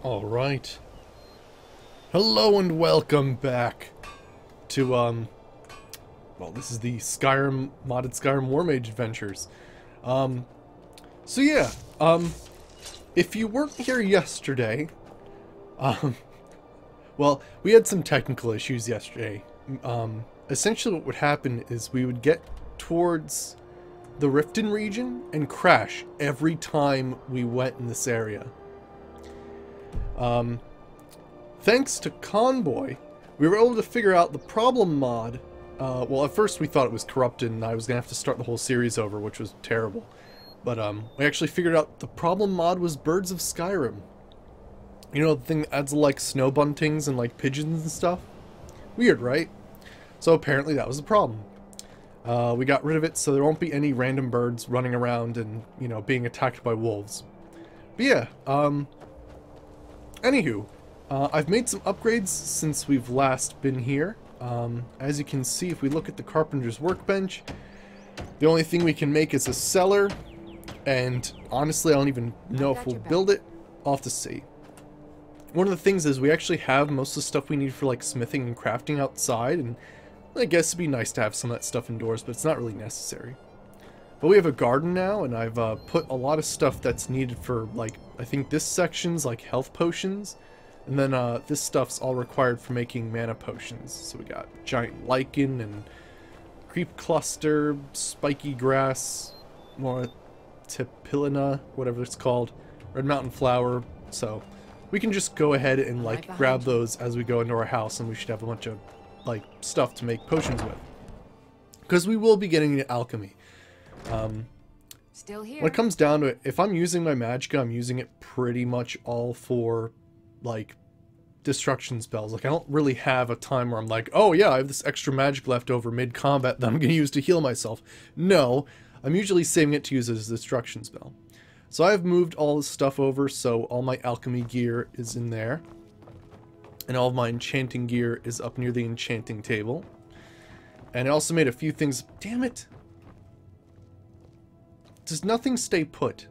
Alright. Hello and welcome back to, well, this is the Skyrim, modded Skyrim War Mage adventures. So yeah, if you weren't here yesterday, well, we had some technical issues yesterday. Essentially what would happen is we would get towards the Riften region and crash every time we went in this area. Thanks to Convoy, we were able to figure out the problem mod. Well, at first we thought it was corrupted and I was gonna have to start the whole series over, which was terrible. But we actually figured out the problem mod was Birds of Skyrim. You know, the thing that adds like snow buntings and like pigeons and stuff? Weird, right? So apparently that was the problem. We got rid of it so there won't be any random birds running around and, you know, being attacked by wolves. But yeah, anywho, I've made some upgrades since we've last been here. As you can see, if we look at the carpenter's workbench, the only thing we can make is a cellar, and honestly I don't even know if we'll build it. I'll have to see. One of the things is we actually have most of the stuff we need for like smithing and crafting outside, and I guess it'd be nice to have some of that stuff indoors, but it's not really necessary. But we have a garden now, and I've put a lot of stuff that's needed for, like, I think this section's like health potions, and then this stuff's all required for making mana potions. So we got giant lichen and creep cluster, spiky grass, more tipilina, whatever it's called, red mountain flower. So we can just go ahead and like grab those as we go into our house, and we should have a bunch of like stuff to make potions with, because we will be getting into alchemy. Still here. When it comes down to it, if I'm using my magicka, I'm using it pretty much all for like destruction spells. Like I don't really have a time where I'm like, oh yeah, I have this extra magic left over mid-combat that I'm going to use to heal myself. No, I'm usually saving it to use as a destruction spell. So I've moved all this stuff over, so all my alchemy gear is in there. And all of my enchanting gear is up near the enchanting table. And I also made a few things. Damn it! Does nothing stay put?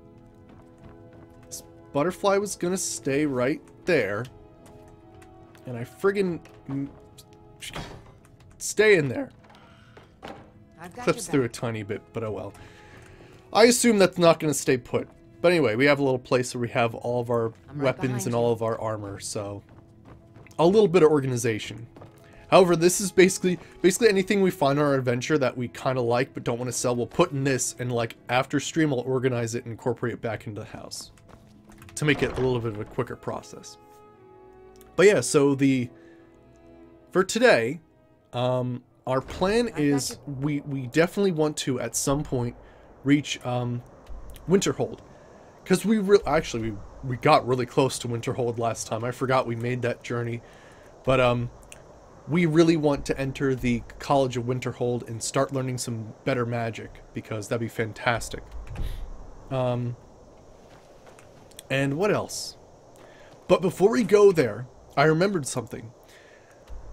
This butterfly was gonna stay right there. And I friggin' stay in there. Clips through a tiny bit, but oh well. I assume that's not gonna stay put. But anyway, we have a little place where we have all of our weapons and all of our armor, so a little bit of organization. However, this is basically anything we find on our adventure that we kind of like but don't want to sell, we'll put in this, and like after stream I'll organize it and incorporate it back into the house to make it a little bit of a quicker process. But yeah, so for today, our plan is we definitely want to at some point reach Winterhold, because we got really close to Winterhold last time. I forgot we made that journey, but we really want to enter the College of Winterhold and start learning some better magic, because that'd be fantastic. And what else? But before we go there, I remembered something.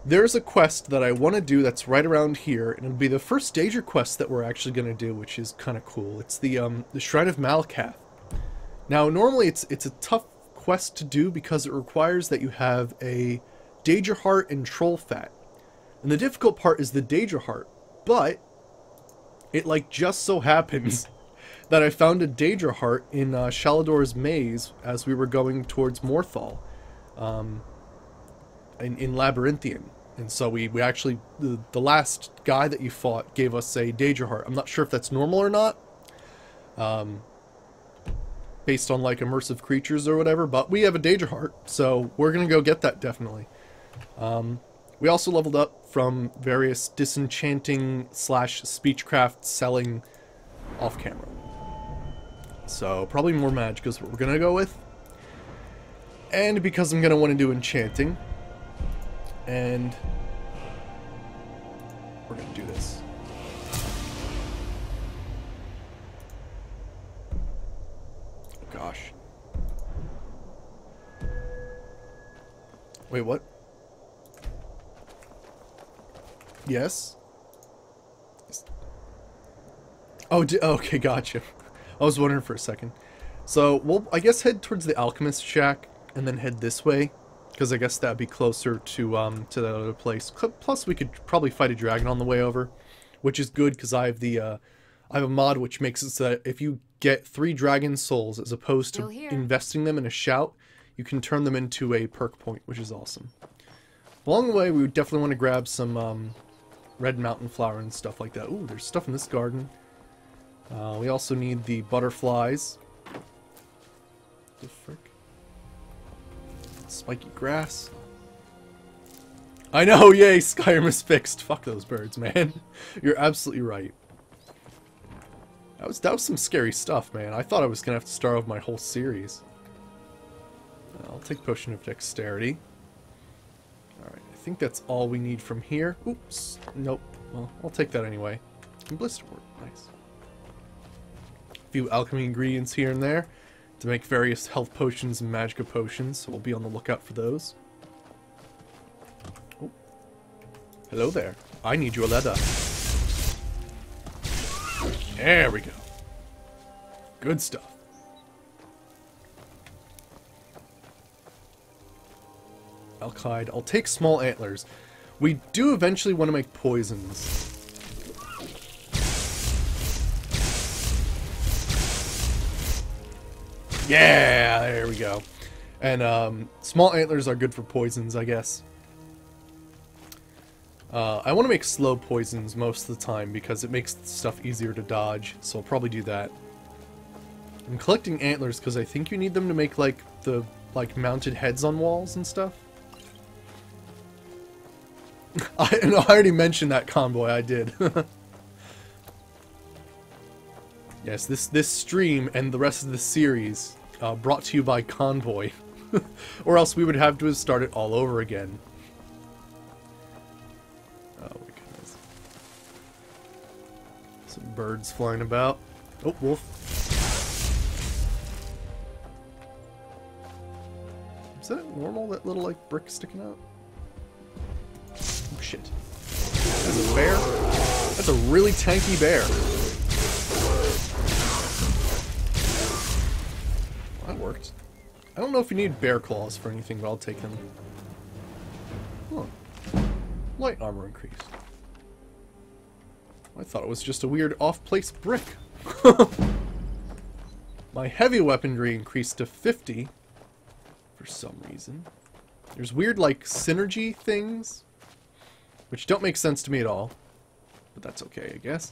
There's a quest that I want to do that's right around here, and it'll be the first Daedra quest that we're actually going to do, which is kind of cool. It's the Shrine of Malakath. Now, normally it's a tough quest to do because it requires that you have a Daedra heart and troll fat, and the difficult part is the Daedra heart. But it like just so happens that I found a Daedra heart in Shalador's maze as we were going towards Morthal, in Labyrinthian. And so we actually, the last guy that you fought gave us a Daedra heart. I'm not sure if that's normal or not, based on like immersive creatures or whatever, but we have a Daedra heart, so we're gonna go get that definitely. We also leveled up from various disenchanting / speechcraft selling off camera. So probably more magic is what we're gonna go with. And because I'm gonna want to do enchanting, and we're gonna do this. Oh gosh. Wait, what? Yes? Oh, okay, gotcha. I was wondering for a second. So, we'll, I guess, head towards the Alchemist Shack. and then head this way, because I guess that'd be closer to that other place. Plus, we could probably fight a dragon on the way over, which is good because I have a mod which makes it so that if you get 3 dragon souls as opposed to investing them in a shout, you can turn them into a perk point, which is awesome. Along the way, we would definitely want to grab some red mountain flower and stuff like that. Ooh, there's stuff in this garden. We also need the butterflies. The frick? Spiky grass. I know, yay, Skyrim is fixed. Fuck those birds, man. You're absolutely right. That was some scary stuff, man. I thought I was gonna have to start off my whole series. I'll take Potion of Dexterity. Alright, I think that's all we need from here. Oops. Nope. Well, I'll take that anyway. And Blisterwort. Nice. A few alchemy ingredients here and there to make various health potions and magica potions, so we'll be on the lookout for those. Oh. Hello there. I need your leather. There we go. Good stuff. Alkyd. I'll take small antlers. We do eventually want to make poisons. Yeah, there we go. And small antlers are good for poisons, I guess. I want to make slow poisons most of the time because it makes stuff easier to dodge, so I'll probably do that. I'm collecting antlers because I think you need them to make like the mounted heads on walls and stuff. I already mentioned that convoy. I did. Yes, this stream and the rest of the series brought to you by Convoy, or else we would have to start it all over again. Oh my goodness! Some birds flying about. Oh, wolf! Is that normal? That little brick sticking out? Oh shit! That's a bear. That's a really tanky bear. That worked. I don't know if you need bear claws for anything, but I'll take them. Huh. Light armor increased. I thought it was just a weird off-place brick. My heavy weaponry increased to 50 for some reason. There's weird, synergy things, which don't make sense to me at all. But that's okay, I guess.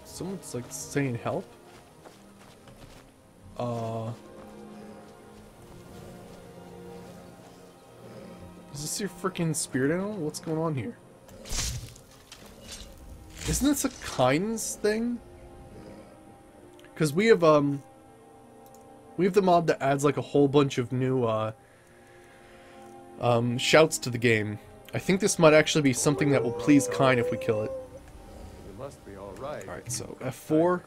Someone's saying help. Is this your freaking spirit animal? What's going on here? Isn't this a kindness thing? Because we have the mod that adds a whole bunch of new shouts to the game. I think this might actually be something that will please Kine if we kill it. Must be all right. Alright, so F4.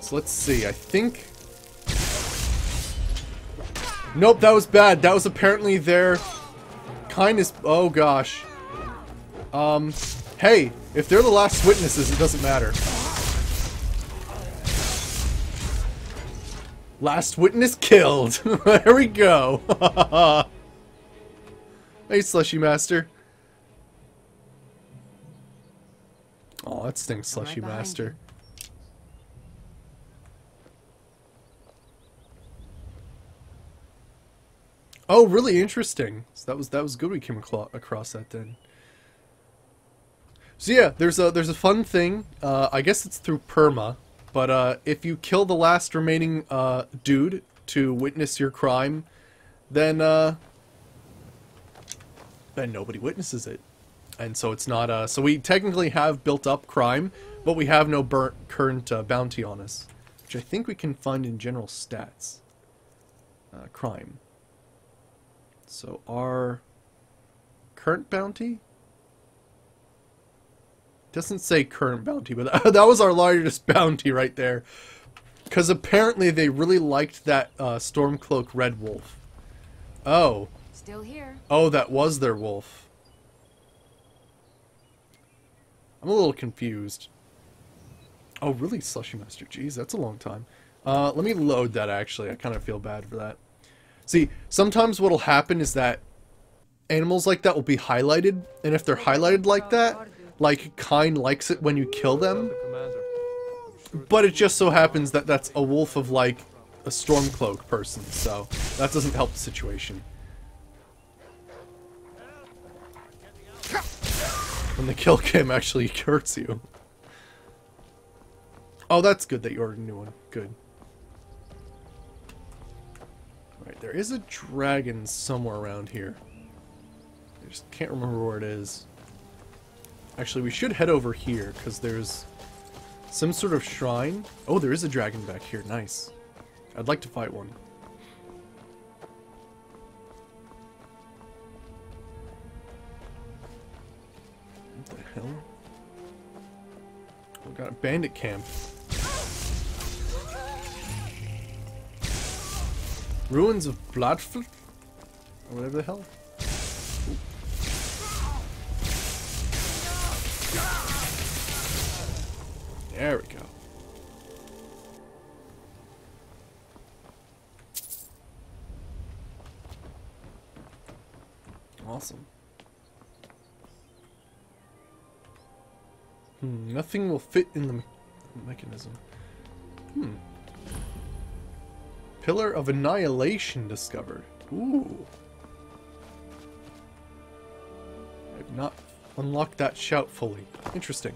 So let's see, I think... Nope, that was bad. That was apparently their kindness... Oh gosh. Hey, if they're the last witnesses, it doesn't matter. Last witness killed. There we go. Hey, Slushy Master. Oh, that stinks, Slushy Master. Oh, really interesting. So that was good we came across that then. So yeah, there's a fun thing. I guess it's through perma, but if you kill the last remaining dude to witness your crime, then nobody witnesses it. And so it's not, so we technically have built up crime, but we have no current bounty on us. Which I think we can find in general stats. Crime. So our current bounty? Doesn't say current bounty, but that was our largest bounty right there. Because apparently they really liked that Stormcloak Red Wolf. Oh. Still here. Oh, that was their wolf. I'm a little confused. Oh, really, Slushy Master? Jeez, that's a long time. Let me load that, actually. I kind of feel bad for that. See, sometimes what'll happen is that animals like that will be highlighted, and if they're highlighted like that, like, Kine likes it when you kill them. But it just so happens that that's a wolf of, like, a Stormcloak person, so that doesn't help the situation. When the kill cam actually hurts you. Oh, that's good that you ordered a new one. Good. Right, there is a dragon somewhere around here. I just can't remember where it is. Actually, we should head over here, because there's some sort of shrine. Oh, there is a dragon back here. Nice. I'd like to fight one. What the hell? We got a bandit camp. Ruins of Bloodfl... or whatever the hell. There we go. Awesome. Nothing will fit in the mechanism. Pillar of Annihilation discovered. Ooh. I've not unlocked that shout fully. Interesting.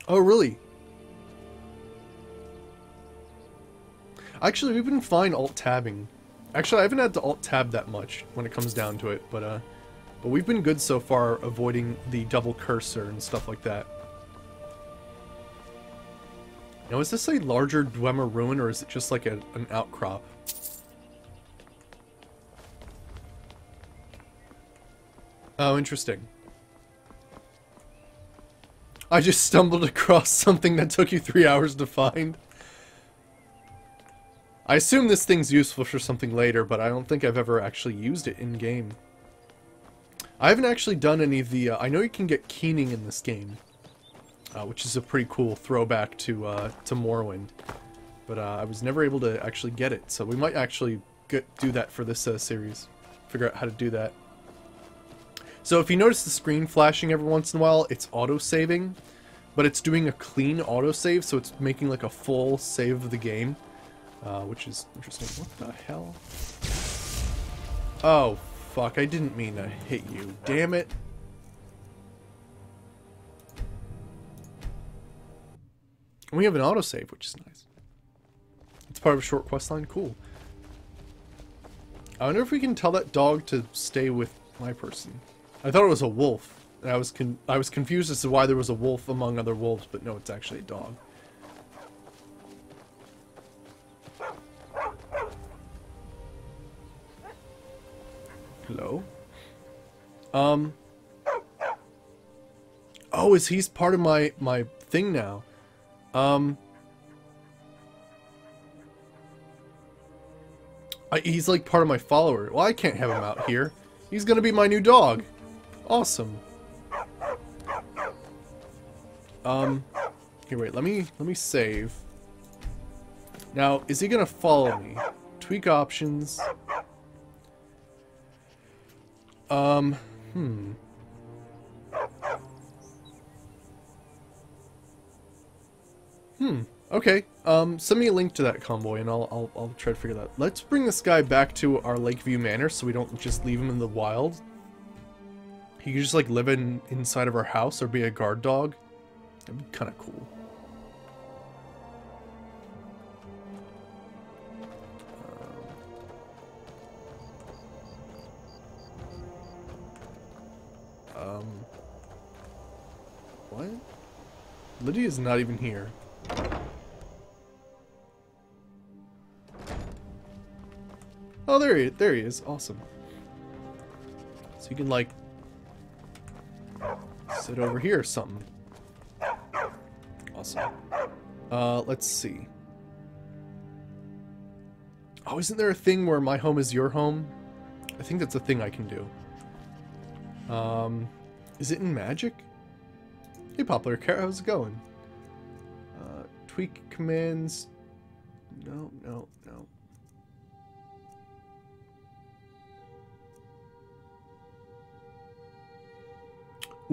Oh, really? Actually, we've been fine alt-tabbing. Actually, I haven't had to alt-tab that much when it comes down to it, but we've been good so far avoiding the double cursor and stuff like that. Now, is this a larger Dwemer ruin, or is it just like an outcrop? Oh, interesting. I just stumbled across something that took you 3 hours to find. I assume this thing's useful for something later, but I don't think I've ever actually used it in-game. I haven't actually done any of the... I know you can get keening in this game, which is a pretty cool throwback to Morrowind. But I was never able to actually get it, so we might actually do that for this series. Figure out how to do that. So if you notice the screen flashing every once in a while, it's auto-saving, but it's doing a clean auto-save, so it's making like a full save of the game, which is interesting. What the hell? Oh, fuck, I didn't mean to hit you. Damn it. And we have an autosave, which is nice. It's part of a short quest line. Cool. I wonder if we can tell that dog to stay with my person. I thought it was a wolf, and I was confused as to why there was a wolf among other wolves, but no, it's actually a dog. Hello? Oh, he's part of my thing now. He's like part of my follower. Well, I can't have him out here. He's gonna be my new dog. Awesome. Here, wait, let me save. Now, is he gonna follow me? Tweak options. Okay. Send me a link to that convoy and I'll try to figure that. Let's bring this guy back to our Lakeview Manor so we don't just leave him in the wild. He could just like live inside of our house or be a guard dog. That'd be kind of cool. What? Lydia's not even here. Oh, there he is. Awesome. So you can like sit over here or something. Awesome. Let's see. Oh, isn't there a thing where my home is your home? I think that's a thing I can do. Is it in Magic? Hey, Popular Cat, how's it going? Tweak commands. No, no, no.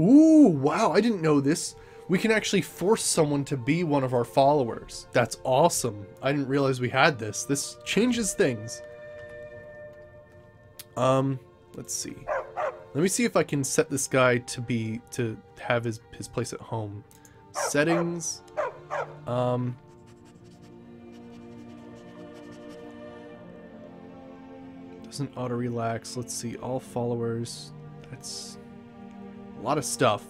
Ooh, wow, I didn't know this. We can actually force someone to be one of our followers. That's awesome. I didn't realize we had this. This changes things. Let's see. Let me see if I can set this guy to have his place at home. Settings. Doesn't auto relax. Let's see. All followers. That's a lot of stuff.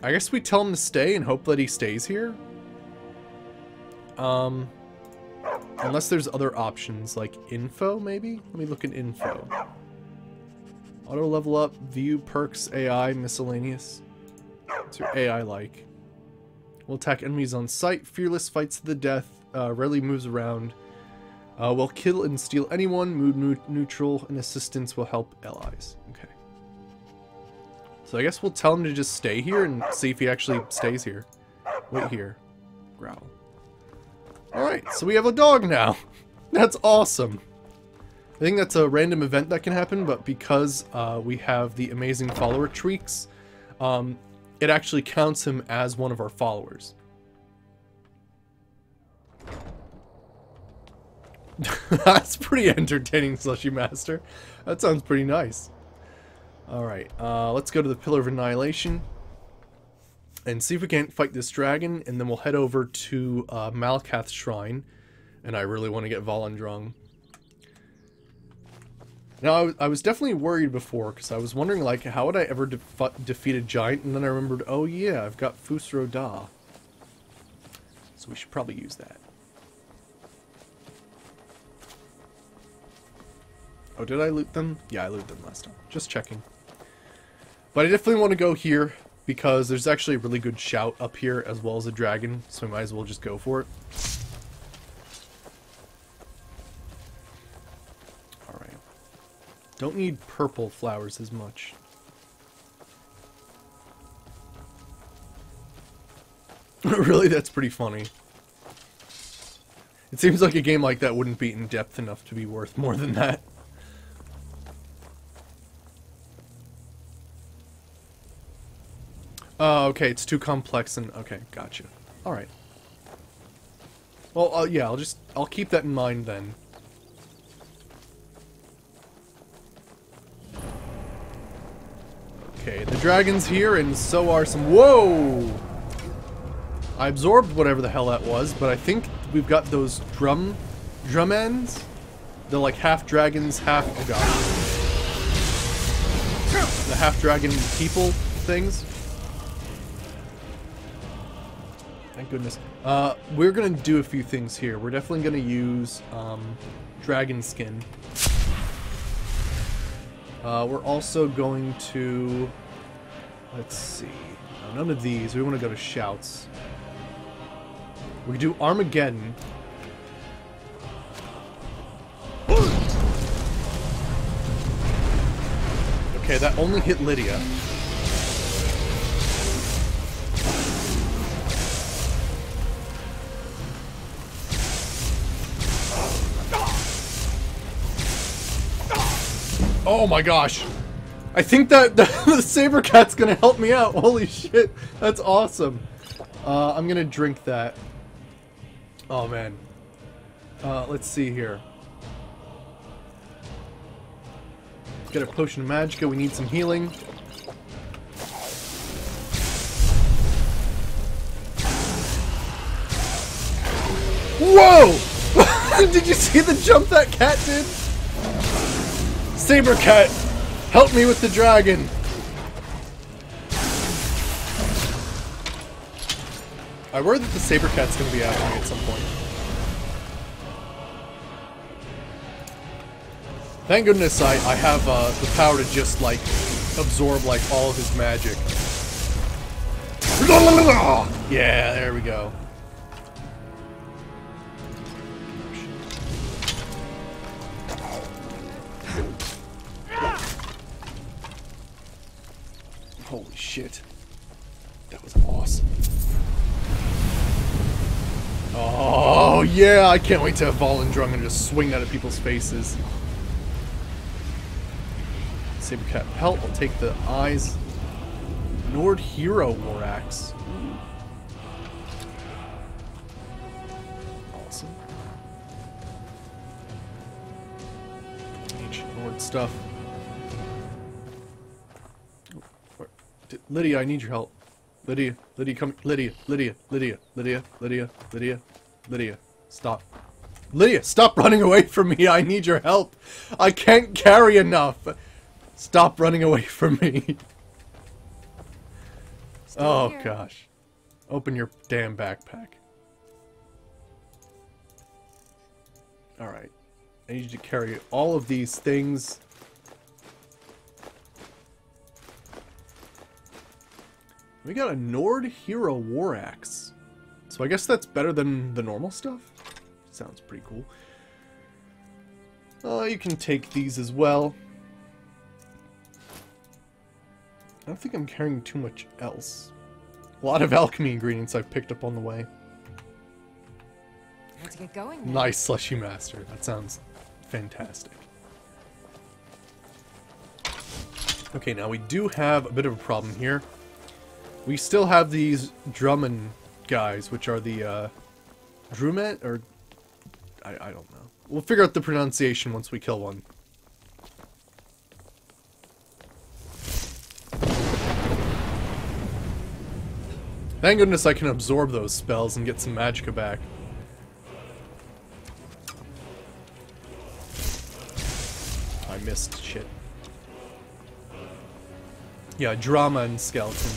I guess we tell him to stay and hope that he stays here. Unless there's other options, like info, maybe? Let me look at info. Auto level up, view, perks, AI, miscellaneous. What's your AI like? Will attack enemies on sight, fearless, fights to the death, rarely moves around. Will kill and steal anyone, mood neutral, and assistance will help allies. Okay. So I guess we'll tell him to just stay here and see if he actually stays here. Wait here. Growl. Alright, so we have a dog now. That's awesome. I think that's a random event that can happen, but because we have the amazing follower tweaks, it actually counts him as one of our followers. That's pretty entertaining, Slushy Master. That sounds pretty nice. Alright, let's go to the Pillar of Annihilation and see if we can't fight this dragon, and then we'll head over to Malkath's Shrine, and I really want to get Volendrung. Now, I was definitely worried before, because I was wondering, like, how would I ever defeat a giant, and then I remembered, oh yeah, I've got Fusro Da. So we should probably use that. Oh, did I loot them? Yeah, I looted them last time. Just checking. But I definitely want to go here, because there's actually a really good shout up here, as well as a dragon, so I might as well just go for it. Alright. Don't need purple flowers as much. Really? That's pretty funny. It seems like a game like that wouldn't be in depth enough to be worth more than that. Oh, okay, it's too complex and... Okay, gotcha. Alright. Well, yeah, I'll keep that in mind then. Okay, the dragon's here, and so are some... Whoa! I absorbed whatever the hell that was, but I think we've got those drum ends? They're like half dragons, half... Oh god. The half dragon people things. Thank goodness. We're gonna do a few things here. We're definitely gonna use dragon skin. We're also going to... Let's see. No, none of these. We want to go to shouts. We can do Armageddon. Okay, that only hit Lydia. Oh my gosh. I think that the Saber Cat's gonna help me out. Holy shit. That's awesome. I'm gonna drink that. Oh man. Let's see here. Get a potion of magicka. We need some healing. Whoa! Did you see the jump that cat did? Saber Cat, help me with the dragon. I worry that the Saber Cat's gonna be after me at some point. Thank goodness I have the power to just like absorb like all of his magic. Yeah, there we go. Holy shit. That was awesome. Oh, yeah, I can't wait to have Volendrung and just swing that at people's faces. Saber Cat Pelt, I'll take the eyes. Nord Hero War Axe. Awesome. Ancient Nord stuff. Lydia, I need your help. Lydia, come. Lydia. Stop. Lydia, stop running away from me. I need your help. I can't carry enough. Stop running away from me. Oh, gosh. Open your damn backpack. Alright. I need you to carry all of these things. We got a Nord Hero War Axe. So I guess that's better than the normal stuff. Sounds pretty cool. You can take these as well. I don't think I'm carrying too much else. A lot of alchemy ingredients I've picked up on the way. Let's get going then. Nice, Slushy Master. That sounds fantastic. Okay, now we do have a bit of a problem here. We still have these Drummond guys, which are the, Drumet, or... I don't know. We'll figure out the pronunciation once we kill one. Thank goodness I can absorb those spells and get some magicka back. I missed shit. Yeah, drama and skeleton.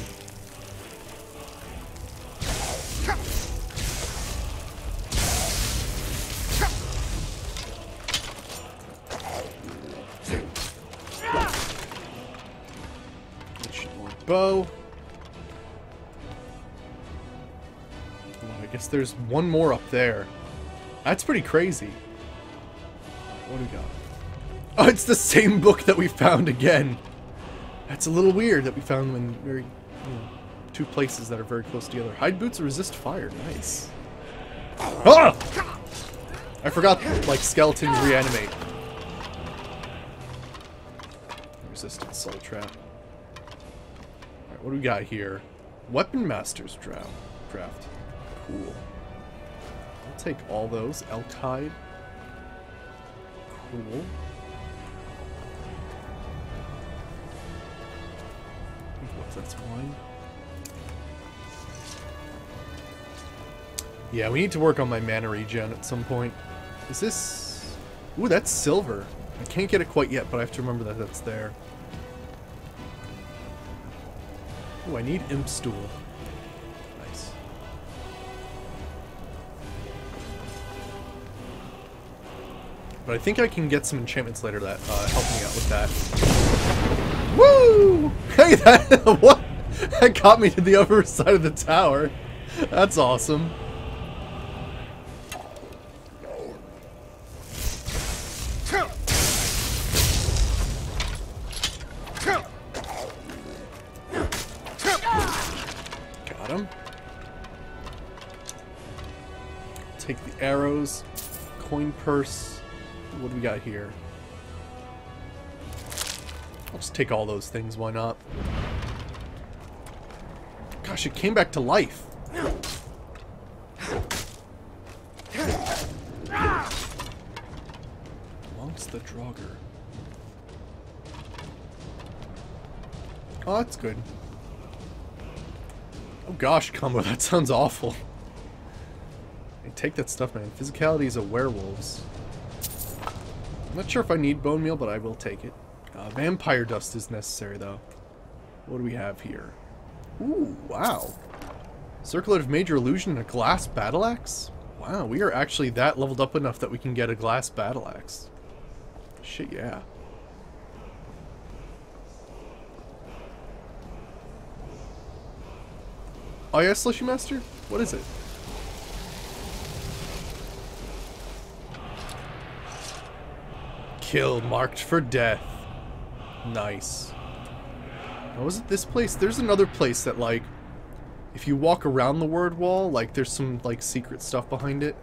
Bow. Oh, I guess there's one more up there. That's pretty crazy. What do we got? Oh, it's the same book that we found again. That's a little weird that we found them in very, two places that are very close together. Hide boots resist fire. Nice. Ah! I forgot, like, skeletons reanimate. Resistant soul trap. Alright, what do we got here? Weapon Master's draft. Cool. I'll take all those. Elk hide. Cool. That's wine. Yeah, we need to work on my mana regen at some point. Is this... Ooh, that's silver. I can't get it quite yet, but I have to remember that that's there. Ooh, I need Imp Stool. Nice. But I think I can get some enchantments later that help me out with that. Woo! Hey, that... What? That got me to the other side of the tower. That's awesome. Got him. Take the arrows. Coin purse. What do we got here? I'll just take all those things, why not? Gosh, it came back to life. Amongst the Draugr. Oh, that's good. Oh gosh, combo, that sounds awful. Hey, take that stuff, man. Physicality is a werewolves. I'm not sure if I need bone meal, but I will take it. Vampire dust is necessary, though. What do we have here? Ooh, wow. Circlet of Major Illusion and a glass battle axe? Wow, we are actually that leveled up enough that we can get a glass battle axe. Shit, yeah. Oh yeah, Slushy Master? What is it? Killed, marked for death. Nice. Oh, was it this place? There's another place that, like, if you walk around the word wall, like, there's some, like, secret stuff behind it.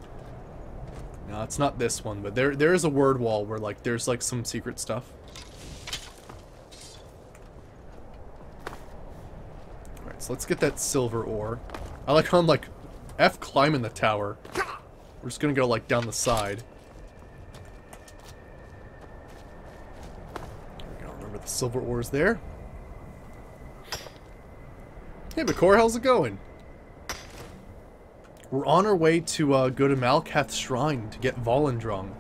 No, it's not this one, but there is a word wall where, like, there's, like, some secret stuff. Alright, so let's get that silver ore. I like how I'm, like, F climbing the tower. We're just gonna go, like, down the side. There we go, remember the silver ore's there. Hey, Bakor, how's it going? We're on our way to go to Malkath's shrine to get Volendrung.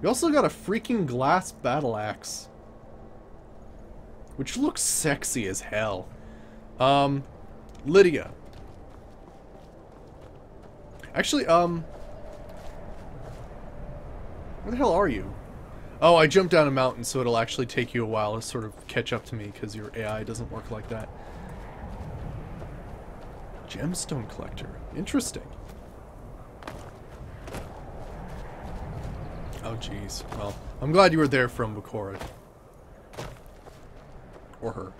We also got a freaking glass battle axe, which looks sexy as hell. Lydia. Actually, where the hell are you? Oh, I jumped down a mountain, so it'll actually take you a while to sort of catch up to me, because your AI doesn't work like that. Gemstone collector. Interesting. Oh, jeez. Well, I'm glad you were there from Bakora. Or her.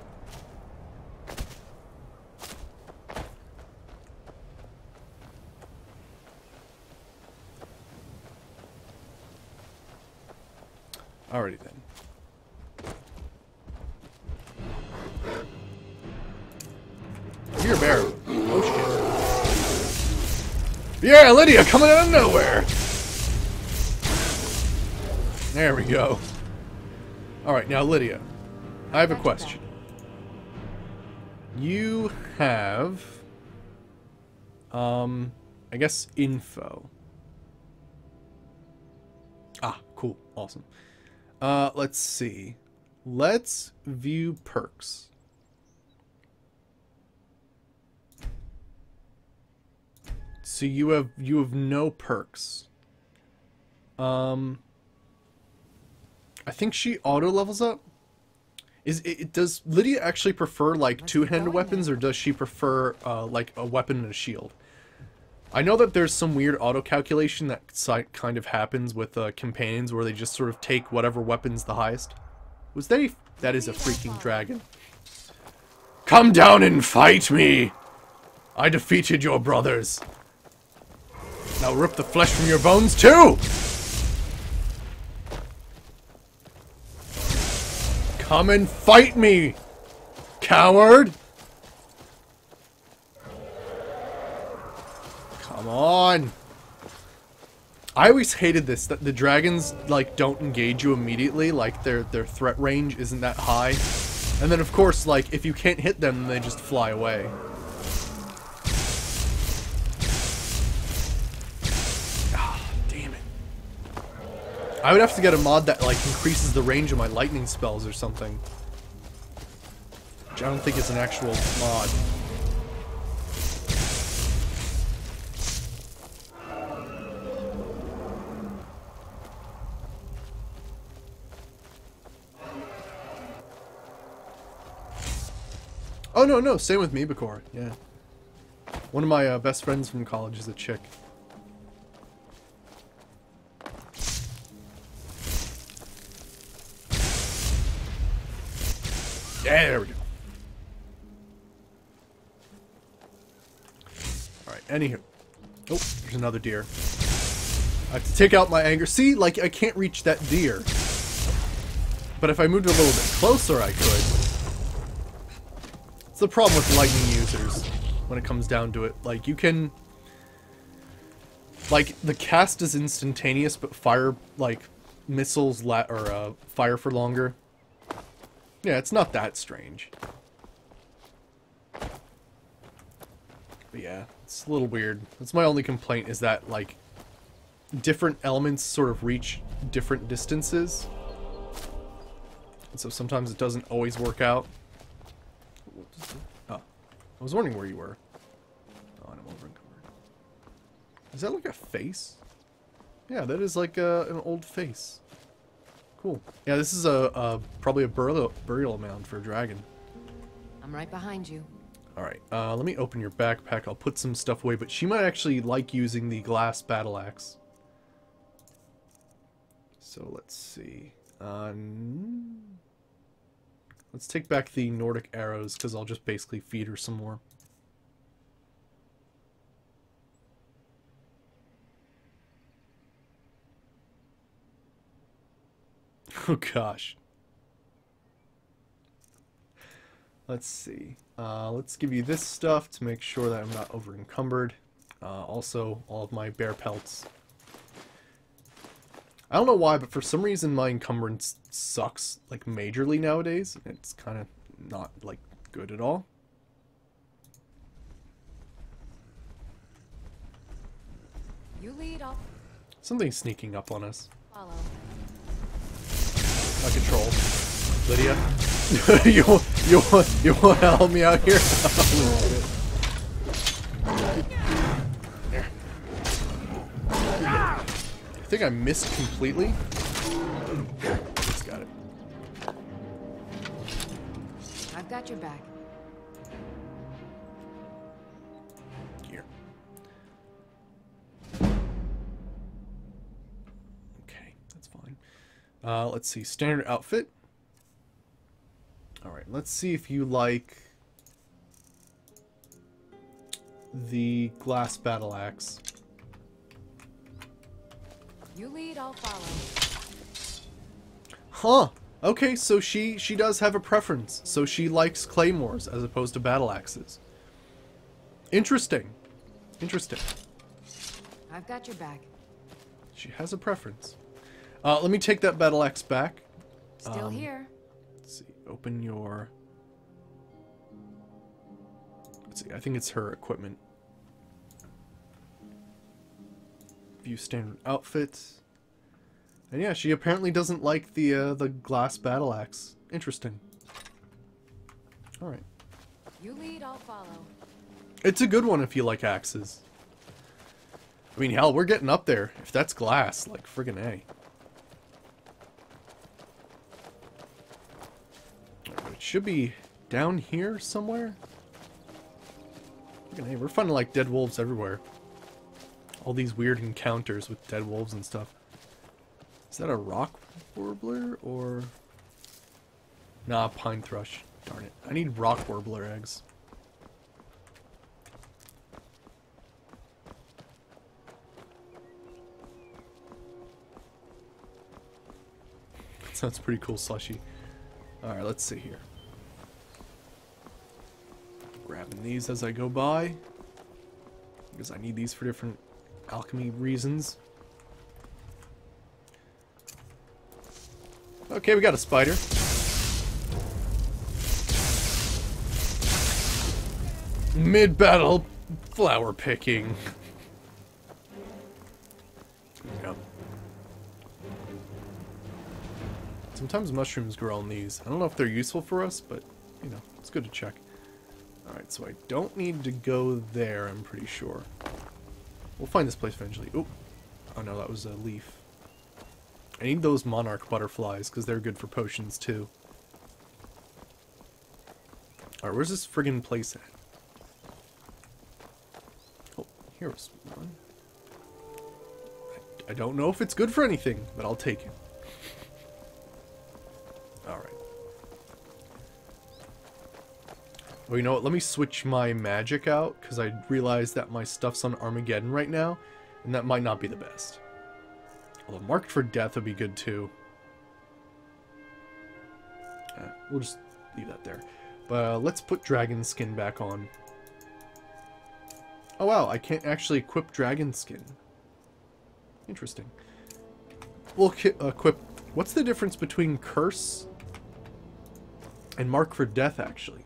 Alrighty then. You're a bear. Oh shit. Yeah, Lydia coming out of nowhere. There we go. Alright, now Lydia, I have a question. You have I guess info. Ah, cool. Awesome. Let's see. Let's view perks. So you have no perks. I think she auto levels up. Does Lydia actually prefer like two-handed weapons, or does she prefer like a weapon and a shield? I know that there's some weird auto calculation that kind of happens with companions where they just sort of take whatever weapon's the highest. That is a freaking dragon. Come down and fight me! I defeated your brothers. Now rip the flesh from your bones too! Come and fight me, coward! Come on! I always hated this, that the dragons, like, don't engage you immediately, like, their threat range isn't that high. And then, of course, like, if you can't hit them, they just fly away. I would have to get a mod that, like, increases the range of my lightning spells or something. Which I don't think is an actual mod. Oh, no, same with me, Bakor. Yeah. One of my best friends from college is a chick. Yeah, there we go. Alright, anywho. Oh, there's another deer. I have to take out my anger. See, like, I can't reach that deer. But if I moved a little bit closer, I could. It's the problem with lightning users when it comes down to it. Like, you can... Like, the cast is instantaneous, but fire, like, missiles fire for longer. Yeah, it's not that strange. But yeah, it's a little weird. That's my only complaint, is that, like, different elements sort of reach different distances. And so sometimes it doesn't always work out. Oh, I was wondering where you were. Oh, and I'm over encumbered. Is that like a face? Yeah, that is like an old face. Cool. Yeah, this is probably a burial mound for a dragon. I'm right behind you. Alright, let me open your backpack. I'll put some stuff away, but she might actually like using the glass battle axe. So let's see. Let's Let's take back the Nordic arrows, because I'll just basically feed her some more. Oh gosh. Let's see. Let's give you this stuff to make sure that I'm not over encumbered. Also, all of my bear pelts. I don't know why, but for some reason my encumbrance sucks, like, majorly nowadays. It's kind of not, like, good at all. You lead, I'll Something's sneaking up on us. follow. Out of control. Lydia? you want to help me out here? I think I missed completely. Just got it. I've got your back. Here. Okay, that's fine. Let's see. Standard outfit. Alright, let's see if you like the glass battle axe. You lead, I'll follow. Huh. Okay, so she does have a preference. So she likes claymores as opposed to battle axes. Interesting. Interesting. I've got your back. She has a preference. Let me take that battle axe back. Still here. Let's see. Open your... Let's see. I think it's her equipment. View standard outfit. And yeah, she apparently doesn't like the glass battle axe. Interesting. All right. You lead, I'll follow. It's a good one if you like axes. I mean, hell, we're getting up there. If that's glass, like friggin' A. Alright, it should be down here somewhere. Friggin' A, we're finding like dead wolves everywhere. All these weird encounters with dead wolves and stuff. Is that a rock warbler or... Nah, pine thrush. Darn it. I need rock warbler eggs. That sounds pretty cool, slushy. Alright, let's see here. Grabbing these as I go by. Because I need these for different alchemy reasons. Okay, we got a spider. Mid-battle flower picking. Yep. Sometimes mushrooms grow on these. I don't know if they're useful for us, but, you know, it's good to check. Alright, so I don't need to go there, I'm pretty sure. We'll find this place eventually. Oop. Oh no, that was a leaf. I need those monarch butterflies, because they're good for potions, too. Alright, where's this friggin' place at? Oh, here's one. I don't know if it's good for anything, but I'll take it. Alright. Well, you know what? Let me switch my magic out, because I realized that my stuff's on Armageddon right now, and that might not be the best. Although marked for death would be good too. We'll just leave that there. But let's put dragon skin back on. Oh wow, I can't actually equip dragon skin. Interesting. We'll equip... What's the difference between curse and mark for death, actually?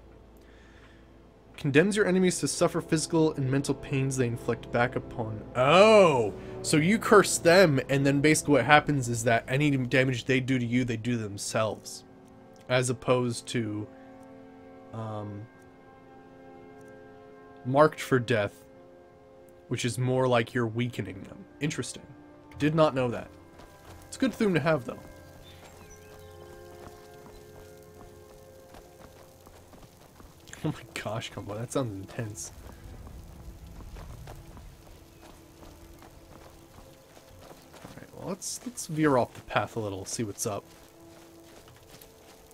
Condemns your enemies to suffer physical and mental pains they inflict back upon... Oh! So you curse them, and then basically what happens is that any damage they do to you, they do themselves. As opposed to... marked for death, which is more like you're weakening them. Interesting. Did not know that. It's a good thing to have, though. Oh my gosh, combo, that sounds intense. Alright, well let's veer off the path a little, see what's up.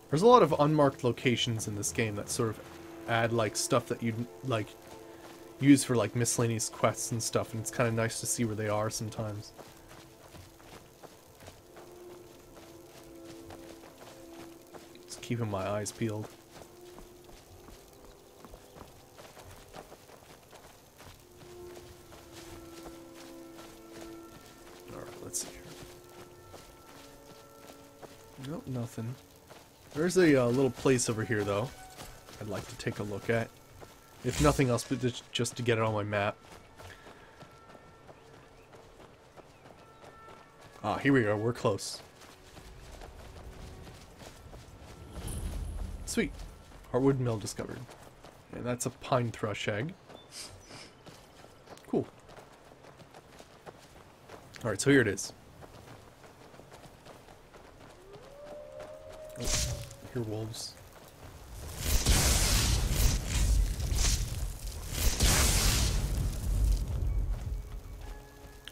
There's a lot of unmarked locations in this game that sort of add like stuff that you'd like use for like miscellaneous quests and stuff, and it's kind of nice to see where they are sometimes. Just keeping my eyes peeled. Alright, let's see here. Nope, nothing. There's a little place over here, though, I'd like to take a look at. If nothing else, but just to get it on my map. Ah, here we go. We're close. Sweet. Heartwood mill discovered. And that's a pine thrush egg. Cool. Alright, so here it is. Oh, I hear wolves.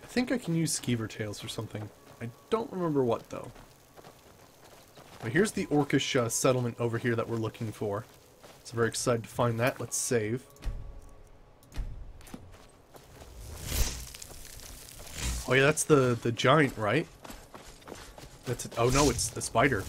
I think I can use skeever tails or something. I don't remember what, though. But here's the Orcish settlement over here that we're looking for. So very excited to find that. Let's save. Oh yeah, that's the giant, right? That's it. Oh no, it's the spider.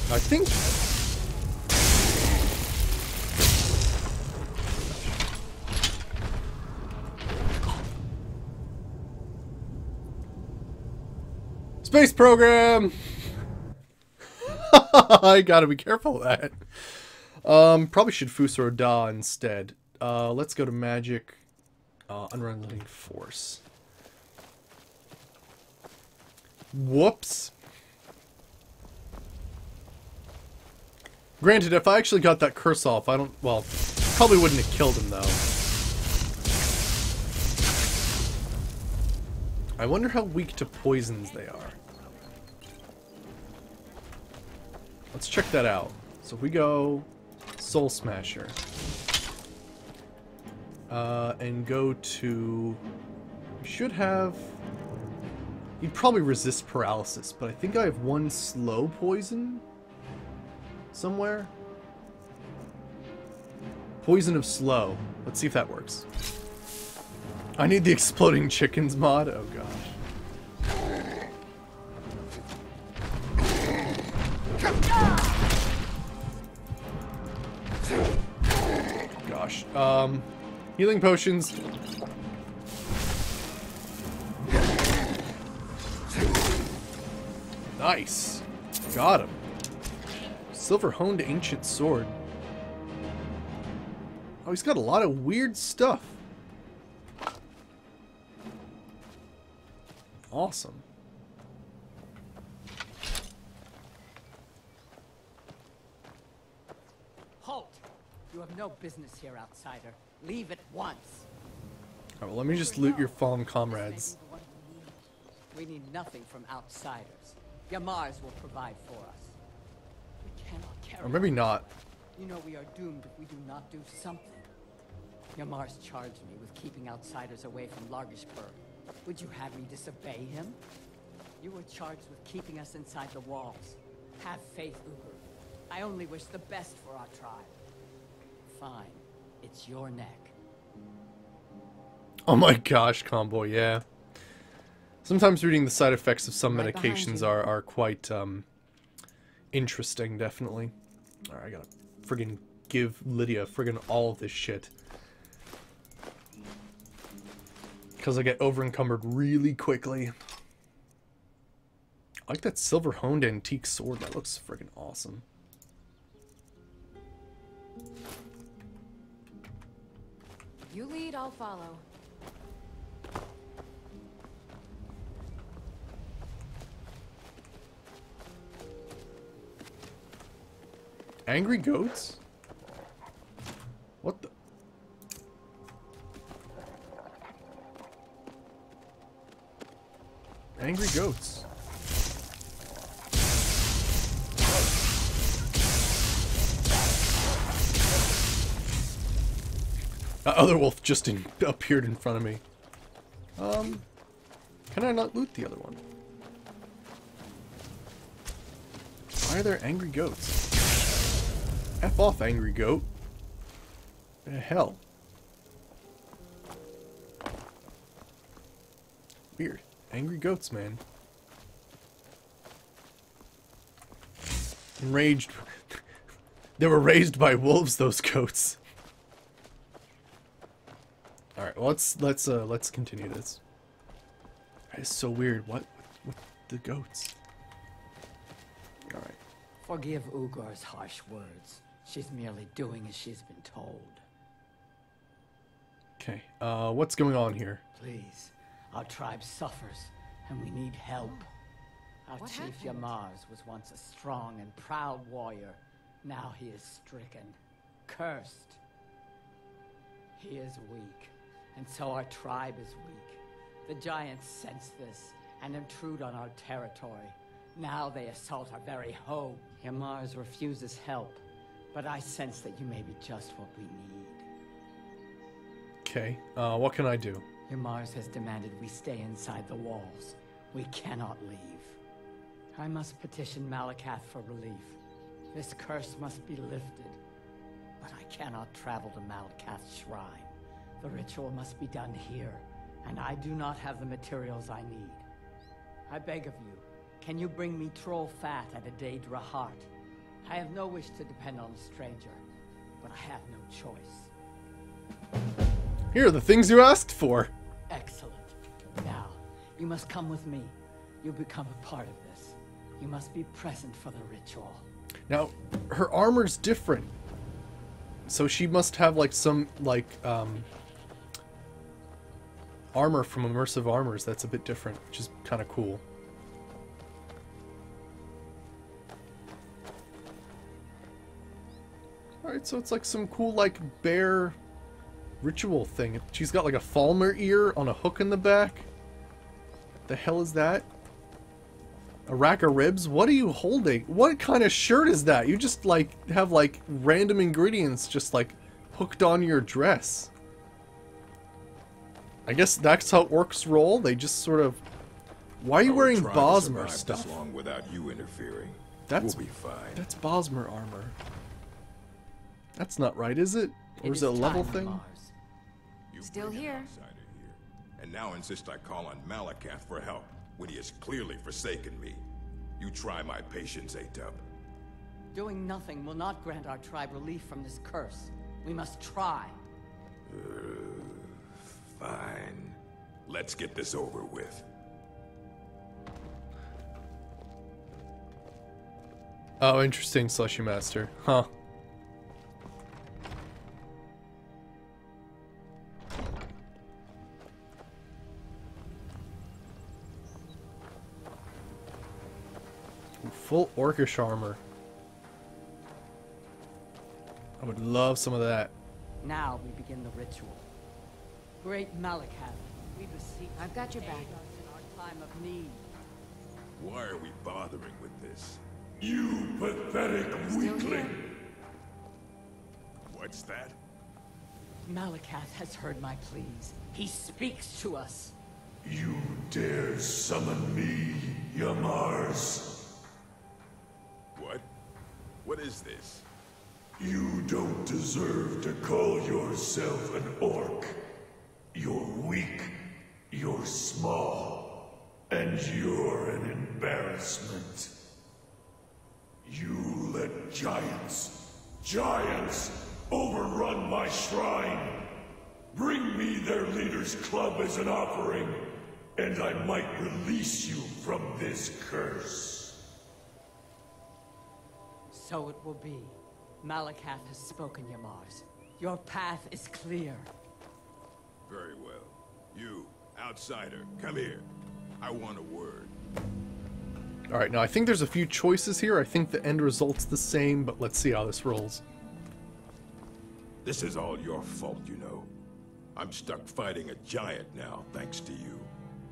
I think... Space program! I gotta be careful of that. Probably should Fusor Da instead. Let's go to magic. Unrelenting force. Whoops. Granted, if I actually got that curse off, I don't... Well, probably wouldn't have killed him, though. I wonder how weak to poisons they are. Let's check that out. So if we go... Soul Smasher. And go to... We should have... He'd probably resist paralysis, but I think I have one slow poison... somewhere? Poison of slow. Let's see if that works. I need the exploding chickens mod. Oh gosh. Gosh. Healing potions. Nice. Got him. Silver-honed ancient sword. Oh, he's got a lot of weird stuff. Awesome. Halt! You have no business here, outsider. Leave at once. Alright, well, let me just loot your fallen comrades. We need nothing from outsiders. Yamars will provide for us. We cannot carry Or maybe not. You know we are doomed if we do not do something. Yamars charged me with keeping outsiders away from Largishburg. Would you have me disobey him? You were charged with keeping us inside the walls. Have faith, Uber. I only wish the best for our tribe. Fine. It's your neck. Oh my gosh, Combo, yeah. Sometimes reading the side effects of some Right medications are quite interesting, definitely. Alright, I gotta friggin' give Lydia friggin' all of this shit. Because I get over-encumbered really quickly. I like that silver-honed antique sword. That looks friggin' awesome. You lead, I'll follow. Angry goats? What the? Angry goats. Other wolf just appeared in front of me. Can I not loot the other one? Why are there angry goats? F off, angry goat. The hell? Weird. Angry goats, man. Enraged. They were raised by wolves, those goats. All right, well, let's continue this. That is so weird. What with the goats? All right. Forgive Ugor's harsh words. She's merely doing as she's been told. Okay. What's going on here? Please, our tribe suffers, and we need help. Our What chief happened? Yamars was once a strong and proud warrior. Now he is stricken, cursed. He is weak, and so our tribe is weak. The giants sense this and intrude on our territory. Now they assault our very home. Yamars refuses help, but I sense that you may be just what we need. Okay. What can I do? Yamars has demanded we stay inside the walls. We cannot leave. I must petition Malakath for relief. This curse must be lifted. But I cannot travel to Malakath's shrine. The ritual must be done here, and I do not have the materials I need. I beg of you, can you bring me troll fat and a Daedra heart? I have no wish to depend on a stranger, but I have no choice. Here are the things you asked for. Excellent. Now, you must come with me. You become a part of this. You must be present for the ritual. Now, her armor's different. So she must have like some armor from Immersive Armors that's a bit different, which is kind of cool. Alright, so it's like some cool like bear ritual thing. She's got like a Falmer ear on a hook in the back. The hell is that? A rack of ribs? What are you holding? What kind of shirt is that? You just like have like random ingredients just like hooked on your dress. I guess that's how orcs roll. They just sort of. Why are you wearing Bosmer stuff? This long without you interfering. That's We'll be fine. That's Bosmer armor. That's not right, is it? Or is it a level time, thing? Mars. You Still bring an here. outsider here, and now insist I call on Malakath for help when he has clearly forsaken me. You try my patience, Atub. Doing nothing will not grant our tribe relief from this curse. We must try. Fine. Let's get this over with. Oh, interesting, Slushy Master. Huh. Full orcish armor. I would love some of that. Now we begin the ritual. Great Malakath, we beseech I've got your aid back. us in our time of need. Why are we bothering with this? You pathetic Still here. weakling! What's that? Malakath has heard my pleas. He speaks to us. You dare summon me, Yamars? What? What is this? You don't deserve to call yourself an orc. You're weak, you're small, and you're an embarrassment. You let giants, overrun my shrine. Bring me their leader's club as an offering, and I might release you from this curse. So it will be. Malakath has spoken, Yamars. Your path is clear. Very well. You, outsider, come here. I want a word. Alright, now I think there's a few choices here. I think the end result's the same, but let's see how this rolls. This is all your fault, you know. I'm stuck fighting a giant now, thanks to you.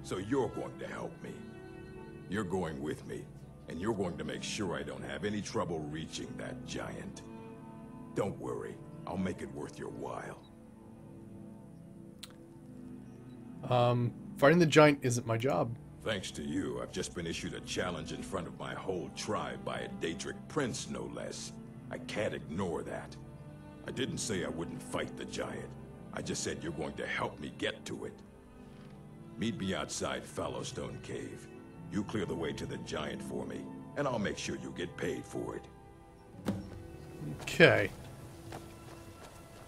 So you're going to help me. You're going with me, and you're going to make sure I don't have any trouble reaching that giant. Don't worry, I'll make it worth your while. Fighting the giant isn't my job. Thanks to you, I've just been issued a challenge in front of my whole tribe by a Daedric prince, no less. I can't ignore that. I didn't say I wouldn't fight the giant. I just said you're going to help me get to it. Meet me outside Fallowstone Cave. You clear the way to the giant for me, and I'll make sure you get paid for it. Okay.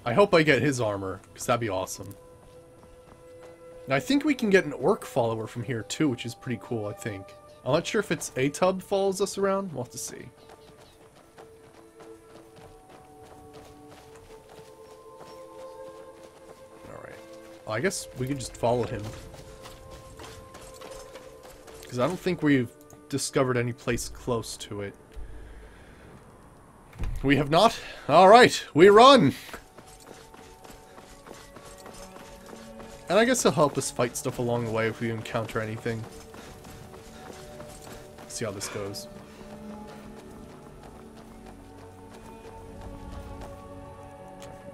I hope I get his armor, because that'd be awesome. And I think we can get an orc follower from here too, which is pretty cool, I think. I'm not sure if it's A-Tub follows us around. We'll have to see. Alright. Well, I guess we could just follow him. Because I don't think we've discovered any place close to it. We have not? Alright, we run! And I guess he'll help us fight stuff along the way if we encounter anything. See how this goes.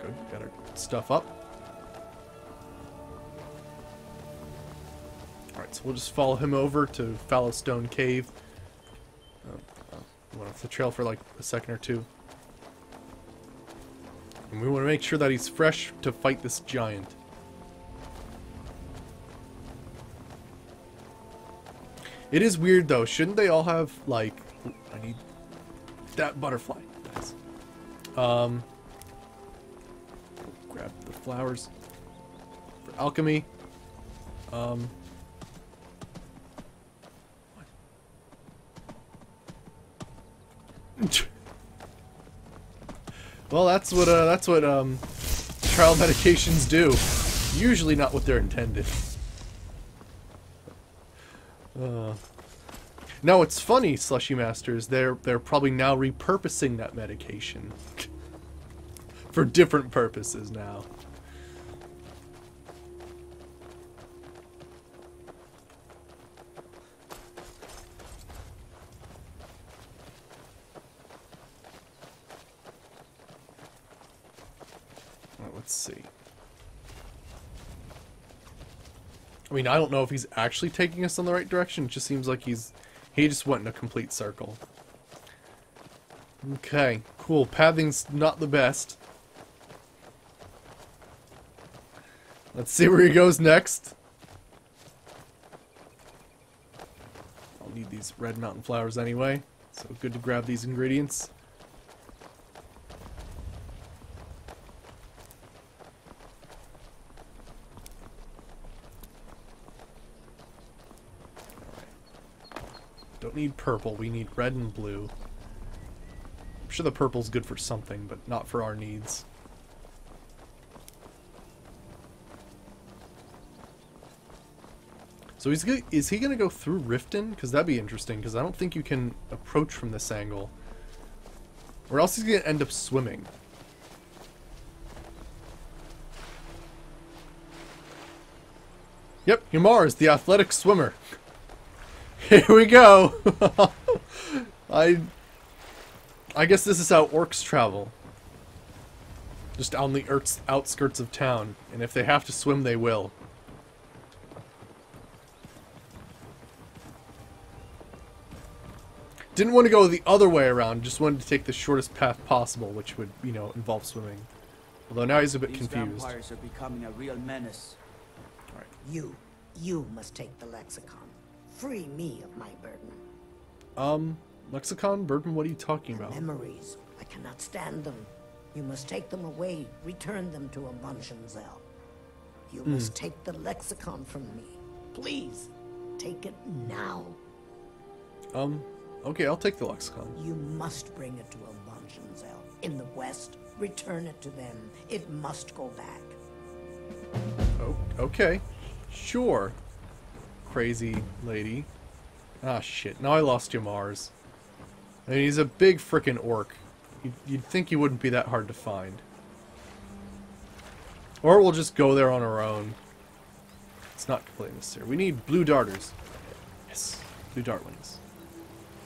Good, got our stuff up. Alright, so we'll just follow him over to Fallowstone Cave. We went off the trail for like a second or two. And we want to make sure that he's fresh to fight this giant. It is weird though, shouldn't they all have, like, I need that butterfly. Nice. Grab the flowers for alchemy. Well, that's what trial medications do. Usually not what they're intended. No, it's funny, Slushy Masters. They're probably now repurposing that medication for different purposes now. Alright, let's see. I mean, I don't know if he's actually taking us in the right direction. It just seems like he just went in a complete circle. Okay, cool. Pathing's not the best. Let's see where he goes next. I'll need these red mountain flowers anyway, so good to grab these ingredients. Don't need purple, we need red and blue. I'm sure the purple's good for something, but not for our needs. So is he gonna go through Riften? Because that'd be interesting, because I don't think you can approach from this angle. Or else he's gonna end up swimming. Yep, Ymar is the athletic swimmer. Here we go! I guess this is how orcs travel. Just on the outskirts of town. And if they have to swim, they will. Didn't want to go the other way around, just wanted to take the shortest path possible, which would, you know, involve swimming. Although now he's a bit confused. These vampires are becoming a real menace. Alright. You must take the lexicon. Free me of my burden. Lexicon? Burden? What are you talking about? Memories. I cannot stand them. You must take them away. Return them to Abundshenzel. You must take the lexicon from me. Please, take it now. Okay, I'll take the lexicon. You must bring it to Abundshenzel. In the west, return it to them. It must go back. Oh, okay. Sure. Crazy lady. Ah, shit. Now I lost Ymars. I mean, he's a big frickin' orc. You'd think he wouldn't be that hard to find. Or we'll just go there on our own. It's not completely necessary. We need blue darters. Yes. Blue dartlings.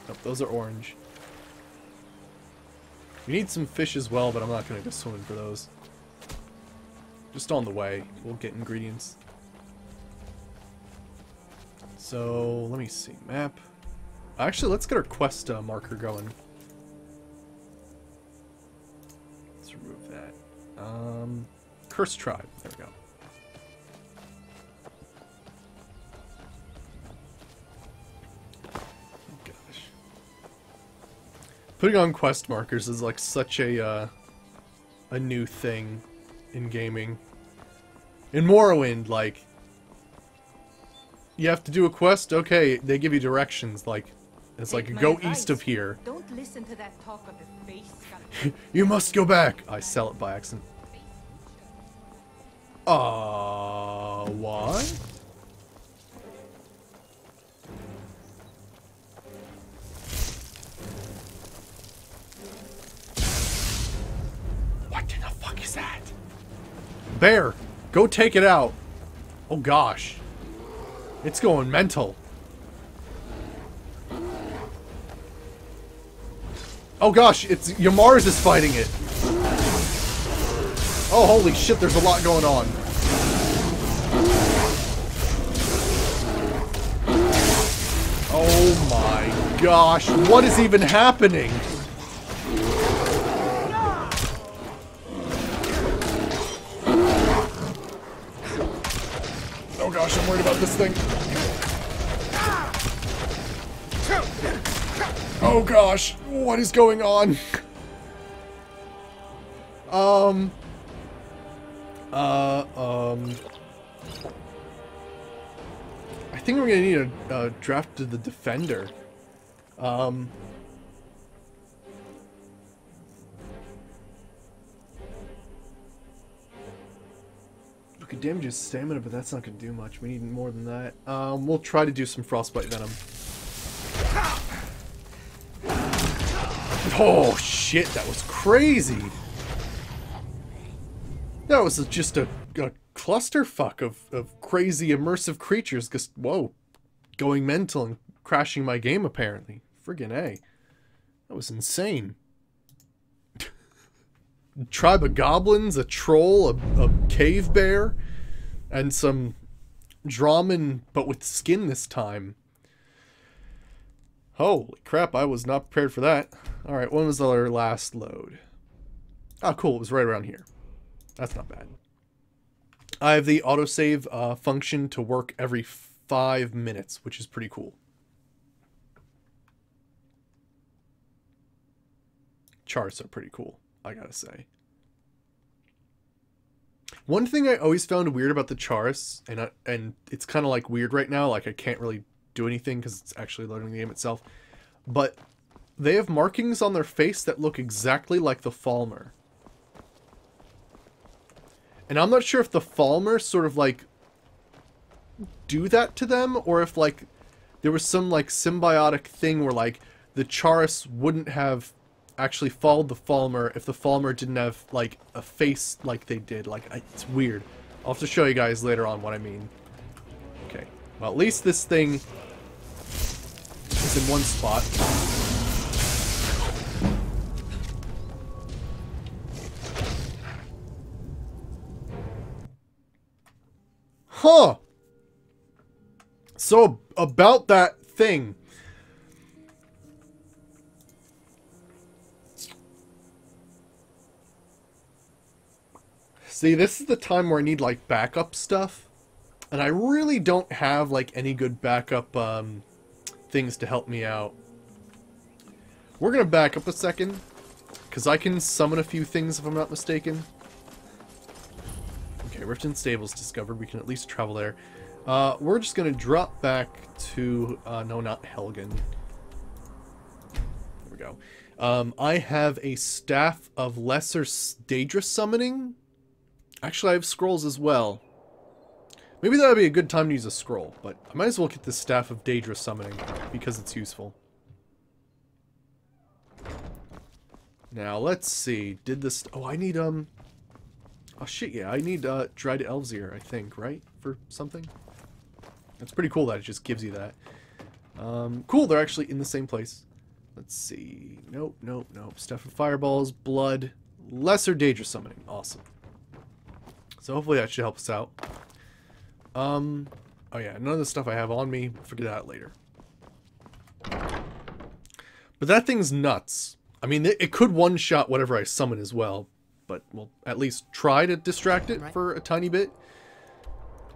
Nope, those are orange. We need some fish as well, but I'm not going to go swimming for those. Just on the way. We'll get ingredients. So, let me see. Map. Actually, let's get our quest marker going. Let's remove that. Cursed Tribe. There we go. Oh, gosh. Putting on quest markers is like such a new thing in gaming. In Morrowind, like, you have to do a quest, okay, they give you directions, like, it's like, go east of here. Don't listen to that talk of the face. You must go back! I sell it by accident. Why? What in the fuck is that? Bear, go take it out. Oh gosh. It's going mental. Oh gosh, it's Yamars is fighting it. Oh holy shit, there's a lot going on. Oh my gosh, what is even happening? Oh gosh, I'm worried about this thing. Oh gosh, what is going on? I think we're gonna need a draft to the defender. Okay, damages stamina, but that's not gonna do much. We need more than that. We'll try to do some frostbite venom. Oh shit, that was crazy. That was just a clusterfuck of crazy immersive creatures just, whoa, going mental and crashing my game apparently. Friggin' A. That was insane. Tribe of goblins, a troll, a cave bear, and some Draman, but with skin this time. Holy crap, I was not prepared for that. Alright, when was our last load? Oh, cool, it was right around here. That's not bad. I have the autosave function to work every 5 minutes, which is pretty cool. Charts are pretty cool, I gotta say. One thing I always found weird about the Charis, and it's kind of like weird right now, like I can't really do anything because it's actually loading the game itself, but they have markings on their face that look exactly like the Falmer. And I'm not sure if the Falmer sort of like do that to them, or if like there was some like symbiotic thing where like the Charis wouldn't have actually followed the Falmer if the Falmer didn't have like a face like they did. Like, it's weird. I'll have to show you guys later on what I mean. Okay, well at least this thing is in one spot. Huh. So, about that thing. See, this is the time where I need, like, backup stuff. And I really don't have, like, any good backup, things to help me out. We're gonna back up a second. Because I can summon a few things, if I'm not mistaken. Okay, Riften Stables discovered. We can at least travel there. We're just gonna drop back to... no, not Helgen. There we go. I have a Staff of Lesser Daedrus Summoning. Actually, I have scrolls as well. Maybe that would be a good time to use a scroll, but I might as well get the Staff of Daedrus Summoning, because it's useful. Now, let's see. Did this... Oh, I need, Oh, shit, yeah. I need, Dried Elvesir, I think, right? For something? That's pretty cool that it just gives you that. Cool, they're actually in the same place. Let's see. Nope, nope, nope. Staff of Fireballs, Blood, Lesser Daedrus Summoning. Awesome. So hopefully that should help us out. Oh yeah, none of the stuff I have on me. We'll figure that out later. But that thing's nuts. I mean, it could one-shot whatever I summon as well. But we'll at least try to distract it for a tiny bit.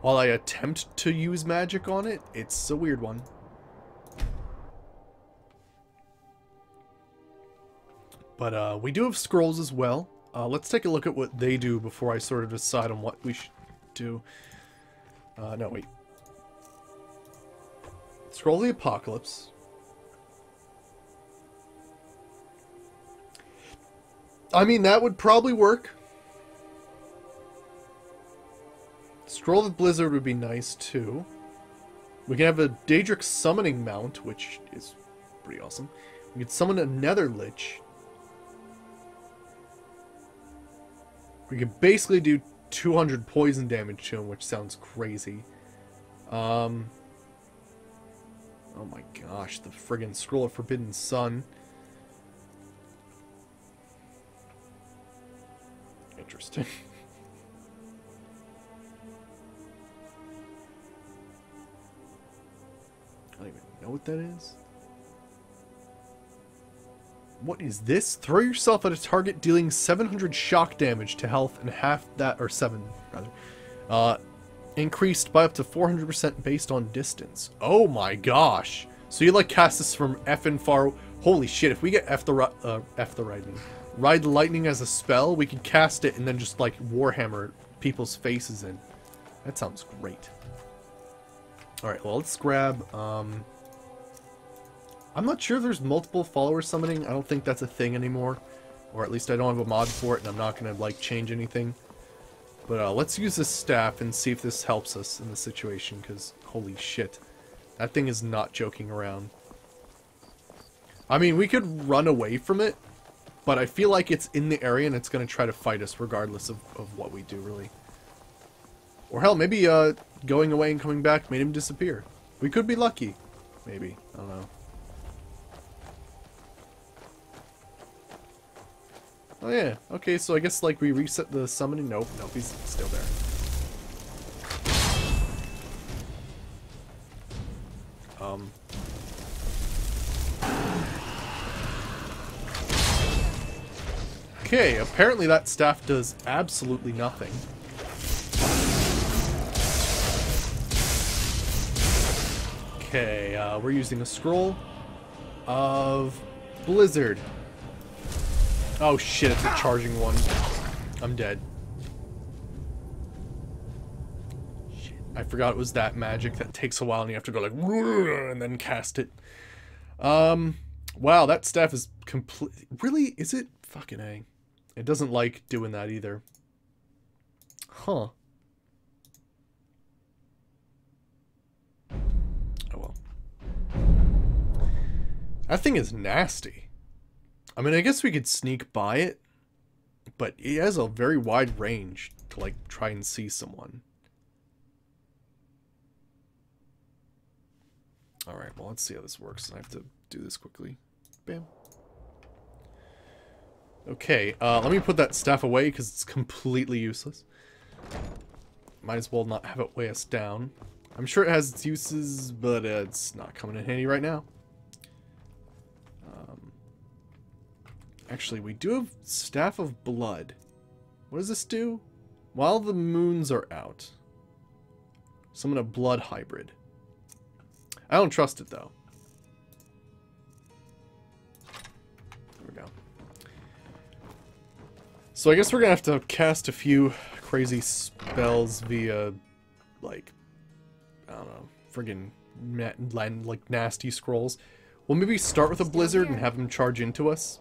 While I attempt to use magic on it, it's a weird one. But we do have scrolls as well. Let's take a look at what they do before I sort of decide on what we should do. No, wait. Scroll of the Apocalypse. I mean, that would probably work. Scroll of the Blizzard would be nice, too. We can have a Daedric Summoning Mount, which is pretty awesome. We can summon a Nether Lich. We can basically do 200 poison damage to him, which sounds crazy. Oh my gosh, the friggin' Scroll of Forbidden Sun. Interesting. I don't even know what that is. What is this? Throw yourself at a target dealing 700 shock damage to health and half that, or 7 rather. Increased by up to 400% based on distance. Oh my gosh. So you like cast this from effing far. Holy shit, if we get Ride the Lightning as a spell, we can cast it and then just like Warhammer people's faces in. That sounds great. Alright, well let's grab I'm not sure if there's multiple follower summoning. I don't think that's a thing anymore. Or at least I don't have a mod for it and I'm not going to like change anything. But let's use this staff and see if this helps us in the situation, because holy shit. That thing is not joking around. I mean, we could run away from it, but I feel like it's in the area and it's going to try to fight us regardless of what we do, really. Or hell, maybe going away and coming back made him disappear. We could be lucky. Maybe. I don't know. Oh yeah, okay, so I guess like we reset the summoning. Nope, he's still there. Okay, apparently that staff does absolutely nothing. Okay, we're using a scroll of Blizzard. Oh shit, it's a charging one. I'm dead. Shit. I forgot it was that magic that takes a while and you have to go like and then cast it. Wow, that staff is complete. Really? Is it? Fucking A. It doesn't like doing that either. Huh. Oh well. That thing is nasty. I mean, I guess we could sneak by it, but it has a very wide range to, like, try and see someone. Alright, well, let's see how this works. I have to do this quickly. Bam. Okay, let me put that staff away, because it's completely useless. Might as well not have it weigh us down. I'm sure it has its uses, but it's not coming in handy right now. Actually, we do have Staff of Blood. What does this do? While the moons are out, summon a blood hybrid. I don't trust it, though. There we go. So I guess we're going to have to cast a few crazy spells via, like, I don't know, friggin' like nasty scrolls. We'll maybe start with a blizzard and have them charge into us.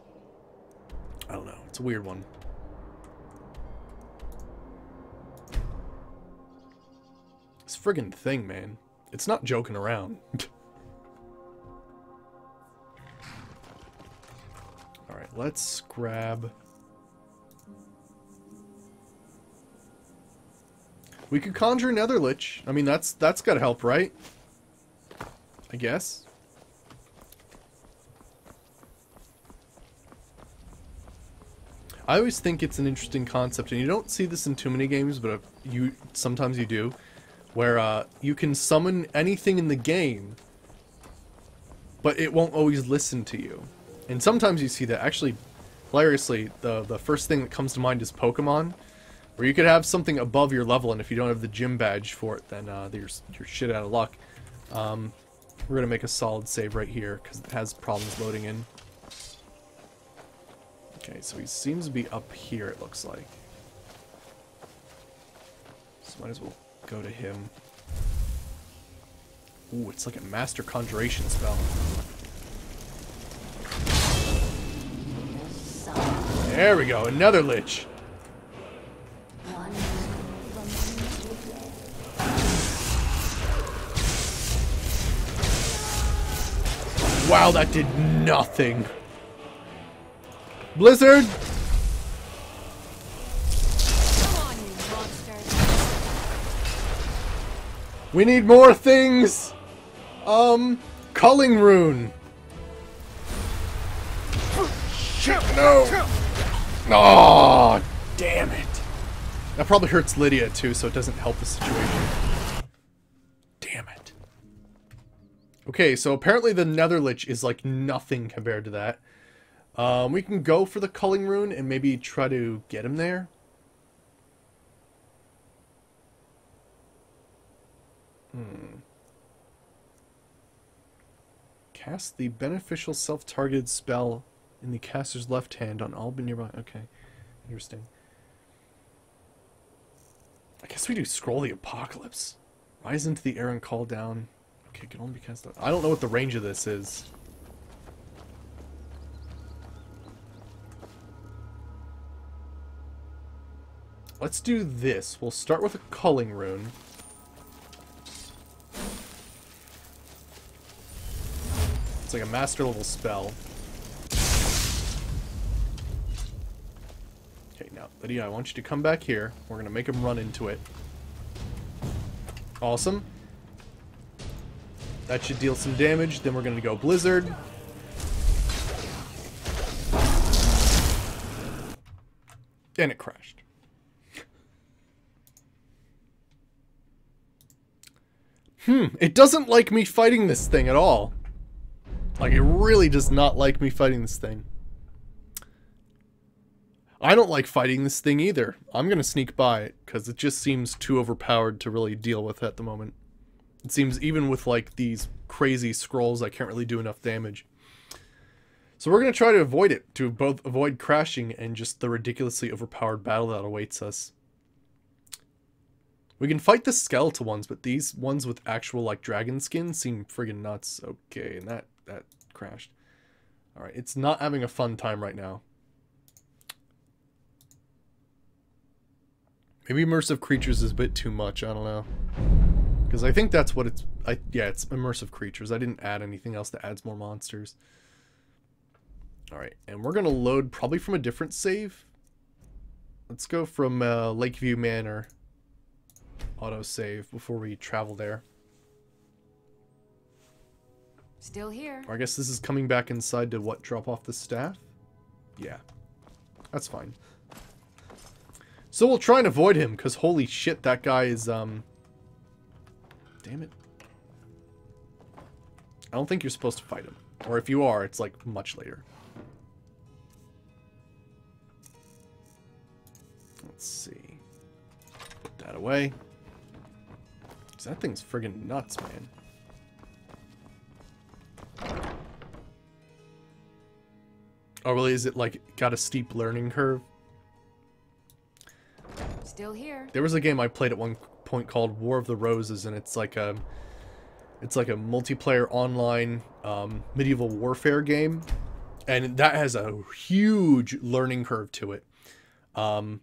I don't know. It's a weird one. This friggin' thing, man. It's not joking around. Alright, let's grab... We could conjure Nether Lich. I mean, that's gotta help, right? I guess. I always think it's an interesting concept, and you don't see this in too many games, but sometimes you do, where you can summon anything in the game, but it won't always listen to you. And sometimes you see that. Actually, hilariously, the first thing that comes to mind is Pokemon, where you could have something above your level, and if you don't have the gym badge for it, then you're shit out of luck. We're gonna make a solid save right here because it has problems loading in. Okay, so he seems to be up here, it looks like. So might as well go to him. Ooh, it's like a master conjuration spell. There we go, another lich. Wow, that did nothing. Blizzard! Come on, you monster. We need more things! Culling Rune. Shit, no! Oh, damn it. That probably hurts Lydia too, so it doesn't help the situation. Damn it. Okay, so apparently the Nether Lich is like nothing compared to that. We can go for the Culling Rune and maybe try to get him there. Cast the beneficial self-targeted spell in the caster's left hand on all nearby. Okay, interesting. I guess we do Scroll the Apocalypse. Rise into the air and call down. Okay, can only be cast out. I don't know what the range of this is. Let's do this. We'll start with a Culling Rune. It's like a master level spell. Okay, now, Lydia, I want you to come back here. We're going to make him run into it. Awesome. That should deal some damage. Then we're going to go Blizzard. And it crashed. It doesn't like me fighting this thing at all. Like, it really does not like me fighting this thing. I don't like fighting this thing either. I'm gonna sneak by it, because it just seems too overpowered to really deal with at the moment. It seems even with, like, these crazy scrolls, I can't really do enough damage. So we're gonna try to avoid it, to both avoid crashing and just the ridiculously overpowered battle that awaits us. We can fight the skeletal ones, but these ones with actual, like, dragon skin seem friggin' nuts. Okay, and that crashed. Alright, it's not having a fun time right now. Maybe immersive creatures is a bit too much, I don't know. Because I think that's what it's... yeah, it's immersive creatures. I didn't add anything else that adds more monsters. Alright, and we're going to load probably from a different save. Let's go from Lakeview Manor. Autosave before we travel there. Still here. Or I guess this is coming back inside to what? Drop off the staff? Yeah. That's fine. So we'll try and avoid him, because holy shit, that guy is, damn it. I don't think you're supposed to fight him. Or if you are, it's, like, much later. Let's see. Put that away. Because that thing's friggin' nuts, man. Oh, really? Is it, like, got a steep learning curve? Still here. There was a game I played at one point called War of the Roses, and it's like a multiplayer online medieval warfare game, and that has a huge learning curve to it. Like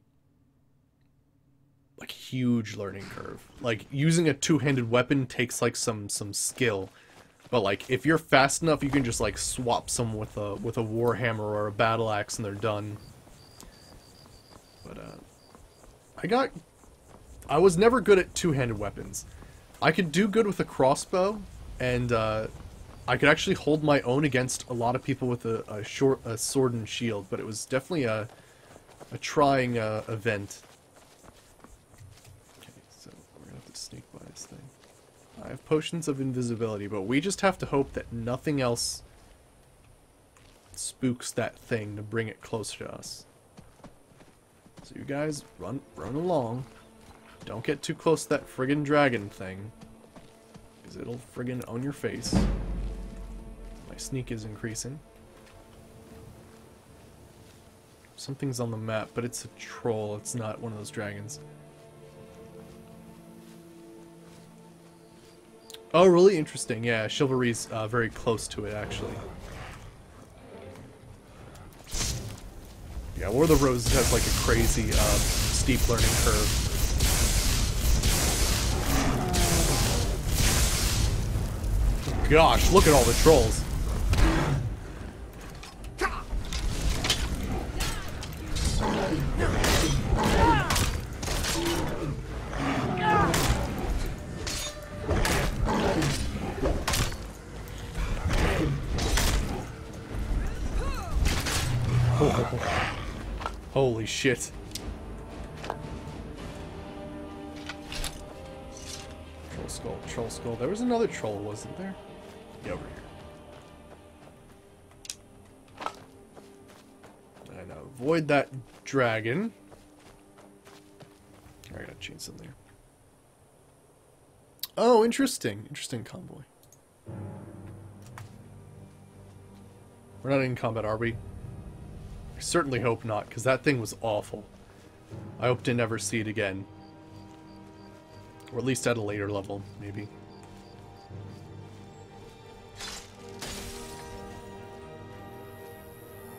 huge learning curve. Like using a two-handed weapon takes like some skill, but like if you're fast enough, you can just like swap someone with a warhammer or a battle axe, and they're done. But I was never good at two-handed weapons. I could do good with a crossbow, and I could actually hold my own against a lot of people with a sword and shield, but it was definitely a trying event. Okay, so we're gonna have to sneak by this I have potions of invisibility, but we just have to hope that nothing else spooks that thing to bring it closer to us. So you guys run along. Don't get too close to that friggin' dragon thing, because it'll friggin' own your face. My sneak is increasing. Something's on the map, but it's a troll. It's not one of those dragons. Oh, really interesting. Yeah, Chivalry's very close to it, actually. Yeah, War of the Roses has like a crazy steep learning curve. Gosh, look at all the trolls. Holy shit. Troll skull. There was another troll, wasn't there? Yeah, over here. And avoid that dragon. I gotta change something there. Oh, interesting. Interesting convoy. We're not in combat, are we? I certainly hope not, because that thing was awful. I hope to never see it again. Or at least at a later level, maybe.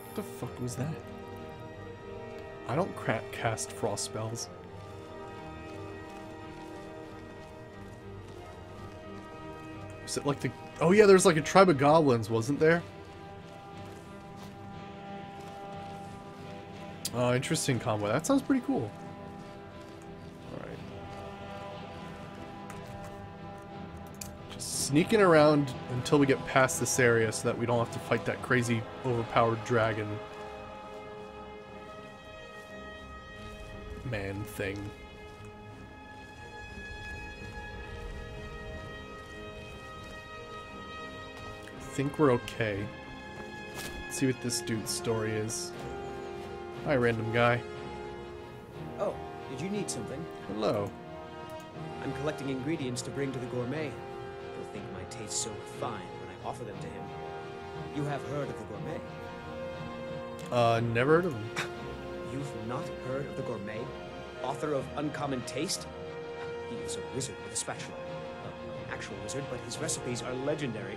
What the fuck was that? I don't cast frost spells. Is it like the... Oh yeah, there's like a tribe of goblins, wasn't there? Oh, interesting combo. That sounds pretty cool. Alright. Just sneaking around until we get past this area so that we don't have to fight that crazy overpowered dragon man thing. I think we're okay. Let's see what this dude's story is. Hi, random guy. Oh, did you need something? Hello. I'm collecting ingredients to bring to the gourmet. He'll think my taste so refined when I offer them to him. You have heard of the gourmet? Never heard of him. You've not heard of the gourmet? Author of Uncommon Taste? He is a wizard with a spatula. Well, not an actual wizard, but his recipes are legendary.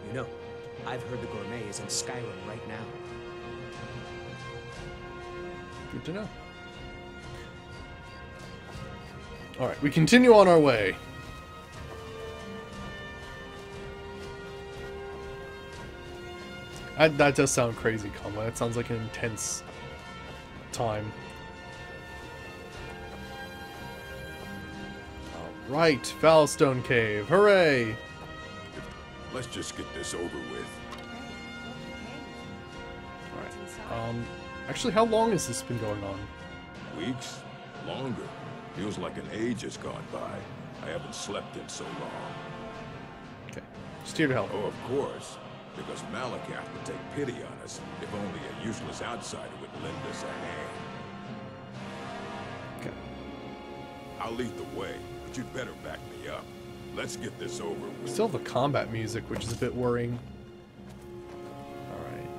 You know, I've heard the gourmet is in Skyrim right now. Good to know. Alright, we continue on our way. That does sound crazy, combo. That sounds like an intense time. Alright, Foulstone Cave. Hooray! Let's just get this over with. Alright. Actually, how long has this been going on? Weeks? Longer. Feels like an age has gone by. I haven't slept in so long. Okay. Just here to help. Oh, of course. Because Malakath would take pity on us if only a useless outsider would lend us a hand. Okay. I'll lead the way, but you'd better back me up. Let's get this over with. We still have the combat music, which is a bit worrying. Alright.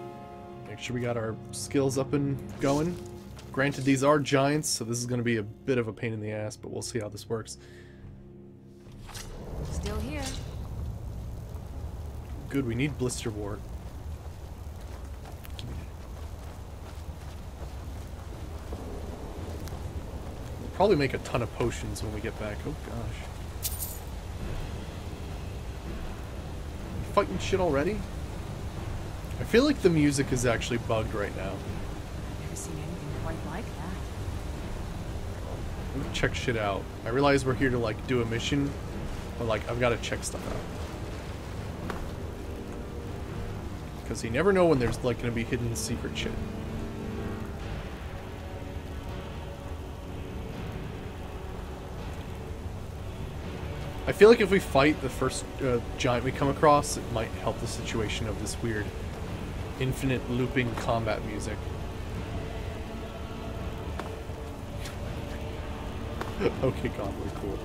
Make sure we got our skills up and going. Granted, these are giants, so this is going to be a bit of a pain in the ass, but we'll see how this works. Still here. Good, we need Blister Ward. We'll probably make a ton of potions when we get back. Oh gosh. You fighting shit already? I feel like the music is actually bugged right now. Never seen anything quite like that. I'm gonna check shit out. I realize we're here to like do a mission, but like I've got to check stuff out. Because you never know when there's like going to be hidden secret shit. I feel like if we fight the first giant we come across, it might help the situation of this weird infinite looping combat music. Okay, convoy, cool.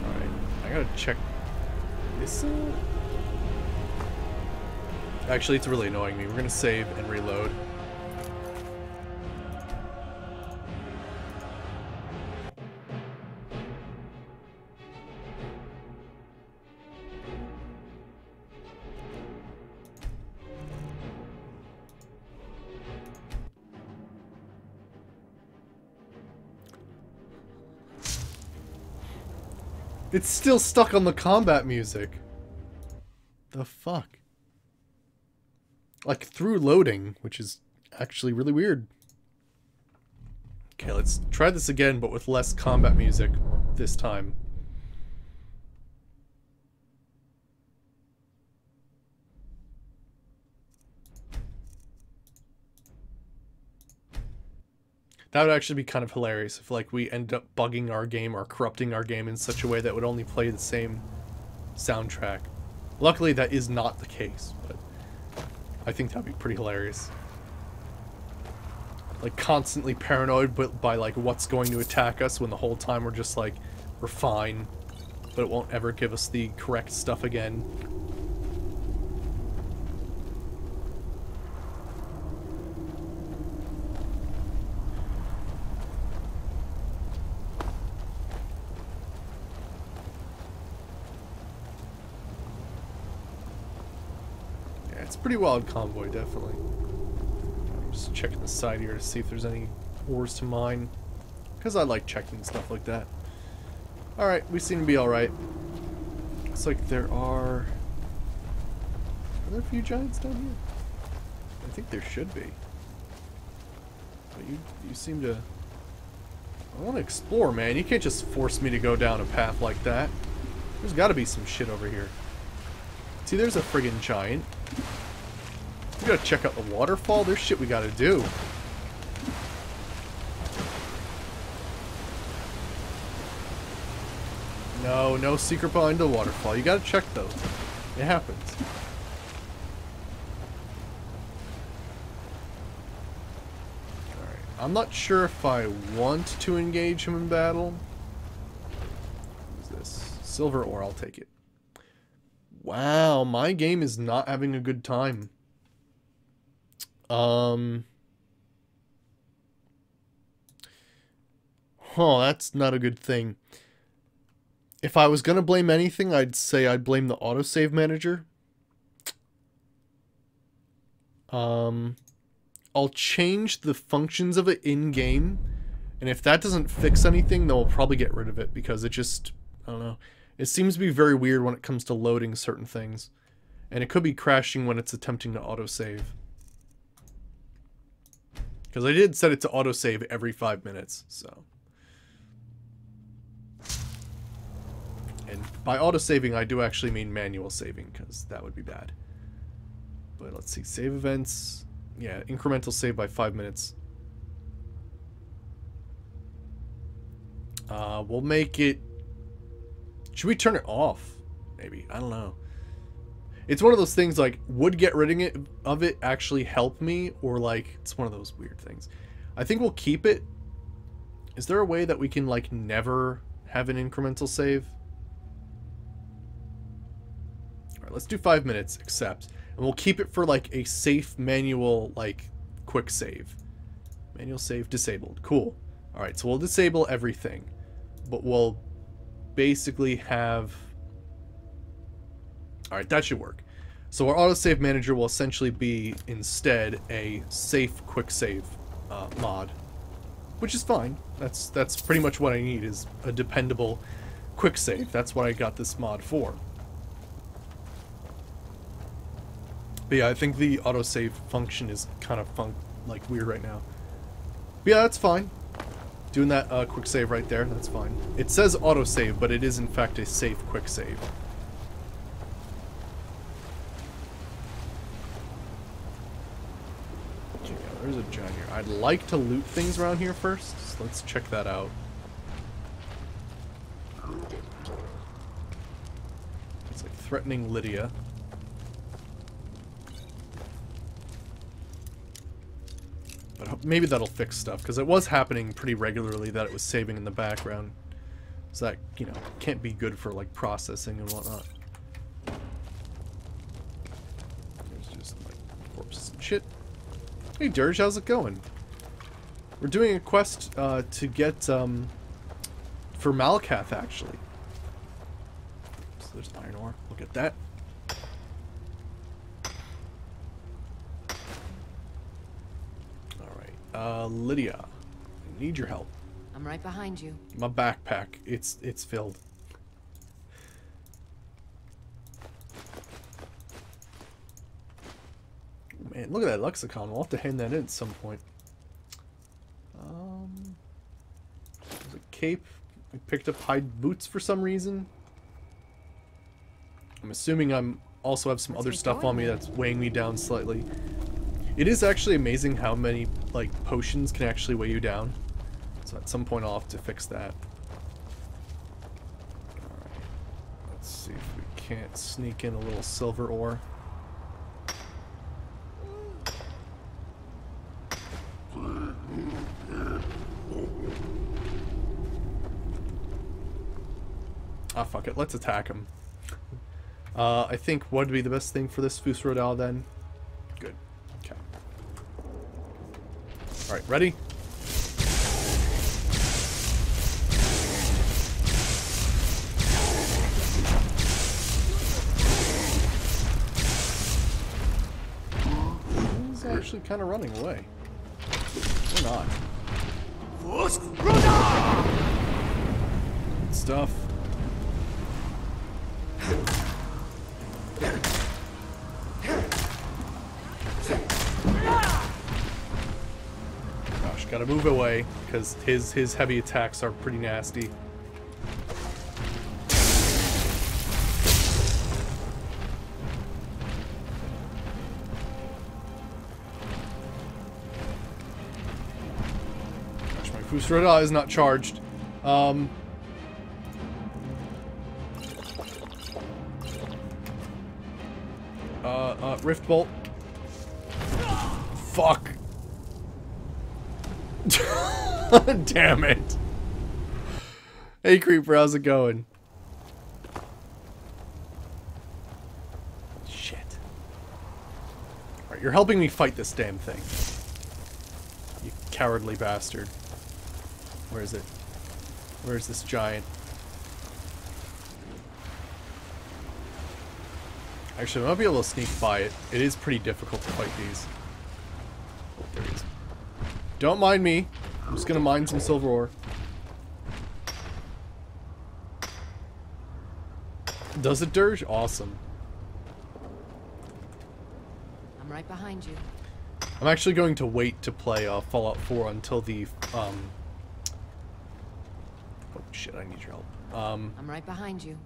Alright, I gotta check this. Actually, it's really annoying me. We're gonna save and reload. It's still stuck on the combat music. The fuck? Like, through loading, which is actually really weird. Okay, let's try this again, but with less combat music this time. That would actually be kind of hilarious if, like, we end up bugging our game or corrupting our game in such a way that would only play the same soundtrack. Luckily, that is not the case, but I think that'd be pretty hilarious. Like, constantly paranoid by, like, what's going to attack us when the whole time we're just, like, we're fine, but it won't ever give us the correct stuff again. It's a pretty wild convoy, definitely. I'm just checking the side here to see if there's any ores to mine, because I like checking stuff like that. Alright, we seem to be alright. Looks like there are there a few giants down here? I think there should be. But you seem to... I want to explore, man. You can't just force me to go down a path like that. There's got to be some shit over here. See, there's a friggin' giant. We gotta check out the waterfall. There's shit we gotta do. No secret behind the waterfall. You gotta check those. It happens. Alright. I'm not sure if I want to engage him in battle. What is this? Silver ore, I'll take it. Wow, my game is not having a good time. Oh, that's not a good thing. If I was gonna blame anything, I'd say I'd blame the autosave manager. I'll change the functions of it in-game, and if that doesn't fix anything, then we'll probably get rid of it, because it just, I don't know. It seems to be very weird when it comes to loading certain things. And it could be crashing when it's attempting to autosave. Because I did set it to autosave every 5 minutes, so. And by autosaving, I do actually mean manual saving, because that would be bad. But let's see, save events. Yeah, incremental save by 5 minutes. We'll make it... Should we turn it off? Maybe. I don't know. It's one of those things, like, would get rid of it actually help me? Or, like, it's one of those weird things. I think we'll keep it. Is there a way that we can, like, never have an incremental save? Alright, let's do 5 minutes, accept. And we'll keep it for, like, a safe manual, like, quick save. Manual save disabled. Cool. Alright, so we'll disable everything. But we'll basically have... Alright, that should work. So our autosave manager will essentially be, instead, a safe quick save mod. Which is fine. That's pretty much what I need, is a dependable quick save. That's what I got this mod for. But yeah, I think the autosave function is kind of like weird right now. But yeah, that's fine. Doing that quick save right there, that's fine. It says autosave, but it is in fact a safe quick save. Okay, yeah, there's a giant here. I'd like to loot things around here first, so let's check that out. It's like threatening Lydia. But maybe that'll fix stuff, because it was happening pretty regularly that it was saving in the background. So that, you know, can't be good for, like, processing and whatnot. There's just, like, corpses and shit. Hey, Dirge, how's it going? We're doing a quest to get, for Malakath, actually. So there's iron ore. Look at that. Alright, Lydia. I need your help. I'm right behind you. My backpack, it's filled. Man, look at that lexicon. We'll have to hand that in at some point. There's a cape. I picked up hide boots for some reason. I'm assuming I'm also have some other stuff on me that's weighing me down slightly. It is actually amazing how many, like, potions can actually weigh you down. So at some point I'll have to fix that. Alright. Let's see if we can't sneak in a little silver ore. Ah, fuck it. Let's attack him. I think what would be the best thing for this Fus Rodal then? Good. Okay. Alright, ready? He's actually kind of running away. Or not. Good stuff. Gosh, gotta move away, because his heavy attacks are pretty nasty. Gosh, my Fus Rodal is not charged. Rift Bolt. Fuck. Damn it. Hey, Creeper, how's it going? Shit. Alright, you're helping me fight this damn thing. You cowardly bastard. Where is it? Where is this giant? Actually, I might be able to sneak by it. It is pretty difficult to fight these. Oh, there he is. Don't mind me. I'm just gonna mine some silver ore. Does it, Dirge? Awesome. I'm right behind you. I'm actually going to wait to play Fallout 4 until the oh shit, I need your help. I'm right behind you.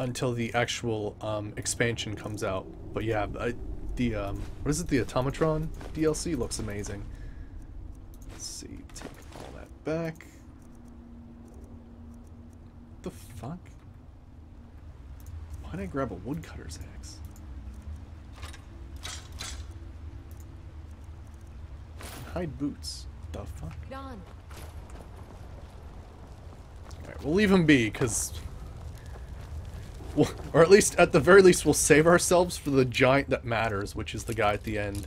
Until the actual expansion comes out. But yeah, the what is it? The Automatron DLC looks amazing. Let's see, take all that back. What the fuck? Why'd I grab a woodcutter's axe? Hide boots. The fuck? Get on. Alright, we'll leave him be, because or at least, at the very least, we'll save ourselves for the giant that matters, which is the guy at the end.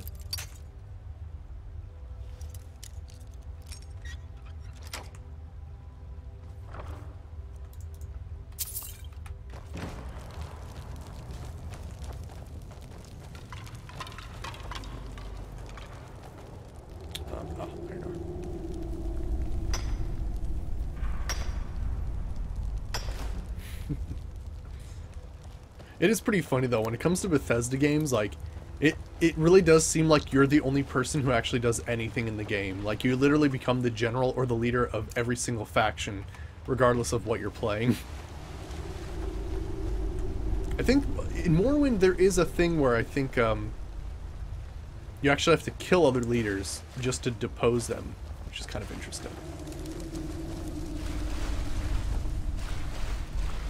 It is pretty funny though, when it comes to Bethesda games, like, it really does seem like you're the only person who actually does anything in the game. Like, you literally become the general or the leader of every single faction, regardless of what you're playing. I think in Morrowind there is a thing where I think you actually have to kill other leaders just to depose them, which is kind of interesting.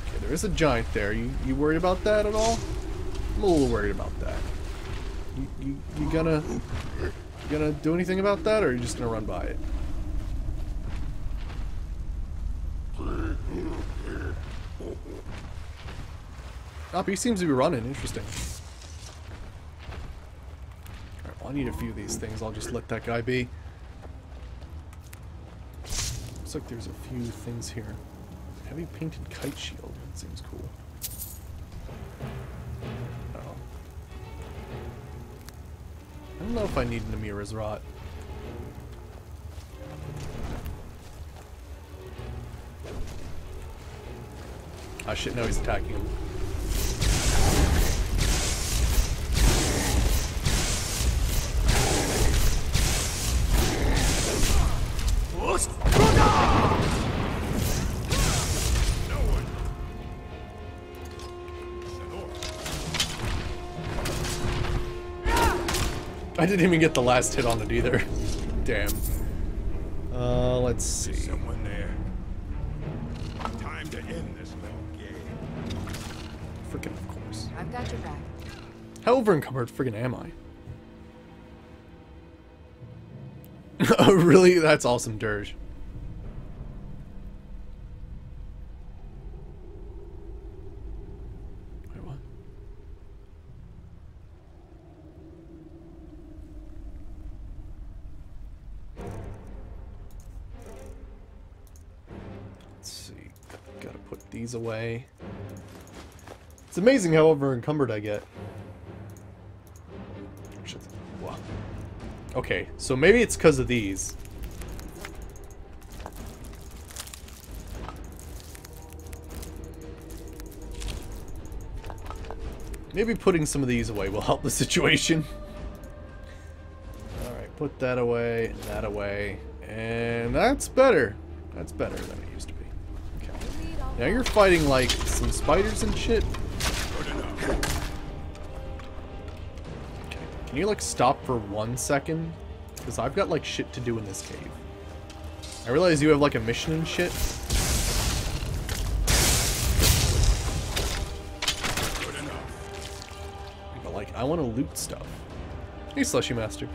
Okay, there is a giant there. You worried about that at all? I'm a little worried about that. You gonna do anything about that, or are you just gonna run by it? Oh, he seems to be running. Interesting. Alright, well, I need a few of these things. I'll just let that guy be. Looks like there's a few things here. Heavy painted kite shield. That seems cool. Oh. I don't know if I need Namira's Rot. Ah, shit, no, he's attacking him. I didn't even get the last hit on it either. Damn. Let's see. There's someone there. Time to end this little game. Frickin' of course. I've got your back. How over-encumbered friggin' am I? Oh, really? That's awesome, Dirge. Wait, what? Let's see. Gotta put these away. It's amazing how over-encumbered I get. Wow. Okay, so maybe it's because of these. Maybe putting some of these away will help the situation. Alright, put that away, and that away. And that's better. That's better than it used to be. Okay. Now you're fighting, like, some spiders and shit. Can you, like, stop for 1 second? Because I've got, like, shit to do in this cave. I realize you have, like, a mission and shit. But, like, I want to loot stuff. Hey, Slushy Master.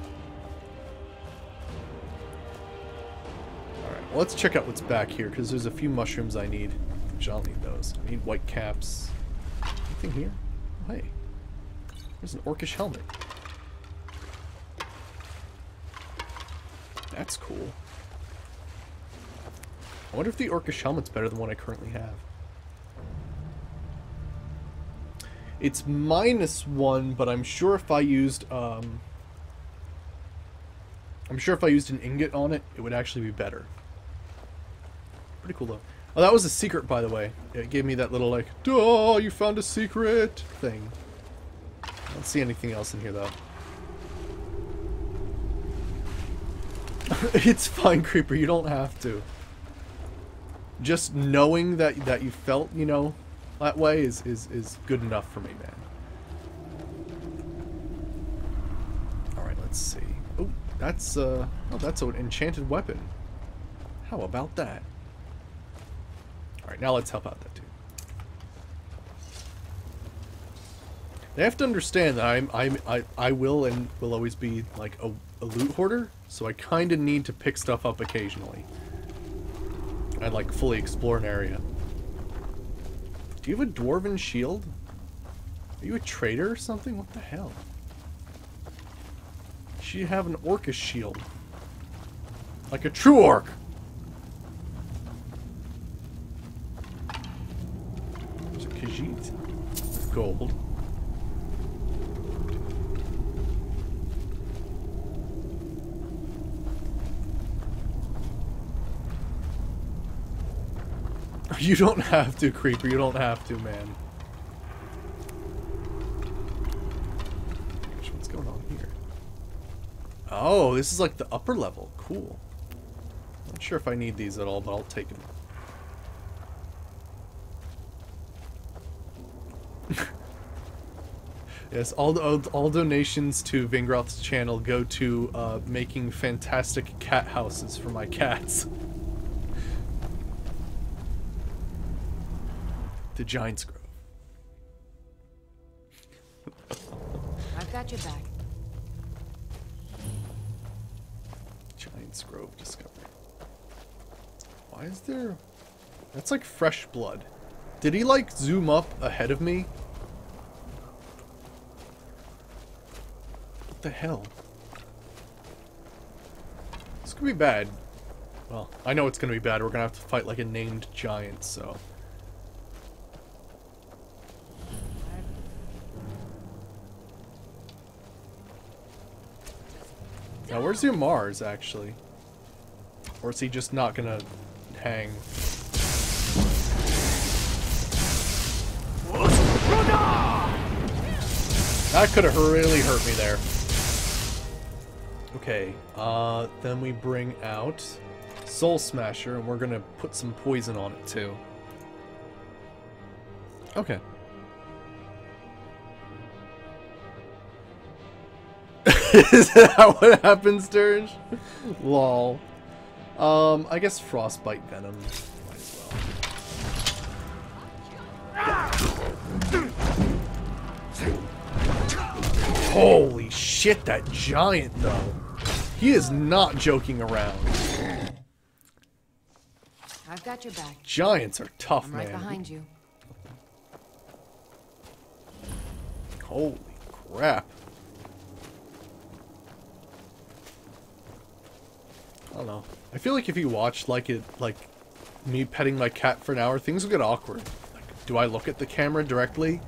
Alright, well, let's check out what's back here, because there's a few mushrooms I need. Which I'll need those. I need white caps. Anything here? Oh, hey. There's an orcish helmet. That's cool. I wonder if the orcish helmet's better than what I currently have. It's -1, but I'm sure if I used an ingot on it, it would actually be better. Pretty cool though. Oh, that was a secret, by the way. It gave me that little, like, "Duh, you found a secret" thing. I don't see anything else in here though. It's fine, Creeper, you don't have to. Just knowing that you felt, you know, that way is good enough for me, man. Alright, let's see. Oh, that's an enchanted weapon. How about that? Alright, now let's help out that dude. They have to understand that I will and will always be like a loot hoarder, so I kind of need to pick stuff up occasionally. I'd like fully explore an area. Do you have a dwarven shield? Are you a trader or something? What the hell? You have an orcish shield. Like a true orc! There's a Khajiit with gold. You don't have to, Creeper. You don't have to, man. What's going on here? Oh, this is like the upper level. Cool. Not sure if I need these at all, but I'll take them. Yes, all donations to Vingroth's channel go to making fantastic cat houses for my cats. The Giant's Grove. I've got your back. Giant's Grove discovery. Why is there... That's like fresh blood. Did he like zoom up ahead of me? What the hell? This could be bad. Well, I know it's gonna be bad. We're gonna have to fight like a named giant, so... Now, where's your Mars, actually? Or is he just not gonna hang? That could have really hurt me there. Okay, then we bring out Soul Smasher, and we're gonna put some poison on it, too. Okay. Is that what happens, Dirge? Lol. I guess Frostbite Venom. Might as well. Holy shit, that giant, though. He is not joking around. I've got your back. Giants are tough, I'm right man. behind you. Holy crap. I don't know. I feel like if you watch like me petting my cat for an hour, things will get awkward. Like, do I look at the camera directly?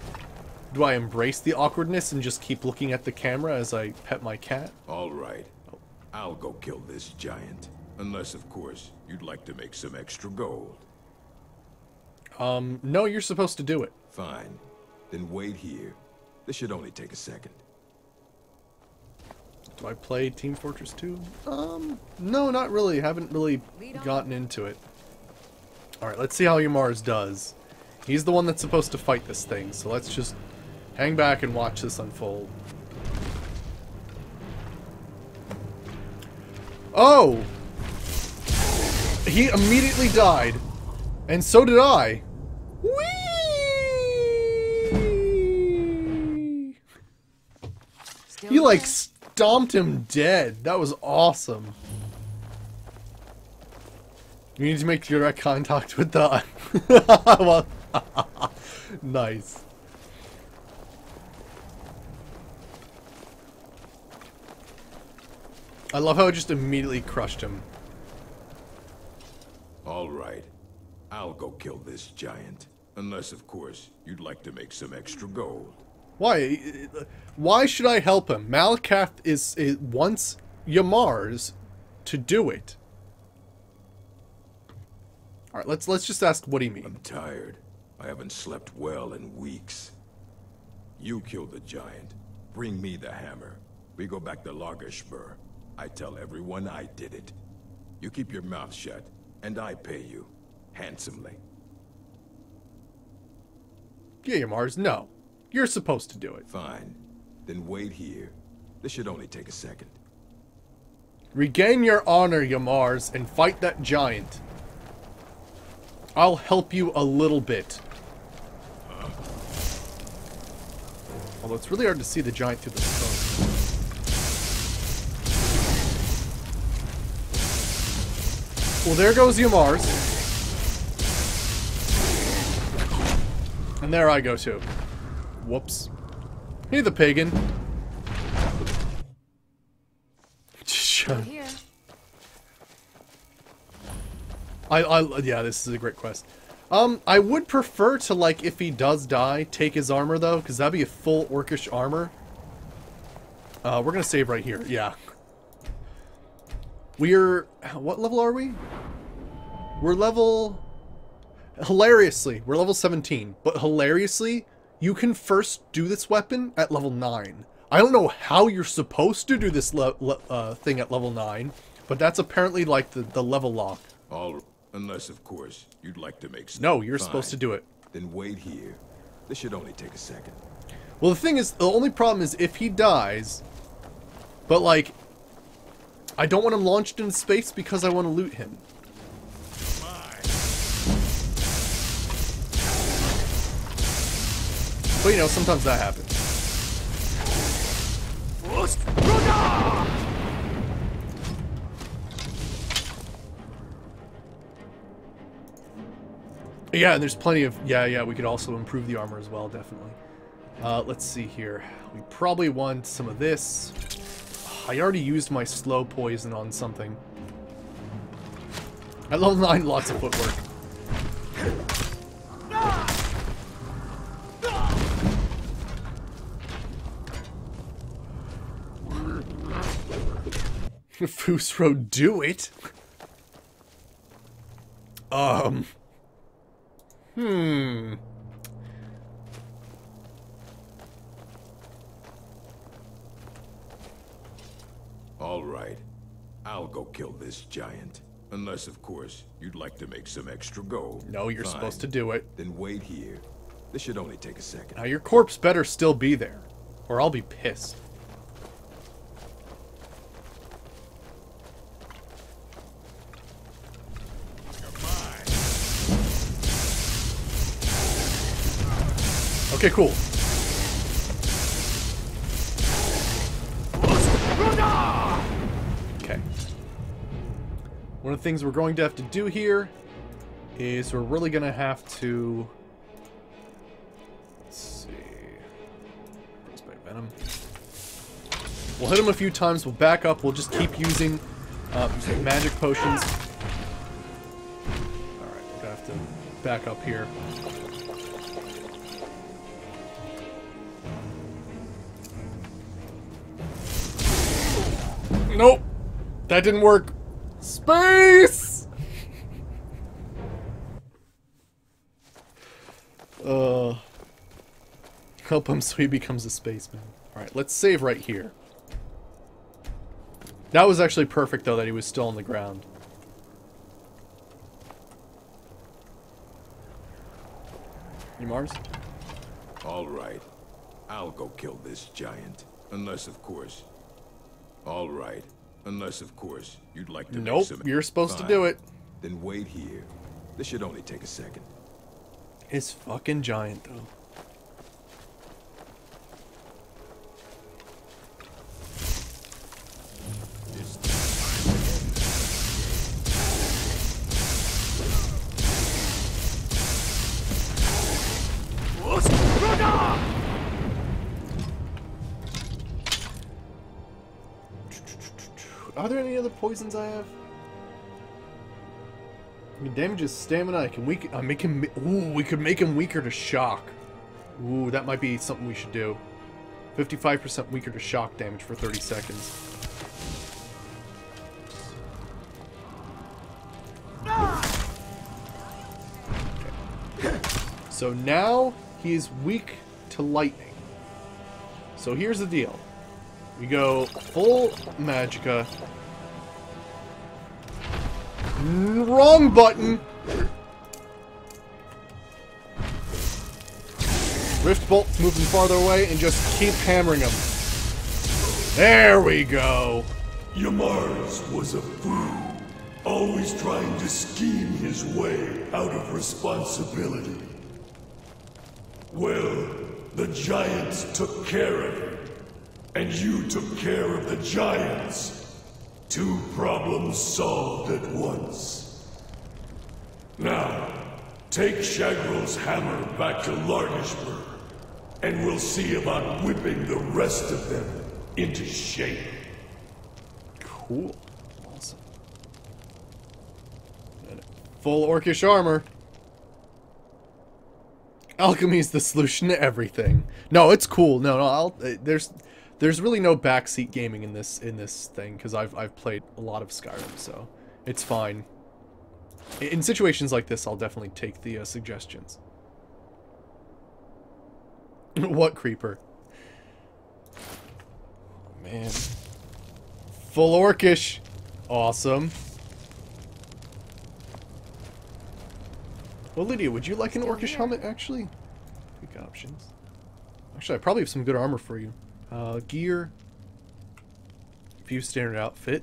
Do I embrace the awkwardness and just keep looking at the camera as I pet my cat? All right. I'll go kill this giant. Unless, of course, you'd like to make some extra gold. No, you're supposed to do it. Fine. Then wait here. This should only take a second. Do I play Team Fortress 2? No, not really. Haven't really gotten into it. Alright, let's see how Yamar's does. He's the one that's supposed to fight this thing, so let's just hang back and watch this unfold. Oh! He immediately died. And so did I. Whee! He like stomped him dead. That was awesome. You need to make direct contact with the... well, nice. I love how it just immediately crushed him. All right. I'll go kill this giant. Unless, of course, you'd like to make some extra gold. Why? Why should I help him? Malakath wants Yamar's to do it. All right, let's just ask what he means. I'm tired. I haven't slept well in weeks. You kill the giant. Bring me the hammer. We go back to Lagerspur. I tell everyone I did it. You keep your mouth shut, and I pay you handsomely. Yeah, Yamar's, no. You're supposed to do it. Fine. Then wait here. This should only take a second. Regain your honor, Yamar's, and fight that giant. I'll help you a little bit. Although it's really hard to see the giant through the smoke. Well, there goes Yamar's. And there I go too. Whoops. Hey, the pagan. Here. Yeah, this is a great quest. I would prefer to, like, if he does die, take his armor, though, because that'd be a full orcish armor. We're gonna save right here, yeah. We're... what level are we? We're level... hilariously, we're level 17, but hilariously, you can first do this weapon at level 9. I don't know how you're supposed to do this thing at level 9, but that's apparently, like, the level lock. Unless, of course, you'd like to make some... No, you're supposed to do it. Then wait here. This should only take a second. Well, the thing is, the only problem is if he dies, but, like, I don't want him launched into space because I want to loot him. But, you know, sometimes that happens. Yeah, and there's plenty of... Yeah, we could also improve the armor as well, definitely. Let's see here. We probably want some of this. I already used my slow poison on something. At level 9, lots of footwork. Fusro, do it? All right. I'll go kill this giant. Unless, of course, you'd like to make some extra gold. No, you're Fine. supposed to do it. Then wait here. This should only take a second. Now, your corpse better still be there, or I'll be pissed. Okay, cool. Okay. One of the things we're going to have to do here is we're really going to have to... Let's see... Where's my venom? We'll hit him a few times, we'll back up, we'll just keep using magic potions. Alright, we're going to have to back up here. Nope. That didn't work. Space! Help him so he becomes a spaceman. Alright, let's save right here. That was actually perfect, though, that he was still on the ground. You Mars? All right. I'll go kill this giant. Unless, of course... All right. Unless, of course, you'd like to make some... Nope, you're supposed Fine. to do it. Then wait here. This should only take a second. It's fucking giant, though. Are there any other poisons I have? I mean, damages stamina. I can weaken. Make him. Ooh, we could make him weaker to shock. Ooh, that might be something we should do. 55% weaker to shock damage for 30 seconds. Okay. So now he is weak to lightning. So here's the deal. We go full magicka. Wrong button! Rift Bolt's moving farther away and just keep hammering him. There we go! Yamars was a fool, always trying to scheme his way out of responsibility. Well, the giants took care of him, and you took care of the giants. 2 problems solved at once. Now, take Shagrel's hammer back to Largishburg, and we'll see about whipping the rest of them into shape. Cool. Awesome. Full orcish armor. Alchemy is the solution to everything. No, it's cool. No, there's really no backseat gaming in this thing because I've played a lot of Skyrim, so it's fine. In situations like this, I'll definitely take the suggestions. What creeper? Oh, man. Full orcish. Awesome. Well, Lydia, would you like an orcish helmet, actually? Quick options. Actually, I probably have some good armor for you. Gear. View standard outfit.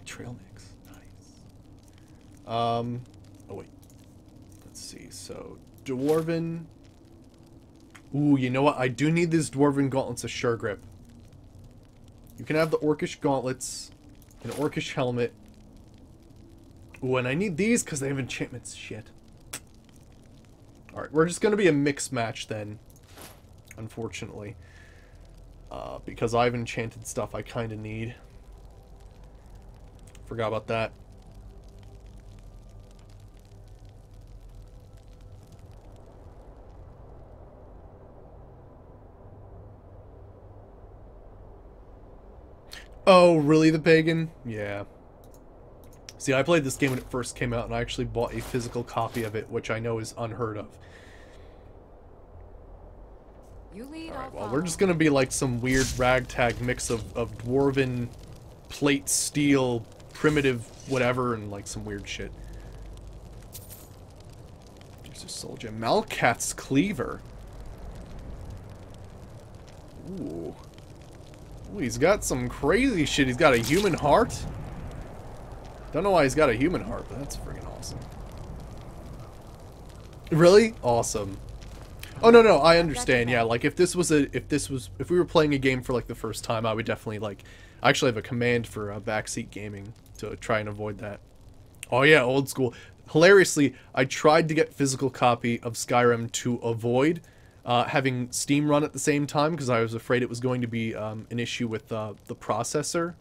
Trail mix. Nice. Oh, wait. Let's see. So, Dwarven Ooh, you know what? I do need these Dwarven Gauntlets of Sure Grip. You can have the Orcish Gauntlets, an Orcish Helmet. Ooh, and I need these because they have enchantments. Shit. Alright, we're just going to be a mixed match then. Unfortunately. Because I have enchanted stuff I kind of need. Forgot about that. Oh, really, the pagan? Yeah. See, I played this game when it first came out, and I actually bought a physical copy of it, which I know is unheard of. You lead, Alright, I'll well, we're just gonna be like some weird ragtag mix of dwarven plate steel, primitive whatever, and like some weird shit. There's a soldier. Malkath's Cleaver. Ooh. Ooh, he's got some crazy shit. He's got a human heart. Don't know why he's got a human heart, but that's freaking awesome. Really? Awesome. Oh no, I understand. Yeah, like if we were playing a game for like the first time, I would definitely like. I actually have a command for backseat gaming to try and avoid that. Oh yeah, old school. Hilariously, I tried to get physical copy of Skyrim to avoid having Steam run at the same time because I was afraid it was going to be an issue with the processor.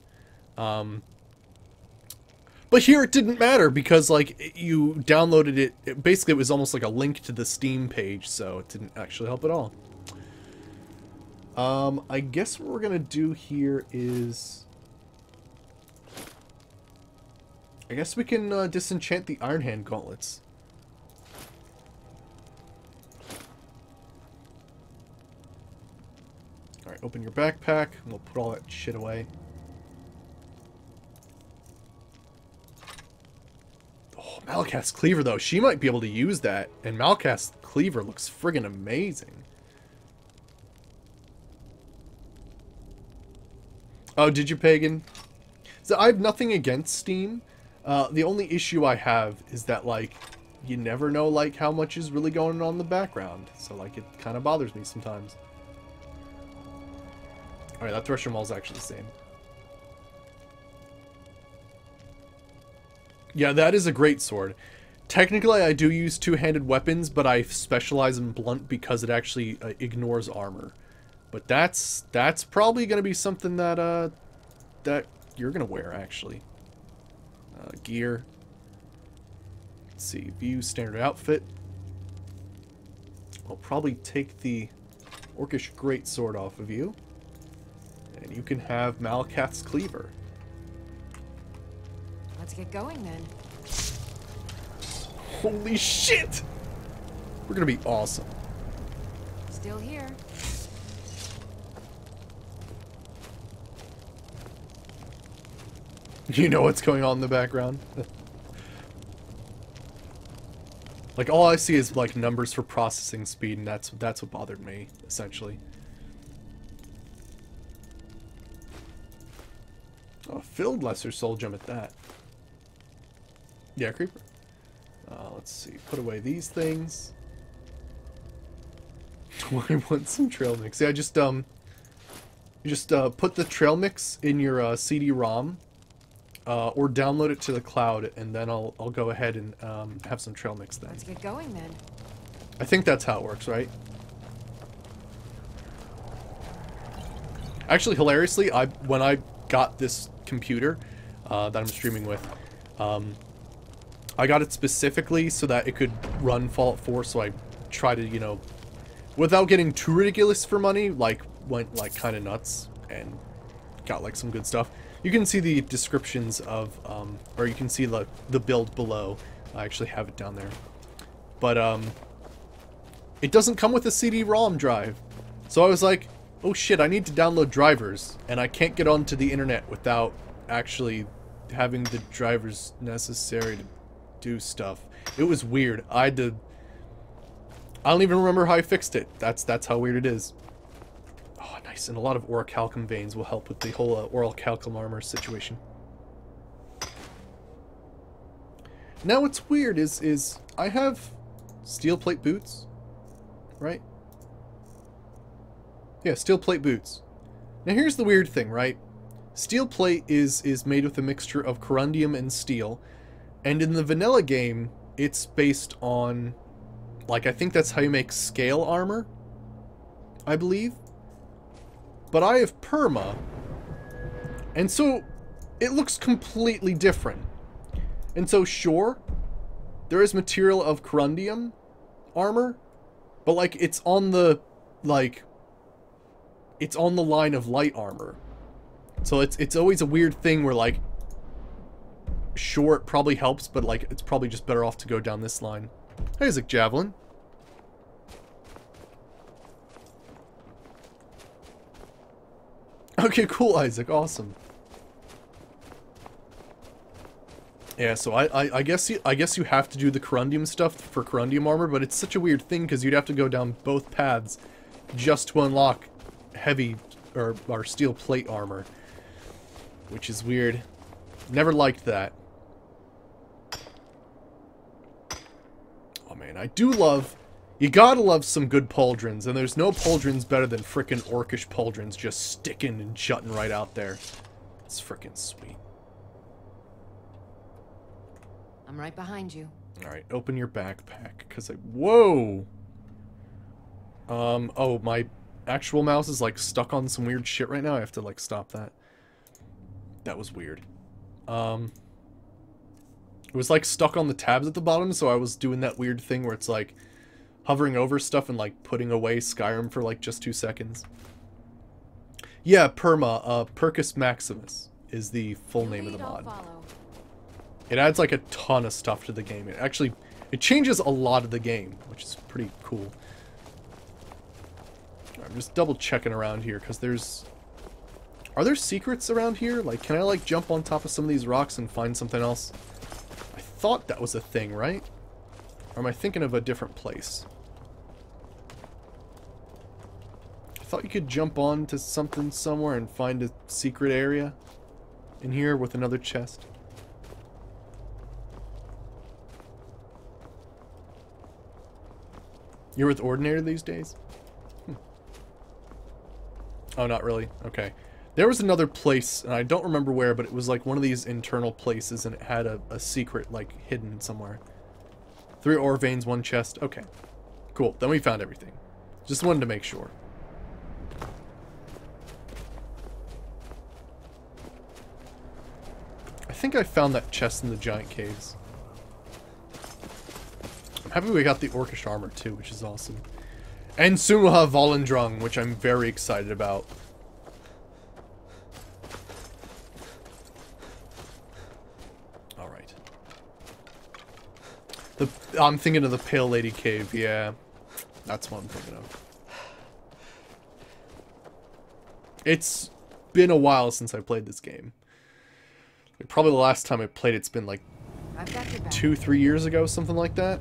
But here it didn't matter because like you downloaded it, basically it was almost like a link to the Steam page, so it didn't actually help at all. I guess what we're gonna do here is, I guess we can disenchant the Iron Hand gauntlets. Alright, open your backpack, and we'll put all that shit away. Oh, Malkath's Cleaver, though. She might be able to use that, and Malkath's Cleaver looks friggin' amazing. Oh, did you, Pagan? So I have nothing against Steam. The only issue I have is that, like, you never know, like, how much is really going on in the background. So, like, it kind of bothers me sometimes. Alright, that Thresher Maul is actually the same. Yeah, that is a great sword. Technically, I do use two-handed weapons, but I specialize in blunt because it actually ignores armor. But that's probably going to be something that that you're going to wear, actually. Gear. Let's see, view standard outfit. I'll probably take the Orcish Greatsword off of you. And you can have Malkath's Cleaver. Let's get going then. Holy shit! We're gonna be awesome. Still here. You know what's going on in the background? Like, all I see is, like, numbers for processing speed, and that's what bothered me, essentially. Oh, filled Lesser Soul Gem at that. Yeah, Creeper. Let's see. Put away these things. Do I want some trail mix? Yeah, just put the trail mix in your CD-ROM, or download it to the cloud, and then I'll go ahead and have some trail mix then. Let's get going then. I think that's how it works, right? Actually, hilariously, when I got this computer that I'm streaming with, I got it specifically so that it could run Fallout 4, so I tried to, you know, without getting too ridiculous for money, like, went, like, kind of nuts, and got, like, some good stuff. You can see the descriptions of, or you can see the build below. I actually have it down there. But, it doesn't come with a CD-ROM drive. So I was like, oh shit, I need to download drivers, and I can't get onto the internet without actually having the drivers necessary to do stuff. It was weird. I don't even remember how I fixed it. That's how weird it is. Oh, nice. And a lot of orichalcum veins will help with the whole orichalcum armor situation. Now what's weird is I have steel plate boots, right? Yeah, steel plate boots. Now here's the weird thing, right? Steel plate is made with a mixture of corundium and steel, and in the vanilla game, it's based on, like, I think that's how you make scale armor, I believe. But I have perma, and so it looks completely different. And so sure, there is material of corundium armor, but like it's on the line of light armor. So it's always a weird thing where, like, sure, it probably helps, but like it's probably just better off to go down this line. Hey, Isaac Javelin. Okay, cool, Isaac. Awesome. Yeah, so I guess you have to do the corundium stuff for corundium armor, but it's such a weird thing because you'd have to go down both paths just to unlock heavy or steel plate armor, which is weird. Never liked that. Oh man, I do love. You gotta love some good pauldrons, and there's no pauldrons better than frickin' orcish pauldrons just sticking and jutting right out there. It's frickin' sweet. I'm right behind you. Alright, open your backpack, because whoa! Oh, my actual mouse is, like, stuck on some weird shit right now. I have to, like, stop that. That was weird. It was, like, stuck on the tabs at the bottom, so I was doing that weird thing where it's, like, hovering over stuff and, like, putting away Skyrim for, like, just 2 seconds. Yeah, Perma, Percus Maximus is the full name of the mod. It adds, like, a ton of stuff to the game. It changes a lot of the game, which is pretty cool. I'm just double checking around here, because there's... Are there secrets around here? Like, can I, like, jump on top of some of these rocks and find something else? I thought that was a thing, right? Or am I thinking of a different place? I thought you could jump on to something somewhere and find a secret area in here with another chest. You're with Ordinary these days? Oh, not really. Okay. There was another place, and I don't remember where, but it was like one of these internal places, and it had a secret, like, hidden somewhere. 3 ore veins, 1 chest. Okay. Cool. Then we found everything. Just wanted to make sure. I think I found that chest in the giant caves. I'm happy we got the orcish armor too, which is awesome. And soon we'll have Volendrung, which I'm very excited about. Alright. I'm thinking of the Pale Lady Cave, yeah. That's what I'm thinking of. It's been a while since I played this game. Like, probably the last time I played it's been like 2-3 years ago, something like that.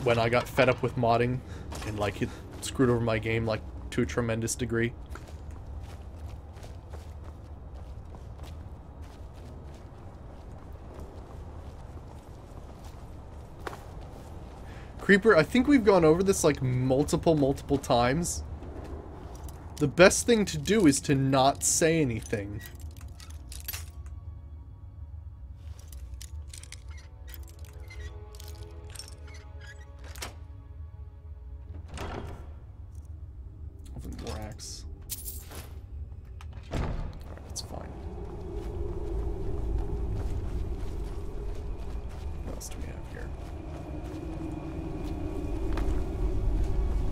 When I got fed up with modding and like it screwed over my game like to a tremendous degree. Creeper, I think we've gone over this like multiple times. The best thing to do is to not say anything.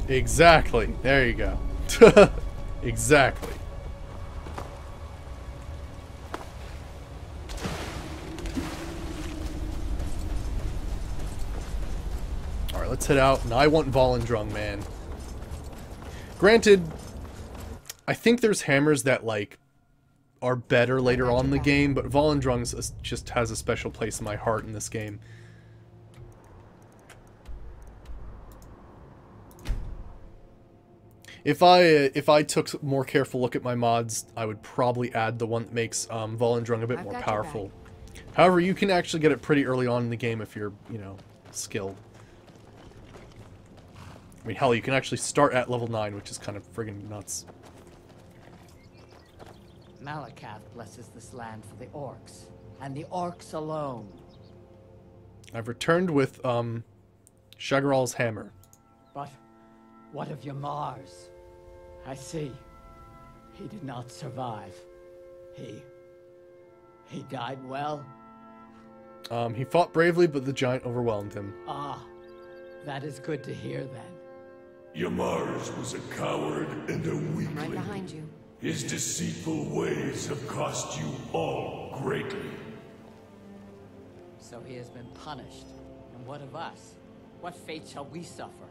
Exactly. There you go. Exactly. Alright, let's head out. And I want Volendrung, man. Granted, I think there's hammers that, like, are better later on in the game, but Volendrung just has a special place in my heart in this game. If I took a more careful look at my mods, I would probably add the one that makes Volendrung a bit more powerful. However, you can actually get it pretty early on in the game if you're, you know, skilled. I mean, hell, you can actually start at level 9, which is kind of friggin' nuts. Malakath blesses this land for the orcs, and the orcs alone. I've returned with, Shagaral's hammer. But what of Yamar's? I see. He did not survive. He died well? He fought bravely, but the giant overwhelmed him. Ah, that is good to hear then. Yamars was a coward and a weakling. I'm right behind you. His deceitful ways have cost you all greatly. So he has been punished. And what of us? What fate shall we suffer?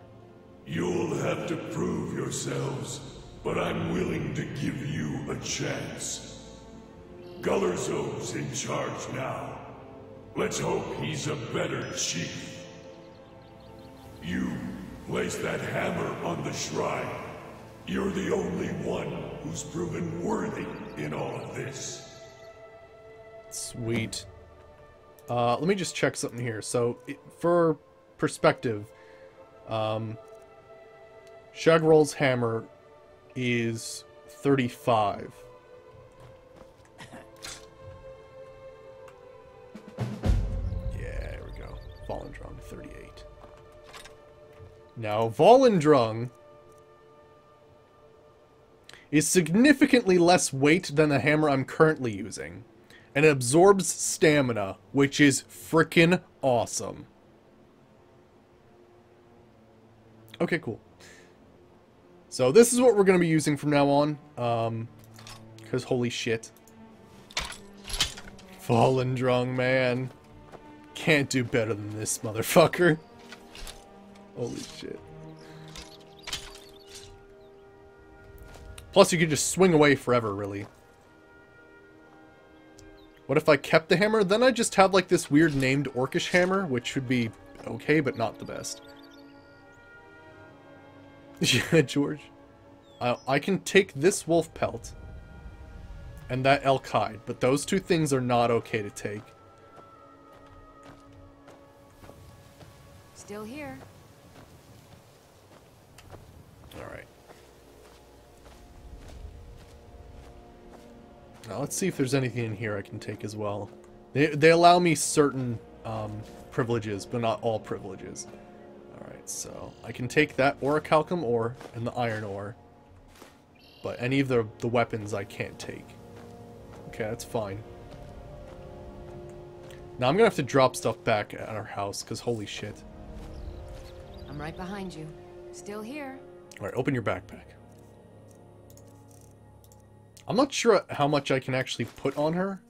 You'll have to prove yourselves, but I'm willing to give you a chance. Gullerzob's in charge now. Let's hope he's a better chief. You place that hammer on the shrine. You're the only one who's proven worthy in all of this. Sweet. Let me just check something here. So, for perspective, Shagaral's hammer is 35. Yeah, there we go. Volendrung, 38. Now, Volendrung is significantly less weight than the hammer I'm currently using. And it absorbs stamina, which is frickin' awesome. Okay, cool. So this is what we're going to be using from now on. Because holy shit. Volendrung, man. Can't do better than this motherfucker. Holy shit. Plus you can just swing away forever, really. What if I kept the hammer? Then I just have like this weird named orcish hammer, which would be okay, but not the best. Yeah, George. I can take this wolf pelt and that elk hide, but those two things are not okay to take. Still here. Alright. Now let's see if there's anything in here I can take as well. They allow me certain privileges, but not all privileges. Alright, so I can take that orichalcum ore and the iron ore. But any of the weapons I can't take. Okay, that's fine. Now I'm gonna have to drop stuff back at our house, because holy shit. I'm right behind you. Still here. Alright, open your backpack. I'm not sure how much I can actually put on her.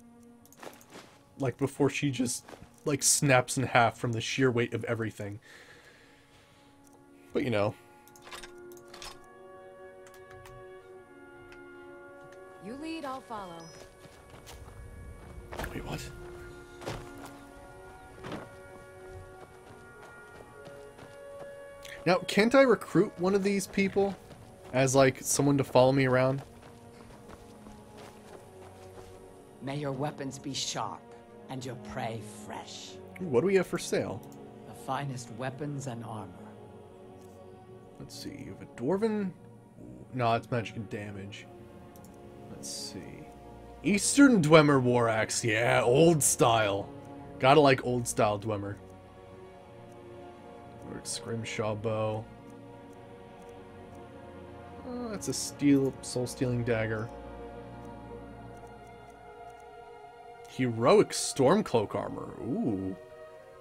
Like, before she just, like, snaps in half from the sheer weight of everything. But, you know. You lead, I'll follow. Wait, what? Now, can't I recruit one of these people as, like, someone to follow me around? May your weapons be sharp, and your prey fresh. Ooh, what do we have for sale? The finest weapons and armor. Let's see, you have a Dwarven... No, it's magic and damage. Let's see. Eastern Dwemer War Axe, yeah, old style. Gotta like old style Dwemer. Lord Scrimshaw Bow. Oh, that's a soul-stealing dagger. Heroic Stormcloak armor. Ooh,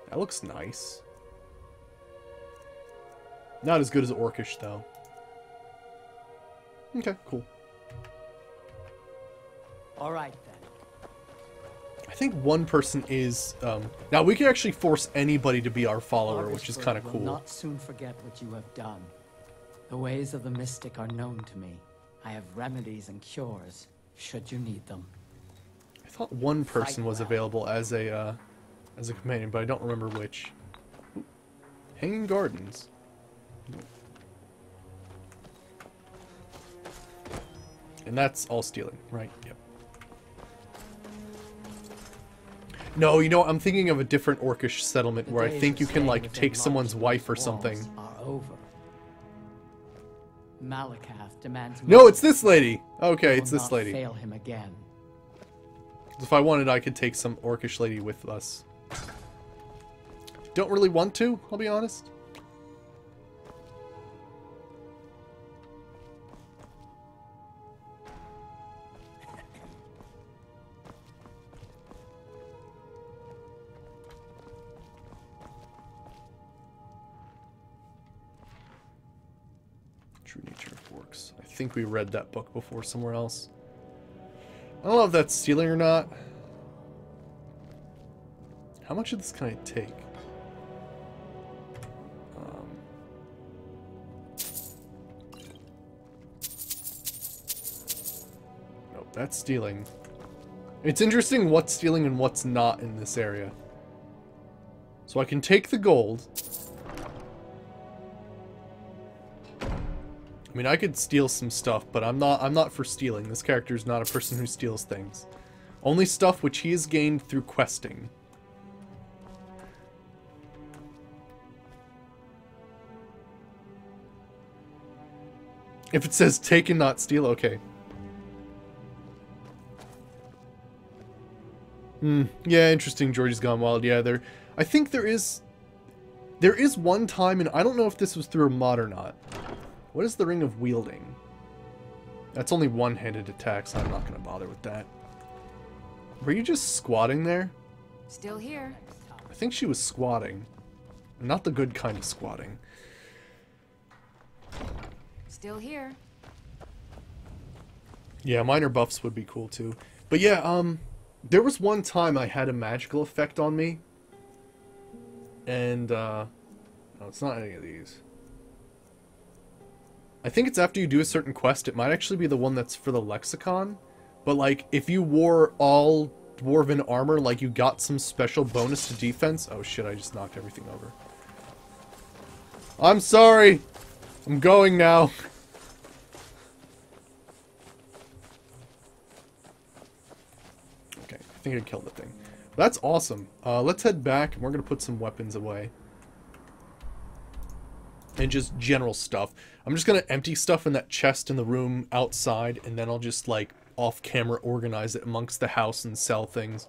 that looks nice. Not as good as Orcish, though. Okay, cool. Alright then. I think one person is... now, we can actually force anybody to be our follower, which is kind of will cool. not soon forget what you have done. The ways of the mystic are known to me. I have remedies and cures, should you need them. I thought one person was available as a companion, but I don't remember which. Ooh. Hanging Gardens. And that's all stealing, right? Yep. No, you know, I'm thinking of a different Orcish settlement where I think you can, like, take someone's wife or something. Are over. Malakath demands No, more. it's this lady! Okay, We it's will this not lady. fail him again. If I wanted, I could take some orcish lady with us. Don't really want to, I'll be honest. True Nature of Orcs. I think we read that book before somewhere else. I don't know if that's stealing or not. How much of this can I take? Nope, that's stealing. It's interesting what's stealing and what's not in this area. So I can take the gold. I mean, I could steal some stuff, but I'm not for stealing. This character is not a person who steals things. Only stuff which he has gained through questing. If it says take and not steal, okay. Yeah, interesting. Georgie's Gone Wild. Yeah, I think there is one time, and I don't know if this was through a mod or not. What is the Ring of Wielding? That's only one-handed attacks. So I'm not going to bother with that. Were you just squatting there? Still here. I think she was squatting. Not the good kind of squatting. Still here. Yeah, minor buffs would be cool too. But yeah, there was one time I had a magical effect on me. And, no, it's not any of these. I think it's after you do a certain quest. It might actually be the one that's for the lexicon. But, like, if you wore all dwarven armor, like, you got some special bonus to defense. Oh, shit, I just knocked everything over. I'm sorry! I'm going now. Okay, I think I killed the thing. That's awesome. Let's head back, and we're going to put some weapons away. And just general stuff. I'm just going to empty stuff in that chest in the room outside, and then I'll just, like, off-camera organize it amongst the house and sell things.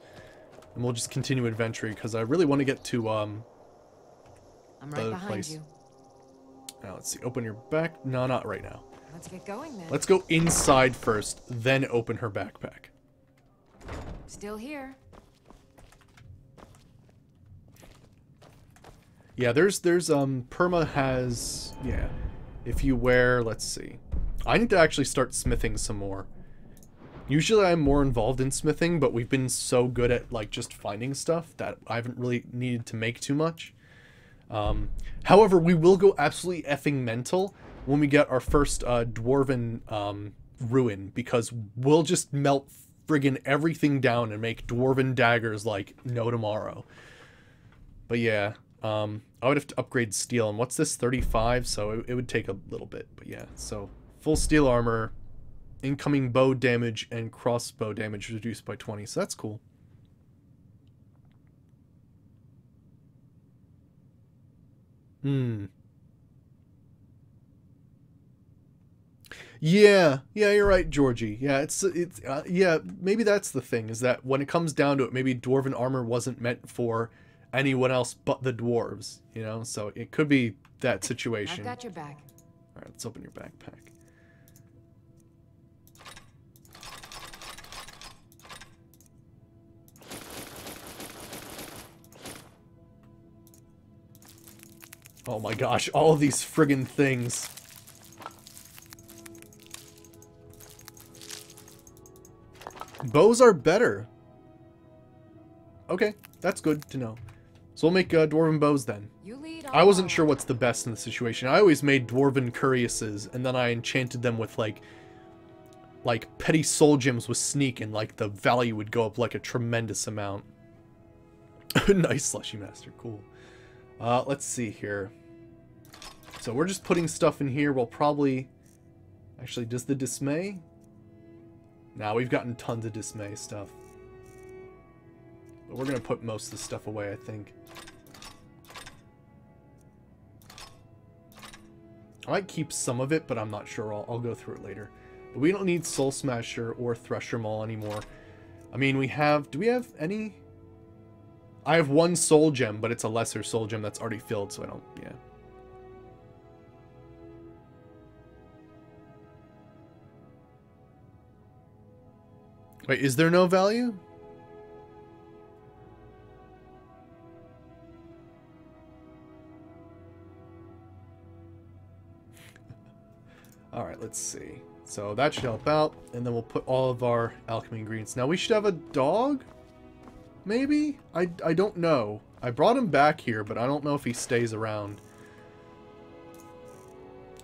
And we'll just continue adventuring, because I really want to get to, I'm right behind place. you. Now, let's see. Open your back. No, not right now. Let's get going then. Let's go inside first, then open her backpack. Still here. Yeah, Perma has, yeah. If you wear, let's see. I need to actually start smithing some more. Usually I'm more involved in smithing, but we've been so good at, like, just finding stuff that I haven't really needed to make too much. However, we will go absolutely effing mental when we get our first dwarven ruin, because we'll just melt friggin' everything down and make dwarven daggers like no tomorrow. But yeah, I would have to upgrade steel, and what's this, 35? So it would take a little bit, but yeah. So full steel armor, incoming bow damage, and crossbow damage reduced by 20, so that's cool. Yeah, you're right, Georgie. Yeah, yeah, maybe that's the thing, is that when it comes down to it, maybe dwarven armor wasn't meant for anyone else but the dwarves, you know? So it could be that situation. I've got your back. All right, let's open your backpack. Oh my gosh, all of these friggin' things. Bows are better. Okay, that's good to know. So we'll make dwarven bows then. You lead I wasn't sure what's the best in the situation. I always made dwarven cuirasses, and then I enchanted them with like petty soul gems with sneak, and like the value would go up like a tremendous amount. Nice, Slushy Master, cool. Let's see here. So we're just putting stuff in here. We'll probably... Actually, does the dismay? Nah, we've gotten tons of dismay stuff. But we're going to put most of the stuff away, I think. I might keep some of it, but I'm not sure. I'll go through it later. But we don't need Soul Smasher or Thresher Maul anymore. I mean, we have... Do we have any? I have one Soul Gem, but it's a lesser Soul Gem that's already filled, so I don't... Yeah. Wait, is there no value? Alright, let's see. So that should help out, and then we'll put all of our alchemy ingredients. Now we should have a dog? Maybe? I don't know. I brought him back here, but I don't know if he stays around.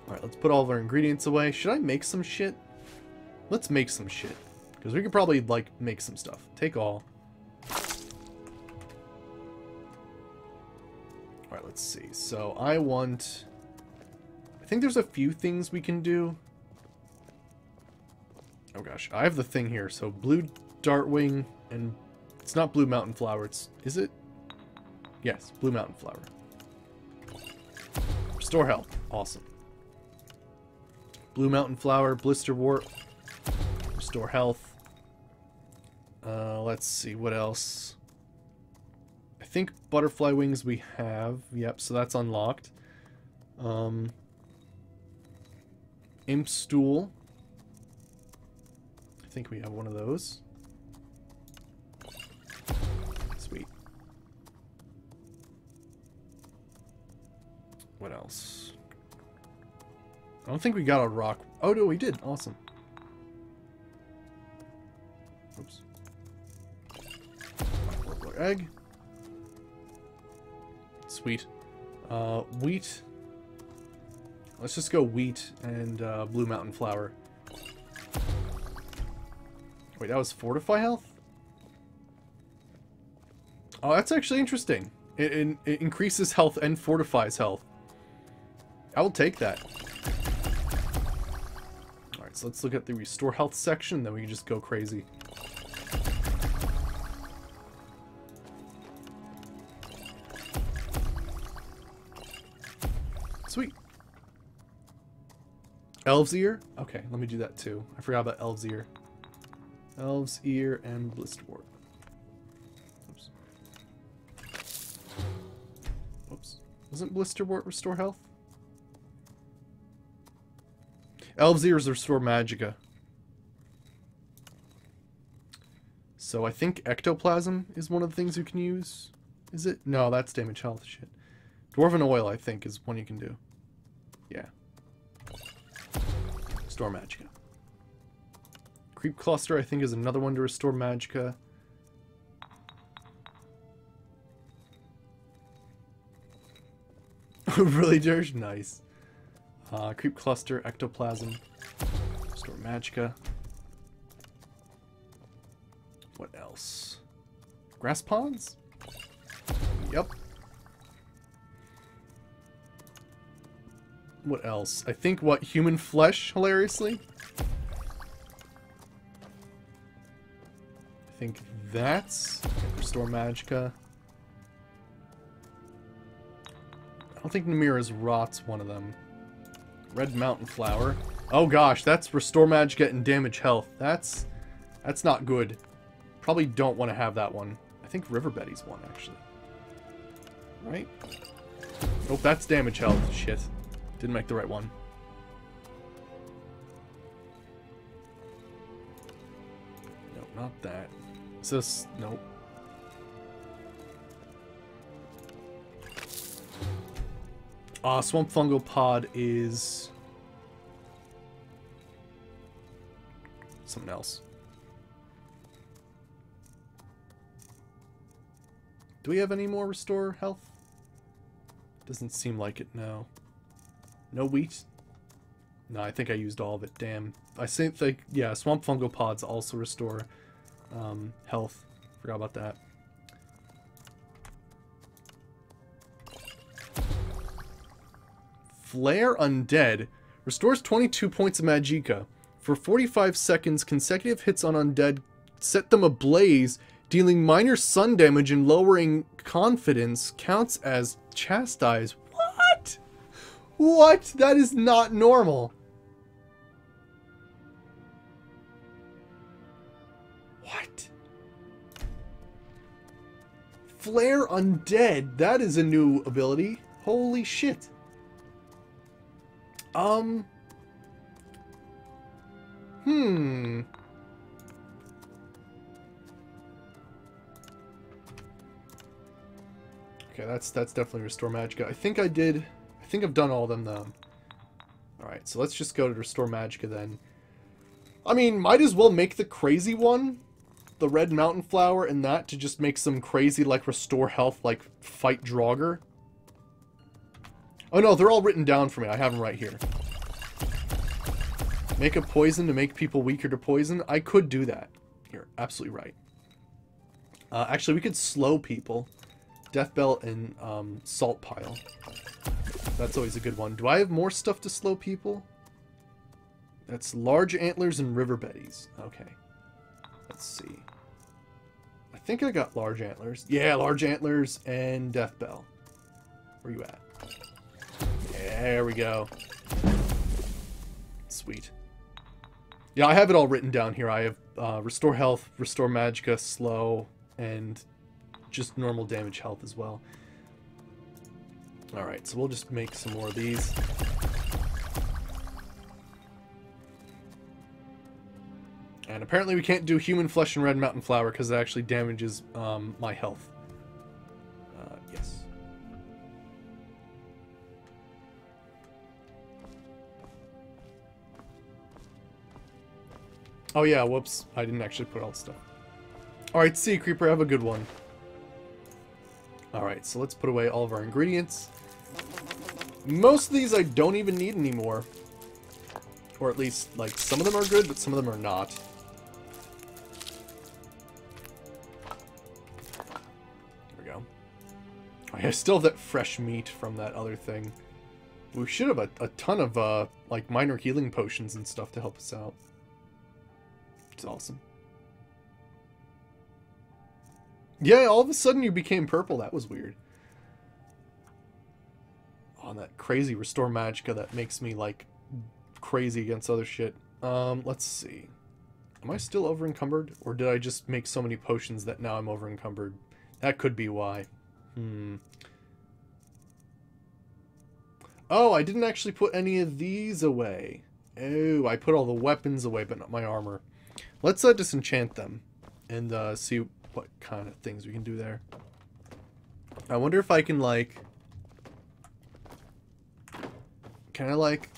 Alright, let's put all of our ingredients away. Should I make some shit? Let's make some shit. Because we could probably, like, make some stuff. Take all. Alright, let's see. So I want... I think there's a few things we can do. Oh gosh, I have the thing here. So blue dartwing and... It's not blue mountain flower. It's... Is it? Yes, blue mountain flower. Restore health. Awesome. Blue mountain flower, blister wart. Restore health. Let's see, what else? I think butterfly wings we have. Yep, so that's unlocked. Imp stool. I think we have one of those. Sweet. What else? I don't think we got a rock. Oh, no, we did. Awesome. Oops. Egg. Sweet. Wheat. Let's just go wheat and blue mountain flower. Wait, that was fortify health? Oh, that's actually interesting. It increases health and fortifies health. I will take that. Alright, so let's look at the restore health section, then we can just go crazy. Sweet. Elf's Ear? Okay, let me do that too. I forgot about Elf's Ear. Elf's Ear and Blister Wart. Oops. Whoops. Wasn't Blister Wart restore health? Elf's Ear is restore Magicka. So I think Ectoplasm is one of the things you can use. Is it? No, that's damage health shit. Dwarven Oil, I think, is one you can do. Yeah. Restore Magicka. Creep Cluster, I think, is another one to restore Magicka. Really, Dirge? Nice. Creep Cluster, Ectoplasm. Restore Magicka. What else? Grass Ponds? Yep. What else? I think, what, human flesh, hilariously? I think that's... Restore Magicka. I don't think Namira's Rot's one of them. Red Mountain Flower. Oh gosh, that's Restore Magicka and damage health. That's not good. Probably don't want to have that one. I think River Betty's one, actually. Right? Oh, that's damage health. Shit. Didn't make the right one. No, not that. Is this... Nope. Swamp Fungal Pod is... something else. Do we have any more restore health? Doesn't seem like it, no. No wheat? No, I think I used all of it, damn. I think, yeah, Swamp Fungal Pods also restore health. Forgot about that. Flare Undead restores 22 points of Magicka. For 45 seconds, consecutive hits on undead set them ablaze, dealing minor sun damage and lowering confidence. Counts as chastise. What? What? That is not normal. What? Flare Undead. That is a new ability. Holy shit. Okay, that's definitely Restore Magicka. I think I've done all of them though. Alright, so let's just go to Restore Magicka then. I mean, might as well make the crazy one, the Red Mountain Flower, and that to just make some crazy, like, restore health, like, fight Draugr. Oh no, they're all written down for me. I have them right here. Make a poison to make people weaker to poison. I could do that. You're absolutely right. Actually, we could slow people. Death Belt and Salt Pile. That's always a good one. Do I have more stuff to slow people? That's Large Antlers and River Betties. Okay. Let's see. I think I got Large Antlers. Yeah, Large Antlers and Death Bell. Where you at? There we go. Sweet. Yeah, I have it all written down here. I have Restore Health, Restore Magicka, Slow, and just normal damage health as well. Alright, so we'll just make some more of these. And apparently we can't do Human Flesh and Red Mountain Flower because it actually damages my health. Yes. Oh yeah, whoops. I didn't actually put all the stuff. Alright, Sea Creeper, have a good one. Alright, so let's put away all of our ingredients. Most of these I don't even need anymore. Or at least, like, some of them are good, but some of them are not. There we go. I still have that fresh meat from that other thing. We should have a ton of, like, minor healing potions and stuff to help us out. It's awesome. Yeah, all of a sudden you became purple. That was weird. Oh, that crazy Restore Magicka that makes me, like, crazy against other shit. Let's see. Am I still over encumbered? Or did I just make so many potions that now I'm over encumbered? That could be why. Oh, I didn't actually put any of these away. Oh, I put all the weapons away, but not my armor. Let's disenchant them and see what kind of things we can do there. I wonder if I can, like... Can I, like...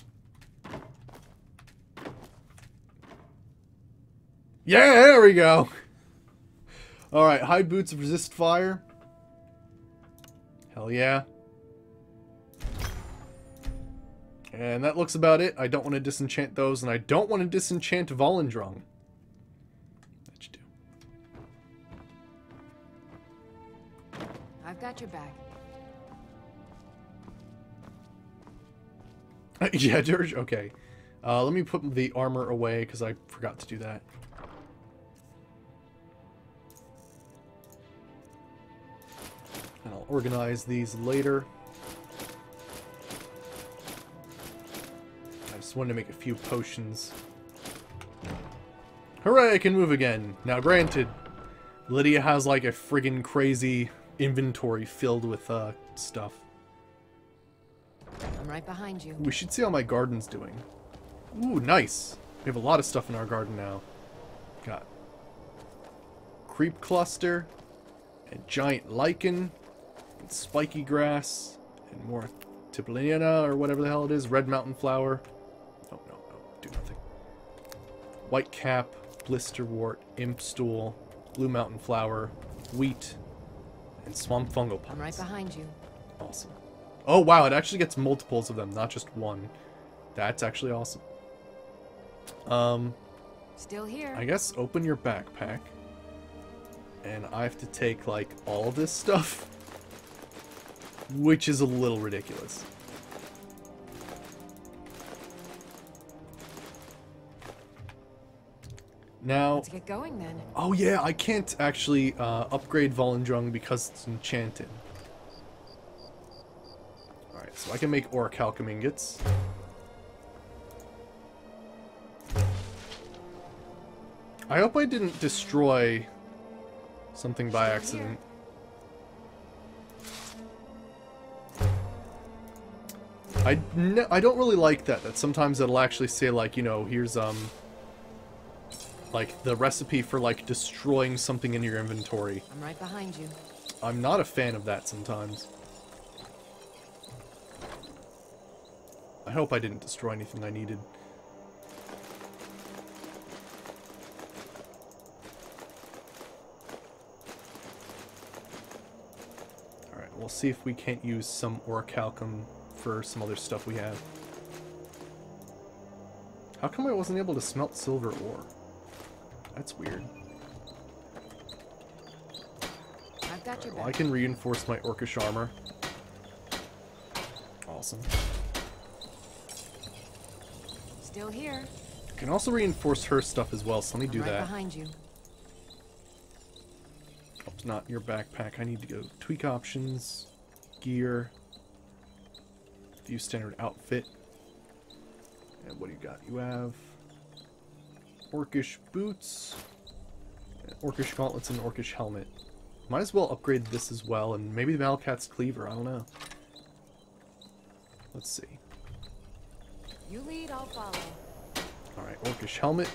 Yeah, there we go! Alright, hide boots resist fire. Hell yeah. And that looks about it. I don't want to disenchant those, and I don't want to disenchant Volendrung. That you do. I've got your back. Yeah, Dirge? Okay. Let me put the armor away, because I forgot to do that. And I'll organize these later. I just wanted to make a few potions. Hooray, I can move again. Now granted, Lydia has like a friggin' crazy inventory filled with stuff. I'm right behind you. We should see how my garden's doing. Ooh, nice. We have a lot of stuff in our garden now. Got creep cluster, and giant lichen, and spiky grass, and more Tipolina, or whatever the hell it is, red mountain flower. No, do nothing. White cap, blisterwort, imp stool, blue mountain flower, wheat, and swamp fungal pods. I'm right behind you. Awesome. Oh wow, it actually gets multiples of them, not just one. That's actually awesome. Still here. I guess open your backpack. And I have to take, like, all this stuff. Which is a little ridiculous. Now... Let's get going then. Oh yeah, I can't actually upgrade Volendrung because it's enchanted. Alright, So I can make orichalcum ingots. I hope I didn't destroy something by accident. I don't really like that sometimes it'll actually say, like, you know, here's, like, the recipe for, like, destroying something in your inventory. I'm right behind you. I'm not a fan of that sometimes. I hope I didn't destroy anything I needed. Alright, we'll see if we can't use some orichalcum for some other stuff we have. How come I wasn't able to smelt silver ore? That's weird. I've got your Well, back. I can reinforce my orcish armor. Awesome. Still here. I can also reinforce her stuff as well, so let me do I'm right that. behind you. Oh, it's not your backpack. I need to go tweak options, gear, view standard outfit. And what do you got? You have orcish boots, orcish gauntlets, and orcish helmet. Might as well upgrade this as well, and maybe the Malakat's cleaver. I don't know. Let's see. You lead, I'll follow. Alright, orcish helmet,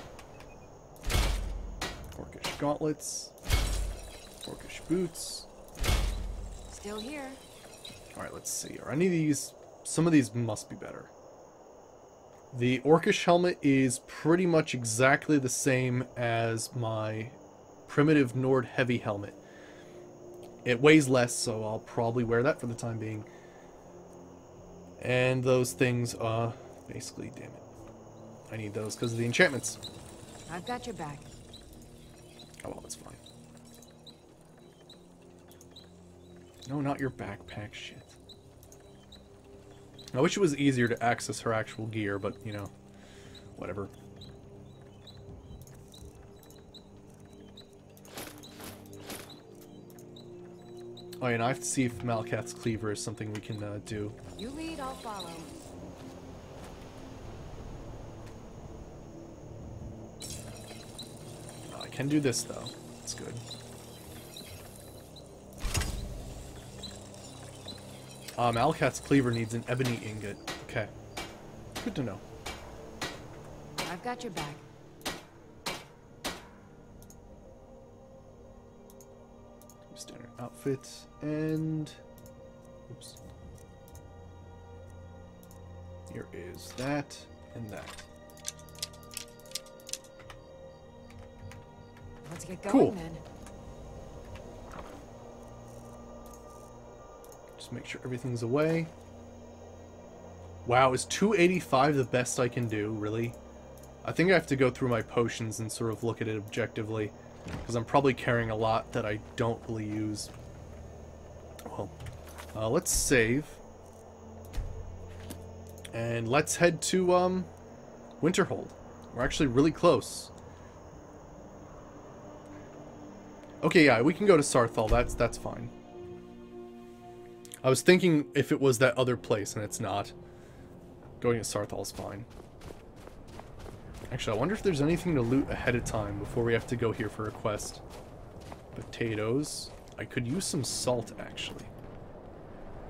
orcish gauntlets, orcish boots. Still here. Alright, let's see. Are any of these... Some of these must be better. The orcish helmet is pretty much exactly the same as my primitive Nord heavy helmet. It weighs less, so I'll probably wear that for the time being. And those things, basically, damn it. I need those because of the enchantments. I've got your back. Oh, well, that's fine. No, not your backpack, shit. I wish it was easier to access her actual gear, but, you know, whatever. Oh, yeah, and I have to see if Malakat's cleaver is something we can do. You lead, I'll follow. I can do this, though. That's good. Malakat's cleaver needs an ebony ingot. Okay. Good to know. I've got your back. Standard outfit and... Oops. Here is that and that. Let's get going Cool. then. Just make sure everything's away. Wow, is 285 the best I can do? Really? I think I have to go through my potions and sort of look at it objectively, because I'm probably carrying a lot that I don't really use. Well, let's save. And let's head to, Winterhold. We're actually really close. Okay, yeah, we can go to Sarthal. That's fine. I was thinking if it was that other place, and it's not. Going to Sarthal is fine. Actually, I wonder if there's anything to loot ahead of time before we have to go here for a quest. Potatoes. I could use some salt, actually.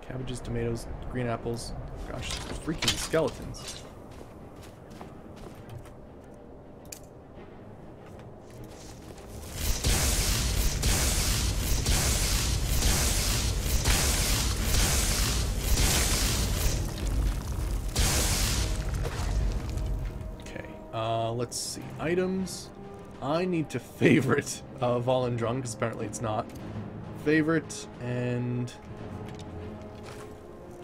Cabbages, tomatoes, green apples. Gosh, freaking skeletons. Let's see. Items. I need to favorite Volendrung, because apparently it's not. Favorite, and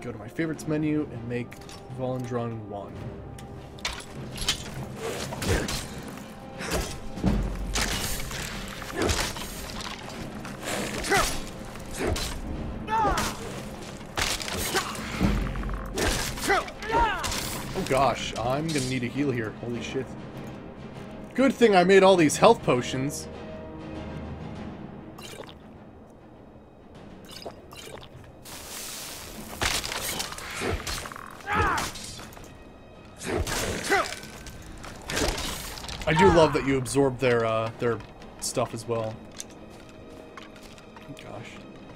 go to my favorites menu and make Volendrung 1. Oh gosh, I'm gonna need a heal here. Holy shit. Good thing I made all these health potions. I do love that you absorb their stuff as well. Gosh,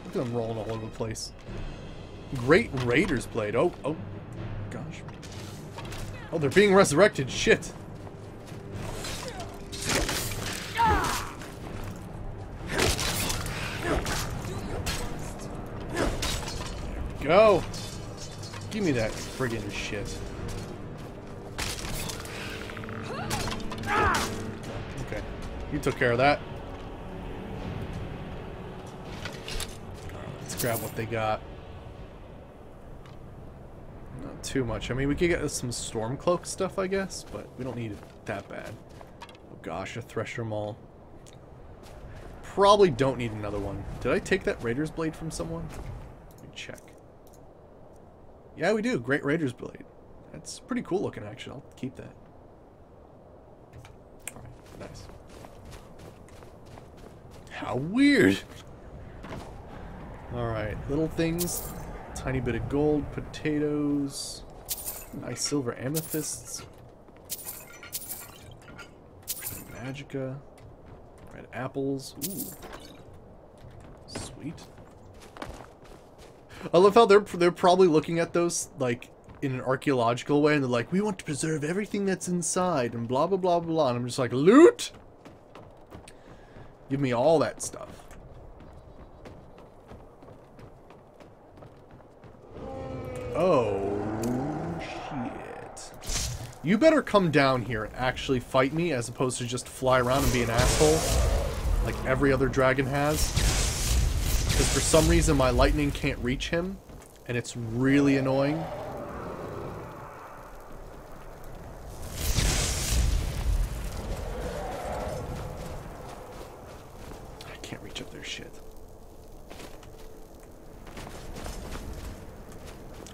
look at them rolling all over the place. Great Raiders Blade. Oh, gosh. Oh, they're being resurrected. Shit. Go! Give me that friggin' shit. Okay, you took care of that. Let's grab what they got. Not too much. I mean, we could get some Stormcloak stuff, I guess, but we don't need it that bad. Oh gosh, a Thresher Maul. Probably don't need another one. Did I take that Raider's Blade from someone? Let me check. Yeah, we do. Great Raider's Blade. That's pretty cool looking, actually. I'll keep that. Alright, nice. How weird! Alright, little things. Tiny bit of gold, potatoes. Nice silver amethysts. Magica. Red apples. Ooh. Sweet. I love how they're probably looking at those like in an archaeological way, and they're like, we want to preserve everything that's inside, and blah blah blah blah. And I'm just like, loot. Give me all that stuff. Oh shit! You better come down here and actually fight me, as opposed to just fly around and be an asshole, like every other dragon has. Because for some reason my lightning can't reach him, and it's really annoying. I can't reach up their shit.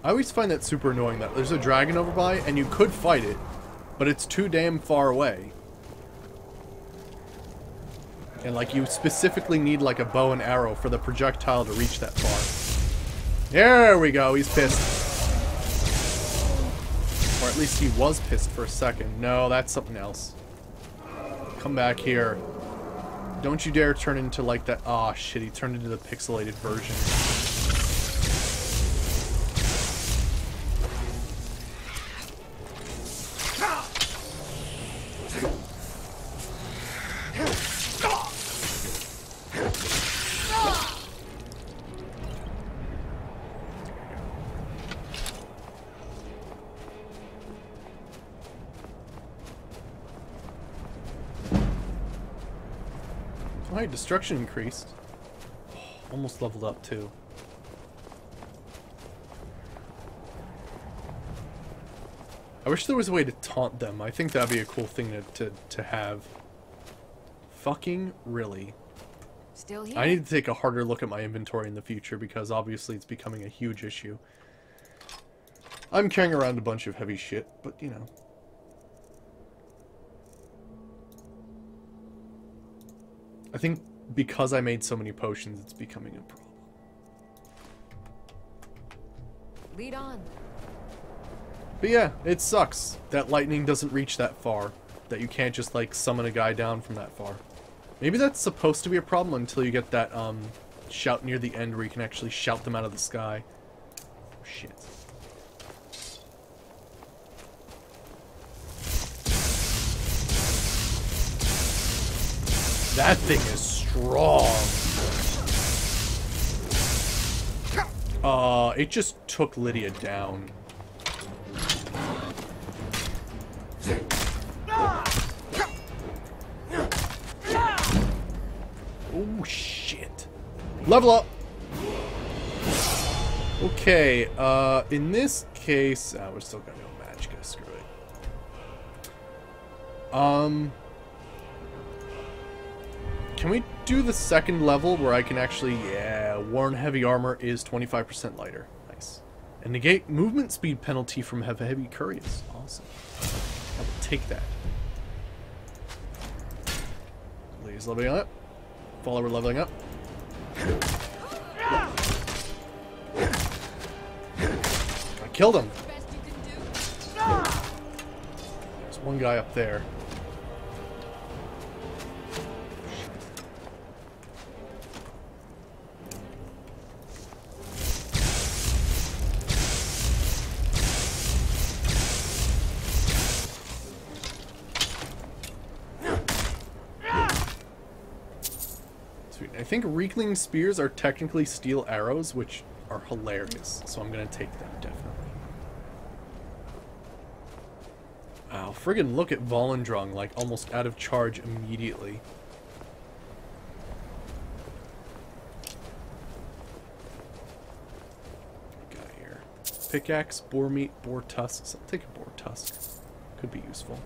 I always find that super annoying that there's a dragon over by, and you could fight it, but it's too damn far away. And like you specifically need like a bow and arrow for the projectile to reach that far. There we go, he's pissed. Or at least he was pissed for a second. No, that's something else. Come back here. Don't you dare turn into like that. Aw, shit, he turned into the pixelated version. Alright, destruction increased. Almost leveled up too. I wish there was a way to taunt them. I think that'd be a cool thing to have. Fucking really. Still here? I need to take a harder look at my inventory in the future, because obviously it's becoming a huge issue. I'm carrying around a bunch of heavy shit, but you know. I think because I made so many potions, it's becoming a problem. Lead on. But yeah, it sucks that lightning doesn't reach that far. That you can't just, like, summon a guy down from that far. Maybe that's supposed to be a problem until you get that, shout near the end where you can actually shout them out of the sky. Oh, shit. That thing is strong. It just took Lydia down. Oh, shit. Level up. Okay, in this case, we're still gonna go Magicka, screw it. Can we do the second level where I can actually, yeah, worn heavy armor is 25% lighter. Nice. And negate movement speed penalty from heavy couriers. Awesome. I will take that. Please leveling up. Follower leveling up. I killed him. There's one guy up there. I think Reekling Spears are technically steel arrows, which are hilarious. So I'm going to take them, definitely. Wow, friggin' look at Volendrung, like, almost out of charge immediately. What we got here? Pickaxe, boar meat, boar tusks. I'll take a boar tusk. Could be useful.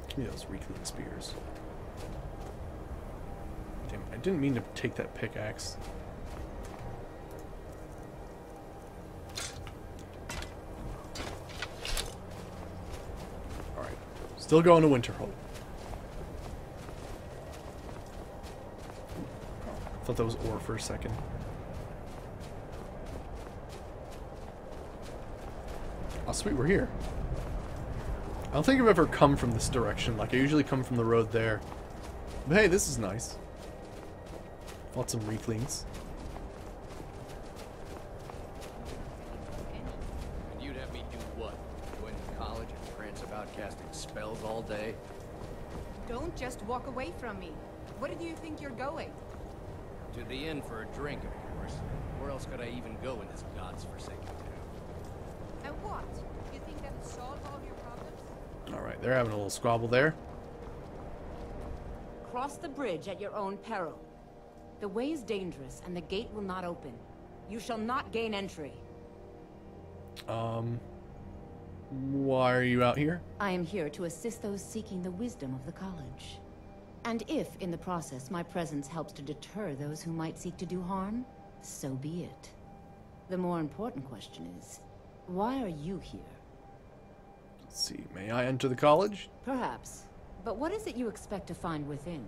Give me those Reekling Spears. Damn, I didn't mean to take that pickaxe. Alright. Still going to Winterhold. Thought that was ore for a second. Oh, sweet, we're here. I don't think I've ever come from this direction. Like, I usually come from the road there. But hey, this is nice. Lots of Reeklings. And you'd have me do what? Go into college and prance about casting spells all day? Don't just walk away from me. Where do you think you're going? To the inn for a drink, of course. Where else could I even go in this god's forsaken town? And what? You think that'll solve all your problems? Alright, they're having a little squabble there. Cross the bridge at your own peril. The way is dangerous, and the gate will not open. You shall not gain entry. Why are you out here? I am here to assist those seeking the wisdom of the college. And if, in the process, my presence helps to deter those who might seek to do harm, so be it. The more important question is, why are you here? Let's see, may I enter the college? Perhaps. But what is it you expect to find within?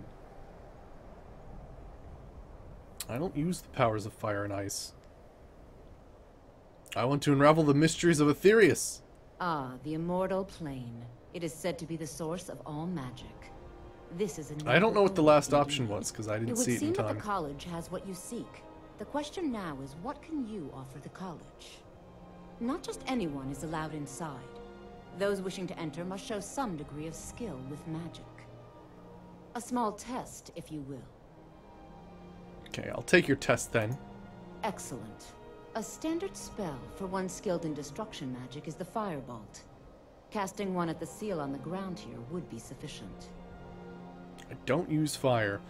I don't use the powers of fire and ice. I want to unravel the mysteries of Aetherius. Ah, the immortal plane. It is said to be the source of all magic. This is a I don't know what the noble last goal option indeed. was, because I didn't It would see it in seem that time. the college has what you seek. The question now is, what can you offer the college? Not just anyone is allowed inside. Those wishing to enter must show some degree of skill with magic. A small test, if you will. Okay, I'll take your test then. Excellent. A standard spell for one skilled in destruction magic is the Firebolt. Casting one at the seal on the ground here would be sufficient. I don't use fire.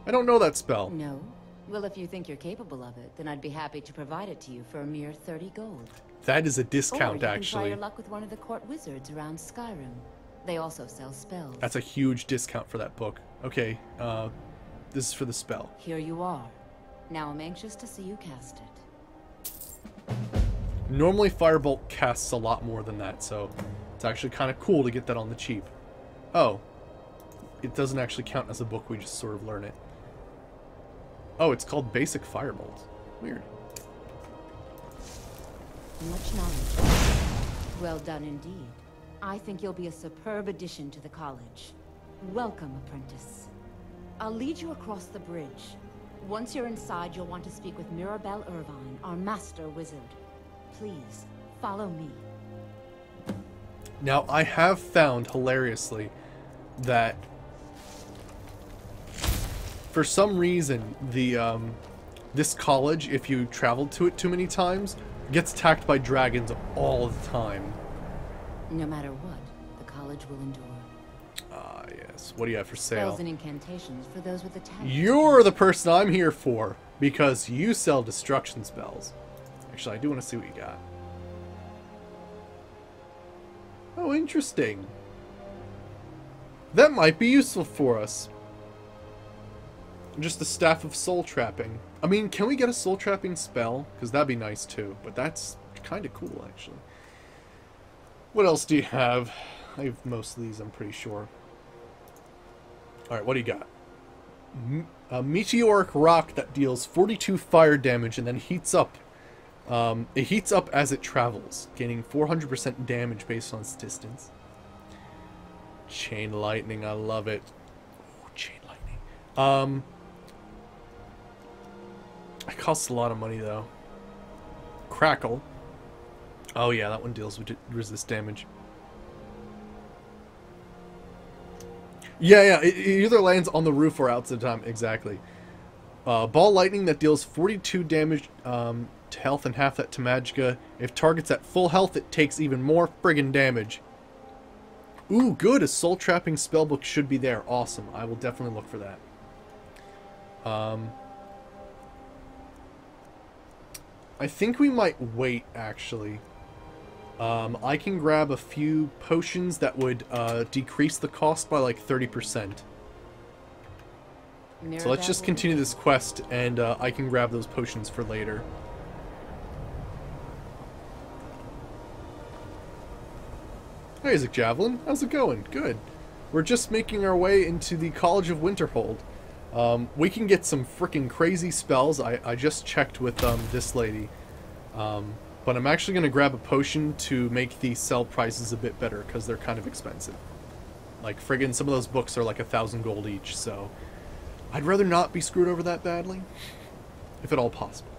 I don't know that spell. No? Well, if you think you're capable of it, then I'd be happy to provide it to you for a mere 30 gold. That is a Or discount, you can try actually. your luck with one of the court wizards around Skyrim. They also sell spells. That's a huge discount for that book. Okay, this is for the spell. Here you are. Now I'm anxious to see you cast it. Normally Firebolt casts a lot more than that, so it's actually kind of cool to get that on the cheap. Oh. It doesn't actually count as a book, we just sort of learn it. Oh, it's called Basic Firebolt. Weird. Much knowledge. Well done indeed. I think you'll be a superb addition to the college. Welcome, apprentice. I'll lead you across the bridge. Once you're inside, you'll want to speak with Mirabelle Irvine, our master wizard. Please, follow me. Now, I have found, hilariously, that for some reason, this college, if you travel to it too many times, gets attacked by dragons all the time. No matter what, the college will endure. Ah, yes. What do you have for sale? Spells and incantations for those with the talent. You're the person I'm here for, because you sell destruction spells. Actually, I do want to see what you got. Oh, interesting. That might be useful for us. Just the Staff of Soul Trapping. I mean, can we get a soul trapping spell? Because that'd be nice too. But that's kind of cool, actually. What else do you have? I have most of these, I'm pretty sure. Alright, what do you got? A meteoric rock that deals 42 fire damage and then heats up. It heats up as it travels, gaining 400% damage based on its distance. Chain lightning, I love it. Ooh, chain lightning. It costs a lot of money though. Crackle. Oh yeah, that one deals with resist damage. Yeah, it either lands on the roof or outside the time. Exactly. Ball lightning that deals 42 damage to health and half that to magicka. If target's at full health, it takes even more friggin' damage. Ooh, good. A soul trapping spellbook should be there. Awesome. I will definitely look for that. I think we might wait, actually. I can grab a few potions that would decrease the cost by like 30%. So let's just continue this quest, and I can grab those potions for later. Hey, Isaac Javelin. How's it going? Good. We're just making our way into the College of Winterhold. We can get some freaking crazy spells. I just checked with this lady. But I'm actually going to grab a potion to make the sell prices a bit better, because they're kind of expensive. Like, friggin' some of those books are like 1,000 gold each, so I'd rather not be screwed over that badly, if at all possible.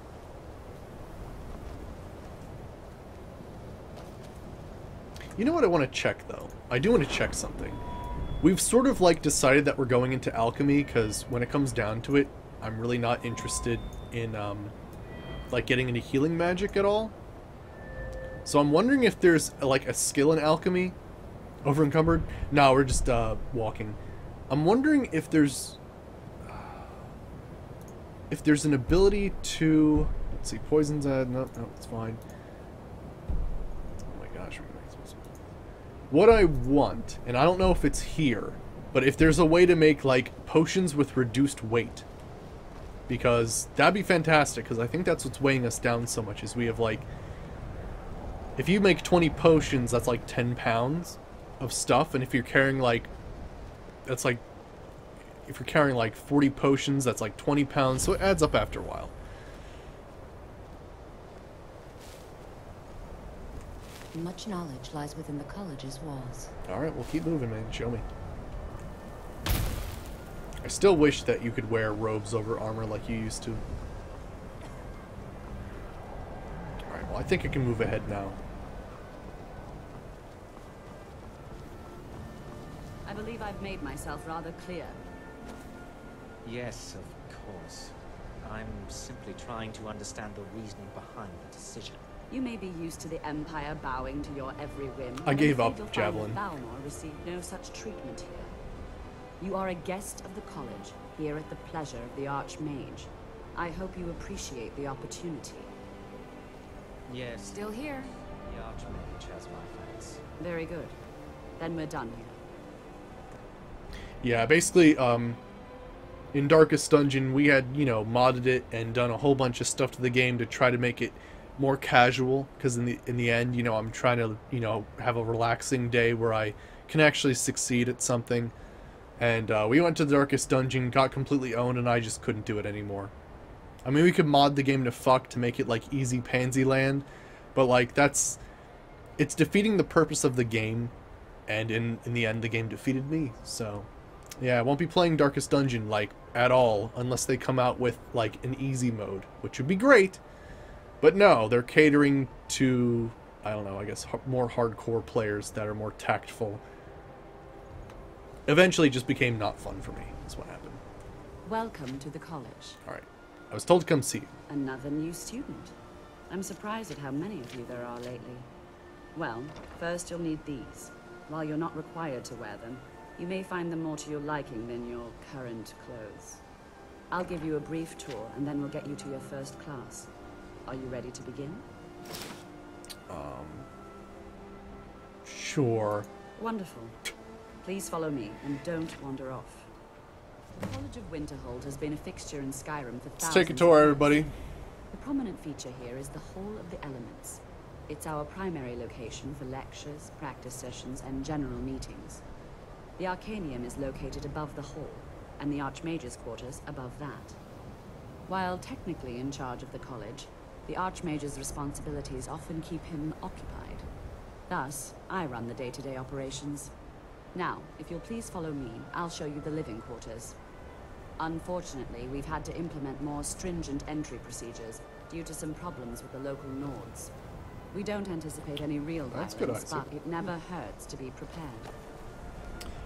You know what I want to check, though? I do want to check something. We've sort of, like, decided that we're going into alchemy, because when it comes down to it, I'm really not interested in, like, getting into healing magic at all. So I'm wondering if there's, like, a skill in alchemy over encumbered. No, we're just, walking. I'm wondering if there's an ability to... Let's see, poison's add... No, it's fine. Oh my gosh. What I want, and I don't know if it's here, but if there's a way to make, like, potions with reduced weight. Because that'd be fantastic, because I think that's what's weighing us down so much, is we have, like... If you make 20 potions, that's like 10 pounds of stuff, and if you're carrying, like... That's like... If you're carrying, like, 40 potions, that's like 20 pounds, so it adds up after a while. Much knowledge lies within the college's walls. Alright, we'll keep moving, man. Show me. I still wish that you could wear robes over armor like you used to. Alright, well, I think I can move ahead now. I believe I've made myself rather clear. Yes, of course. I'm simply trying to understand the reasoning behind the decision. You may be used to the Empire bowing to your every whim. I gave up, you'll find Javelin. that Balnor received no such treatment here. You are a guest of the college, here at the pleasure of the Archmage. I hope you appreciate the opportunity. Yes. Still here? The Archmage has my thanks. Very good. Then we're done here. Yeah, basically, in Darkest Dungeon, we had, you know, modded it and done a whole bunch of stuff to the game to try to make it more casual, because in the end, you know, I'm trying to, you know, have a relaxing day where I can actually succeed at something. And we went to the Darkest Dungeon, got completely owned, and I just couldn't do it anymore. I mean, we could mod the game to fuck to make it, like, easy pansy land, but, like, it's defeating the purpose of the game, and in the end, the game defeated me, so... Yeah, I won't be playing Darkest Dungeon, like, at all, unless they come out with, like, an easy mode, which would be great. But no, they're catering to, I don't know, I guess more hardcore players that are more tactful. Eventually it just became not fun for me, is what happened. Welcome to the college. Alright. I was told to come see you. Another new student. I'm surprised at how many of you there are lately. Well, first you'll need these. While you're not required to wear them, you may find them more to your liking than your current clothes. I'll give you a brief tour, and then we'll get you to your first class. Are you ready to begin? Sure. Wonderful. Please follow me, and don't wander off. The College of Winterhold has been a fixture in Skyrim for thousands. Let's take a tour, everybody. The prominent feature here is the Hall of the Elements. It's our primary location for lectures, practice sessions, and general meetings. The Arcanium is located above the hall, and the Archmage's quarters above that. While technically in charge of the college, the Archmage's responsibilities often keep him occupied. Thus, I run the day-to-day operations. Now, if you'll please follow me, I'll show you the living quarters. Unfortunately, we've had to implement more stringent entry procedures due to some problems with the local Nords. We don't anticipate any real violence, but it never hurts to be prepared.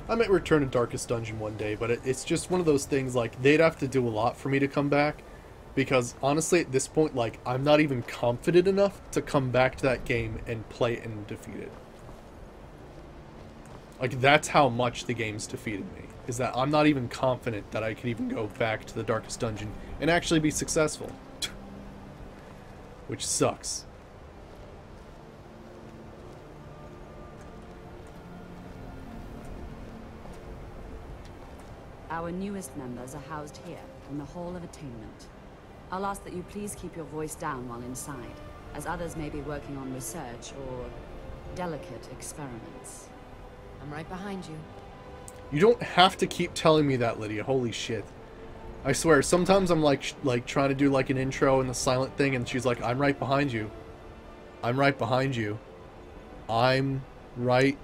I might return to Darkest Dungeon one day, but it's just one of those things, like, they'd have to do a lot for me to come back. Because, honestly, at this point, like, I'm not even confident enough to come back to that game and play it and defeat it. Like, that's how much the game's defeated me. Is that I'm not even confident that I could even go back to the Darkest Dungeon and actually be successful. Which sucks. Our newest members are housed here, in the Hall of Attainment. I'll ask that you please keep your voice down while inside, as others may be working on research or delicate experiments. I'm right behind you. You don't have to keep telling me that, Lydia. Holy shit. I swear, sometimes I'm like trying to do like an intro and the silent thing, and she's like, I'm right behind you. I'm right behind you. I'm right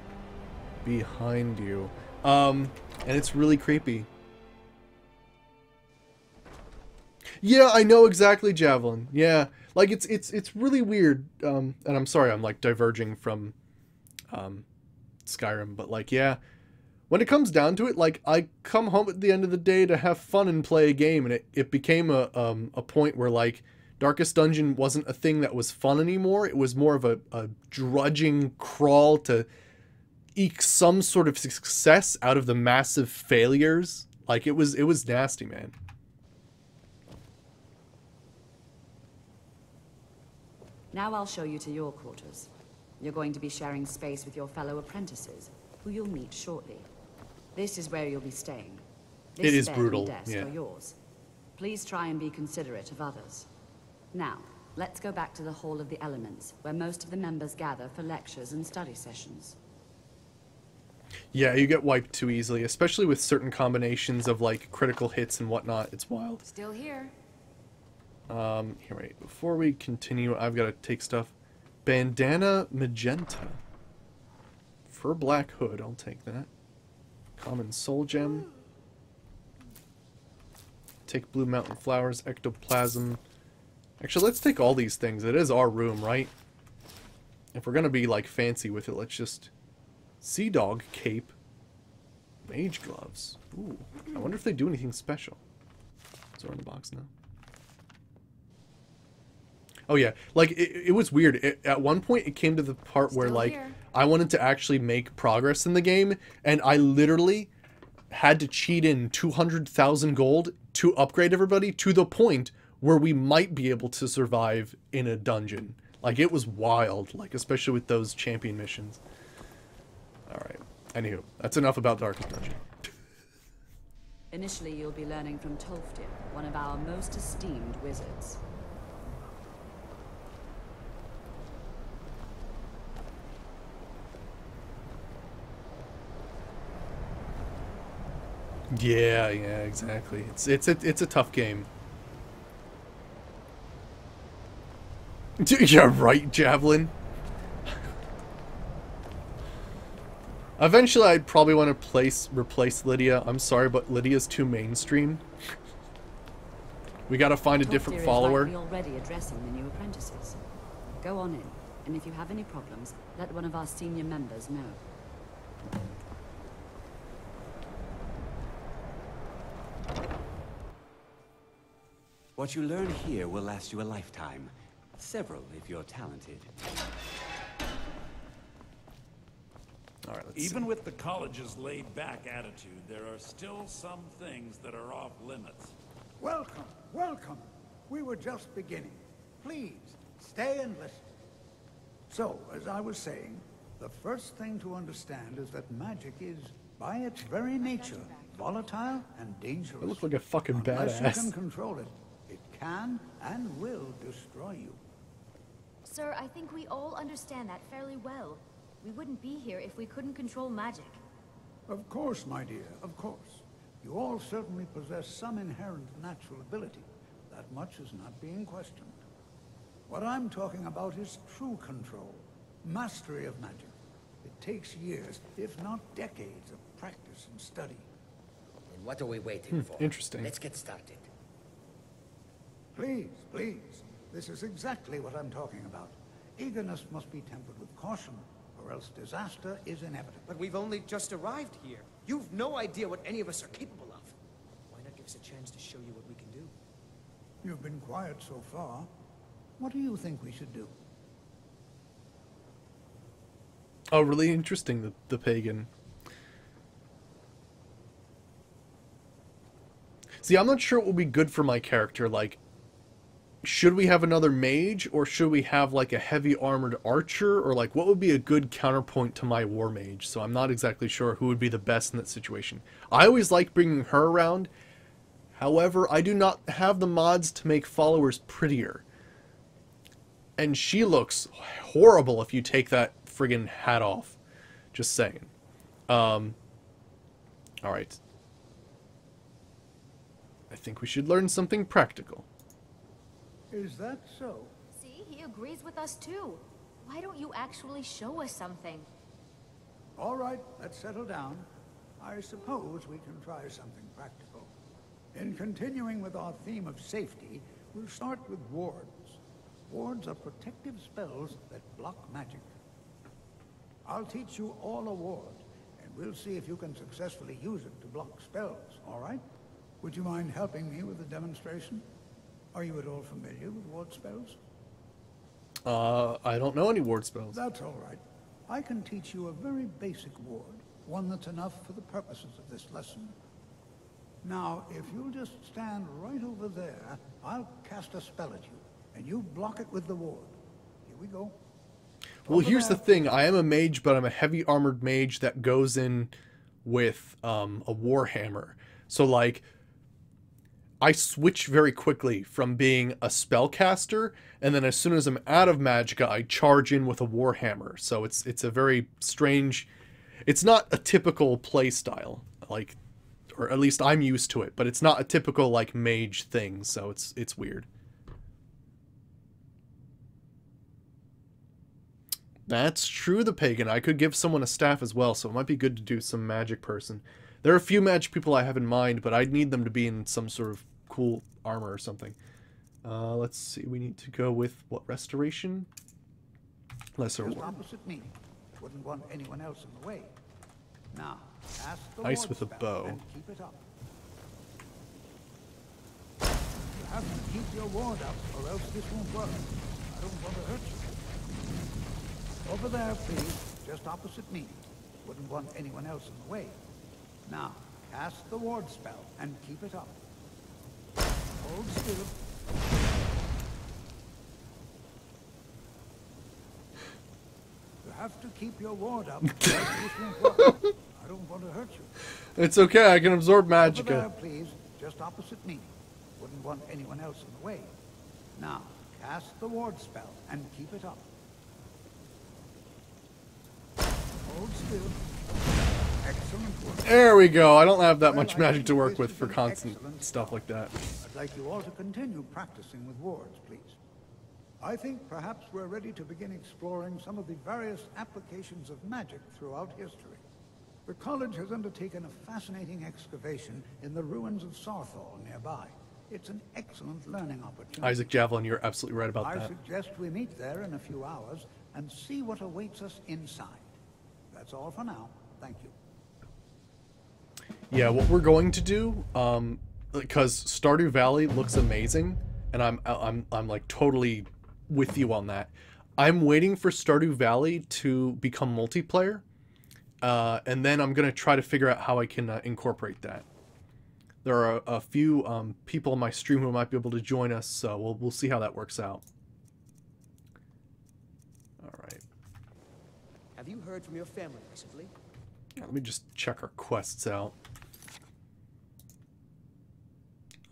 behind you. And it's really creepy. Yeah, I know exactly, Javelin. Yeah, like it's really weird. And I'm sorry, I'm like diverging from Skyrim, but like, yeah, when it comes down to it, like, I come home at the end of the day to have fun and play a game, and it became a point where like Darkest Dungeon wasn't a thing that was fun anymore. It was more of a drudging crawl to eke some sort of success out of the massive failures. Like, it was nasty, man. Now I'll show you to your quarters. You're going to be sharing space with your fellow apprentices, who you'll meet shortly. This is where you'll be staying. It is brutal, Desk yeah. are yours. Please try and be considerate of others. Now, let's go back to the Hall of the Elements, where most of the members gather for lectures and study sessions. Yeah, you get wiped too easily, especially with certain combinations of like critical hits and whatnot. It's wild. Still here. Here, wait. Before we continue, I've got to take stuff. Bandana magenta. Fur black hood, I'll take that. Common soul gem. Take blue mountain flowers, ectoplasm. Actually, let's take all these things. It is our room, right? If we're gonna be like fancy with it, let's just... Sea dog cape. Mage gloves. Ooh. I wonder if they do anything special. Is there in the box now? Oh yeah, like it was weird. At one point it came to the part where like I wanted to actually make progress in the game, and I literally had to cheat in 200,000 gold to upgrade everybody to the point where we might be able to survive in a dungeon. Like, it was wild, like especially with those champion missions. All right. Anywho, that's enough about Darkest Dungeon. Initially, you'll be learning from Tolfdir, one of our most esteemed wizards. Yeah, exactly. It's a tough game. Yeah, right, Javelin. Eventually, I'd probably want to replace Lydia. I'm sorry, but Lydia's too mainstream. We gotta find a different follower. Tolfdir is already addressing the new apprentices. Go on in, and if you have any problems, let one of our senior members know. What you learn here will last you a lifetime. Several, if you're talented. All right, Even with the college's laid-back attitude, there are still some things that are off limits. Welcome, welcome. We were just beginning. Please, stay and listen. So, as I was saying, the first thing to understand is that magic is, by its very nature, volatile and dangerous. I look like a fucking Unless badass. you can control it, it can and will destroy you. Sir, I think we all understand that fairly well. We wouldn't be here if we couldn't control magic. Of course, my dear, of course. You all certainly possess some inherent natural ability. That much is not being questioned. What I'm talking about is true control, mastery of magic. It takes years, if not decades, of practice and study. And what are we waiting for? Interesting. Let's get started. Please, please. This is exactly what I'm talking about. Eagerness must be tempered with caution, or else disaster is inevitable. But we've only just arrived here. You've no idea what any of us are capable of. Why not give us a chance to show you what we can do? You've been quiet so far. What do you think we should do? Oh, really interesting, the pagan. See, I'm not sure what would be good for my character. Like, should we have another mage, or should we have, like, a heavy armored archer? Or, like, what would be a good counterpoint to my war mage? So I'm not exactly sure who would be the best in that situation. I always like bringing her around. However, I do not have the mods to make followers prettier. And she looks horrible if you take that friggin' hat off. Just saying. Alright. I think we should learn something practical. Is that so? See, he agrees with us too. Why don't you actually show us something? All right, let's settle down. I suppose we can try something practical. In continuing with our theme of safety, we'll start with wards. Wards are protective spells that block magic. I'll teach you all a ward, and we'll see if you can successfully use it to block spells, all right? Would you mind helping me with the demonstration? Are you at all familiar with ward spells? I don't know any ward spells. That's all right. I can teach you a very basic ward, one that's enough for the purposes of this lesson. Now, if you'll just stand right over there, I'll cast a spell at you, and you block it with the ward. Here we go. Well, here's the thing. I am a mage, but I'm a heavy armored mage that goes in with a warhammer. So, like, I switch very quickly from being a spellcaster, and then as soon as I'm out of magicka, I charge in with a warhammer. So it's a very strange... It's not a typical play style, like, or at least I'm used to it, but it's not a typical, like, mage thing, so it's weird. That's true, the pagan. I could give someone a staff as well, so it might be good to do some magic person. There are a few magic people I have in mind, but I'd need them to be in some sort of cool armor or something. Let's see, we need to go with, what, restoration? Lesser Just ward. opposite me. Wouldn't want anyone else in the way. Now, cast the Ice ward with a spell bow. and keep it up. You have to keep your ward up, or else this won't work. I don't want to hurt you. Over there, please. Just opposite me. Wouldn't want anyone else in the way. Now, cast the ward spell and keep it up. Hold still. You have to keep your ward up. This won't work. I don't want to hurt you. It's okay, I can absorb Over magicka. there, please. Just opposite me. Wouldn't want anyone else in the way. Now, cast the ward spell and keep it up. Hold still. Excellent work. There we go. I don't have that Well, much I magic think to work this with is for an constant excellent stuff like that. I'd like you all to continue practicing with wards, please. I think perhaps we're ready to begin exploring some of the various applications of magic throughout history. The college has undertaken a fascinating excavation in the ruins of Sarthal nearby. It's an excellent learning opportunity. Isaac Javelin, you're absolutely right about I that. suggest we meet there in a few hours and see what awaits us inside. That's all for now. Thank you. Yeah, what we're going to do, because Stardew Valley looks amazing, and I'm like totally with you on that. I'm waiting for Stardew Valley to become multiplayer, and then I'm gonna try to figure out how I can incorporate that. There are a few people on my stream who might be able to join us, so we'll see how that works out. All right. Have you heard from your family recently? Let me just check our quests out.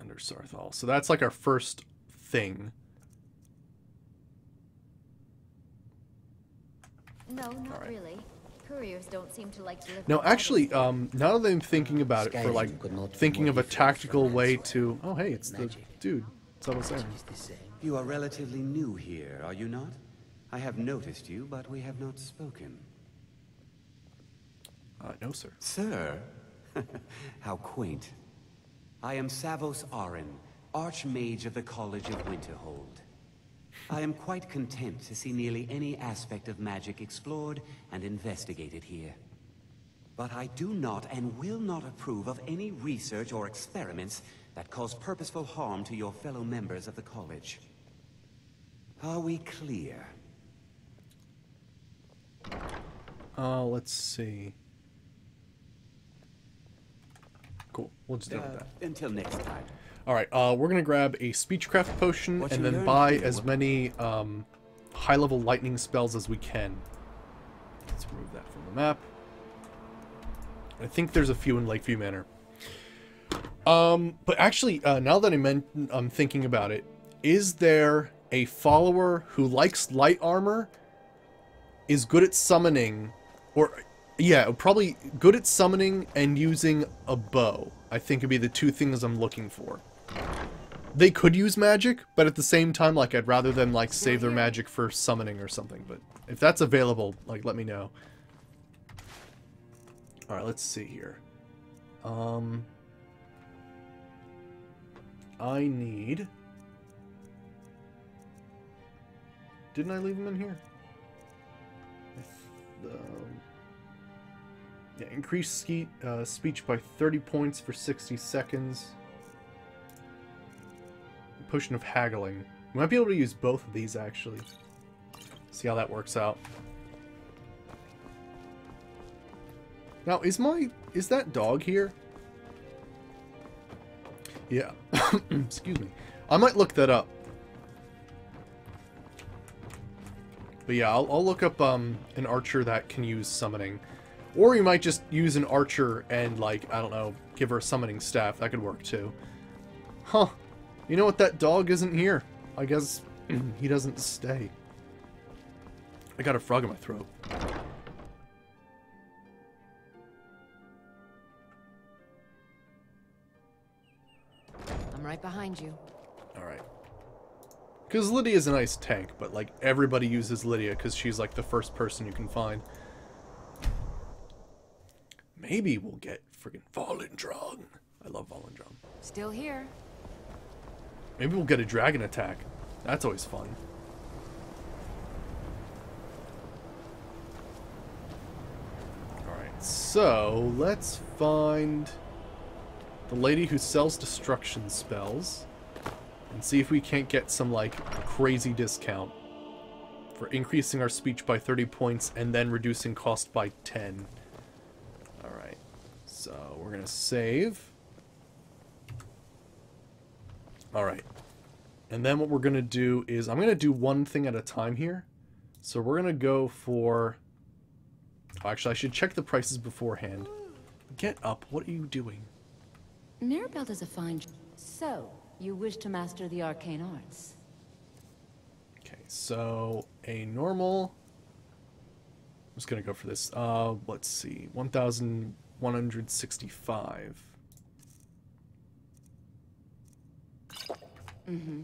Under Sarthal. So that's like our first thing. No, not really. Couriers don't seem to like to live. Now, actually, now that I'm thinking about it, for like thinking of a tactical way to... Oh, hey, it's the dude. It's almost there. You are relatively new here, are you not? I have noticed you, but we have not spoken. No, sir. Sir? How quaint. I am Savos Arin, Archmage of the College of Winterhold. I am quite content to see nearly any aspect of magic explored and investigated here. But I do not and will not approve of any research or experiments that cause purposeful harm to your fellow members of the college. Are we clear? Let's see. Cool. We'll just do that. Until next time. Alright, we're gonna grab a speechcraft potion and then buy as many high-level lightning spells as we can. Let's remove that from the map. I think there's a few in Lakeview Manor. But actually, now that I'm thinking about it, is there a follower who likes light armor, is good at summoning, or, yeah, probably good at summoning and using a bow? I think would be the two things I'm looking for. They could use magic, but at the same time, like, I'd rather them, like, save their magic for summoning or something. But if that's available, like, let me know. Alright, let's see here. I need... Didn't I leave them in here? Yeah, increase speech by 30 points for 60 seconds. Potion of haggling. We might be able to use both of these, actually. See how that works out. Now, is that dog here? Yeah. Excuse me. I might look that up. But yeah, I'll look up an archer that can use summoning. Or you might just use an archer and, like, I don't know, give her a summoning staff. That could work too. Huh. You know what? That dog isn't here. I guess he doesn't stay. I got a frog in my throat. I'm right behind you. Alright. Because Lydia's a nice tank, but, like, everybody uses Lydia because she's, like, the first person you can find. Maybe we'll get friggin' Volendrong. I love Volendrong. Still here. Maybe we'll get a dragon attack. That's always fun. Alright, so let's find the lady who sells destruction spells and see if we can't get some, like, crazy discount for increasing our speech by 30 points and then reducing cost by 10. Alright, so we're gonna save. Alright. And then what we're going to do is, I'm going to do one thing at a time here. So we're going to go for... Oh, actually, I should check the prices beforehand. Get up. What are you doing? Mirabelle does a fine job. So, you wish to master the arcane arts? Okay, so a normal... I'm just going to go for this. Let's see. 1,165. Mm-hmm.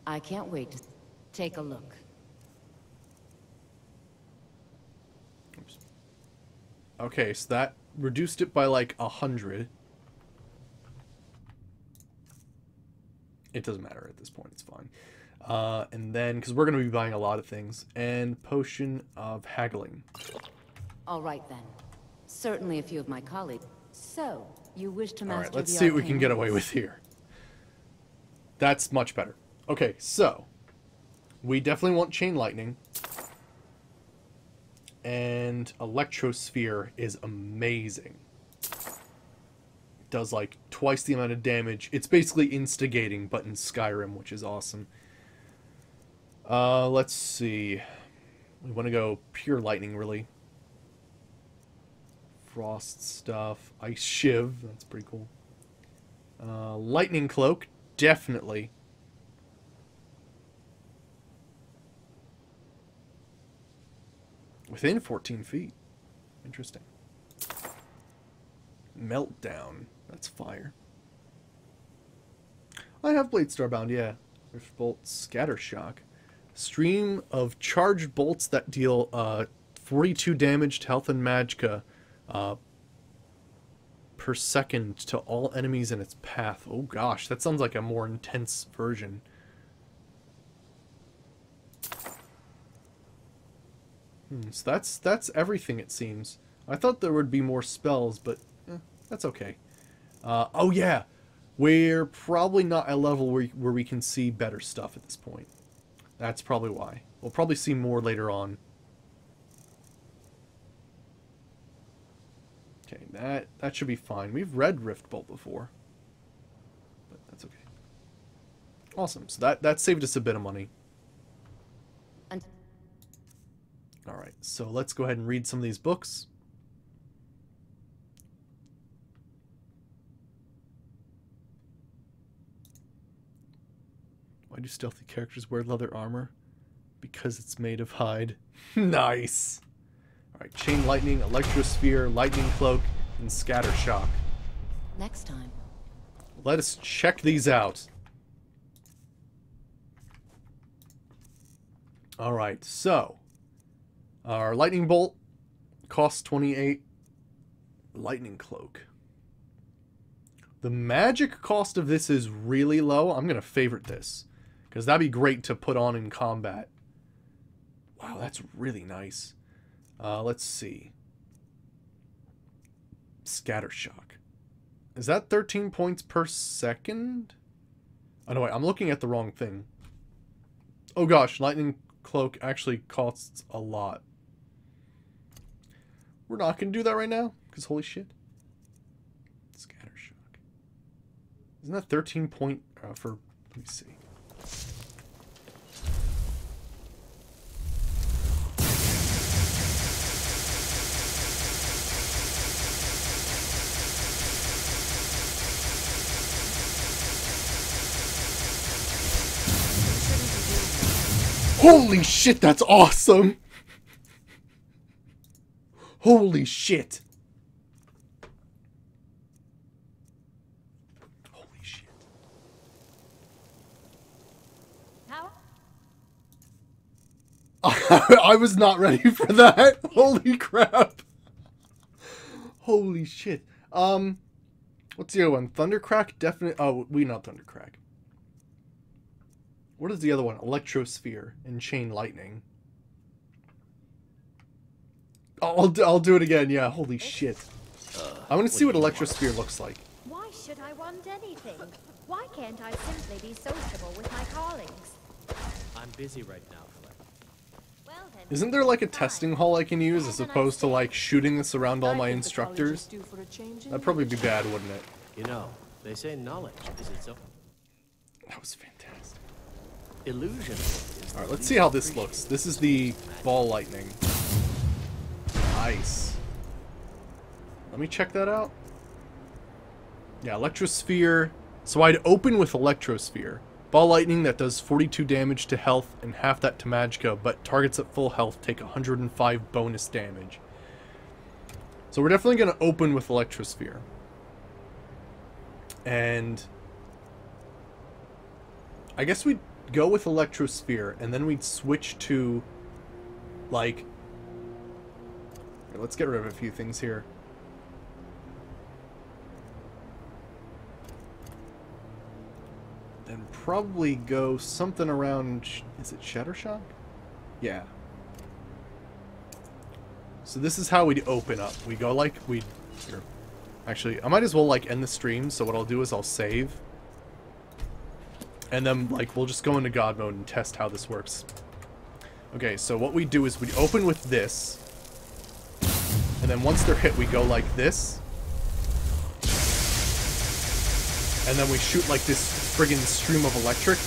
I can't wait to take a look. Oops. Okay, so that reduced it by like 100. It doesn't matter at this point, it's fine. And then, because we're going to be buying a lot of things, and potion of haggling. All right then. Certainly a few of my colleagues. So, you wish to master All right, let's the see what we can arcane get away with here. That's much better. Okay, so we definitely want chain lightning. And electrosphere is amazing. It does like twice the amount of damage. It's basically instigating, but in Skyrim, which is awesome. Let's see. We want to go pure lightning, really. Frost stuff. Ice shiv. That's pretty cool. Lightning cloak. Definitely. Within 14 feet. Interesting. Meltdown. That's fire. I have Blade Starbound, yeah. Rift Bolt, Scatter Shock. Stream of charged bolts that deal 42 damage to health and magicka per second to all enemies in its path. Oh gosh, that sounds like a more intense version. So that's everything, it seems. I thought there would be more spells, but that's okay. Oh yeah, we're probably not at a level where we can see better stuff at this point. That's probably why. We'll probably see more later on. Okay, that should be fine. We've read Rift Bolt before, but that's okay. Awesome. So that saved us a bit of money. All right, so let's go ahead and read some of these books. Why do stealthy characters wear leather armor? Because it's made of hide. Nice. All right, chain lightning, electrosphere, lightning cloak, and scatter shock. Next time. Let us check these out. All right, so our lightning bolt costs 28. Lightning cloak. The magic cost of this is really low. I'm gonna favorite this because that'd be great to put on in combat. Wow, that's really nice. Let's see. Scatter shock. Is that 13 points per second? Oh no, wait, I'm looking at the wrong thing. Oh gosh, lightning cloak actually costs a lot. We're not going to do that right now, because holy shit. Scatter shock. Isn't that 13 point for... Let me see. Holy shit, that's awesome! Holy shit! Holy shit. How? I was not ready for that! Holy crap! Holy shit. What's the other one? Thundercrack? Definitely. Oh, not Thundercrack. What is the other one? Electrosphere and chain lightning. I'll do it again. Yeah, holy shit. I want to see what Electrosphere looks like. Why should I want anything? Why can't I simply be sociable with my colleagues? I'm busy right now, Philip. Well then. Isn't there like a testing hall I can use as opposed to like shooting this around all my instructors? That'd probably be bad, wouldn't it? You know, they say knowledge is its own. That was fantastic. Illusion. Alright, let's see how this looks. This is the ball lightning. Nice. Let me check that out. Yeah, Electrosphere. So I'd open with Electrosphere. Ball lightning that does 42 damage to health and half that to magicka, but targets at full health take 105 bonus damage. So we're definitely going to open with Electrosphere. And I guess we'd go with Electrosphere, and then we'd switch to, like... Let's get rid of a few things here. Then probably go something around... Is it Shattershock? Yeah. So this is how we'd open up. We go like... Here. Actually, I might as well like end the stream, so what I'll do is I'll save. And then, like, we'll just go into God mode and test how this works. Okay, so what we do is we open with this. And then once they're hit, we go like this. And then we shoot like this friggin' stream of electric.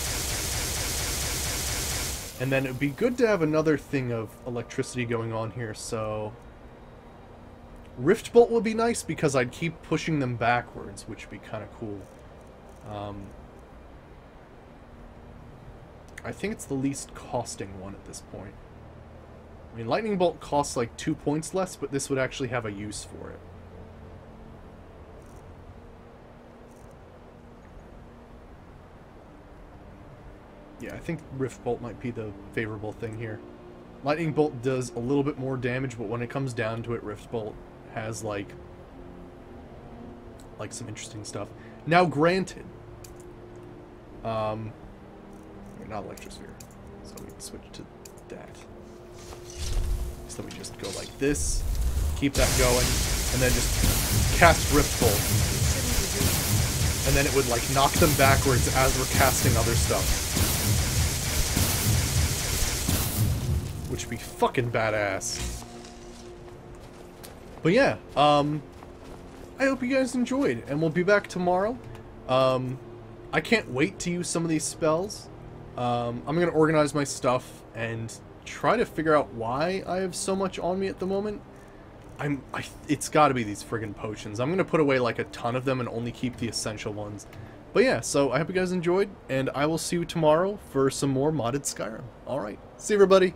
And then it'd be good to have another thing of electricity going on here, so... Rift Bolt would be nice because I'd keep pushing them backwards, which would be kind of cool. I think it's the least costing one at this point. I mean, Lightning Bolt costs like 2 points less, but this would actually have a use for it. Yeah, I think Rift Bolt might be the favorable thing here. Lightning Bolt does a little bit more damage, but when it comes down to it, Rift Bolt has like some interesting stuff. Now, granted, not Electrosphere, so we can switch to that. So we just go like this. keep that going, and then just cast Rift Bolt. And then it would, like, knock them backwards as we're casting other stuff. Which would be fucking badass. But yeah, I hope you guys enjoyed, and we'll be back tomorrow. I can't wait to use some of these spells. I'm going to organize my stuff and try to figure out why I have so much on me at the moment. It's got to be these friggin' potions. I'm going to put away like a ton of them and only keep the essential ones. But yeah, so I hope you guys enjoyed, and I will see you tomorrow for some more modded Skyrim. Alright, see you everybody!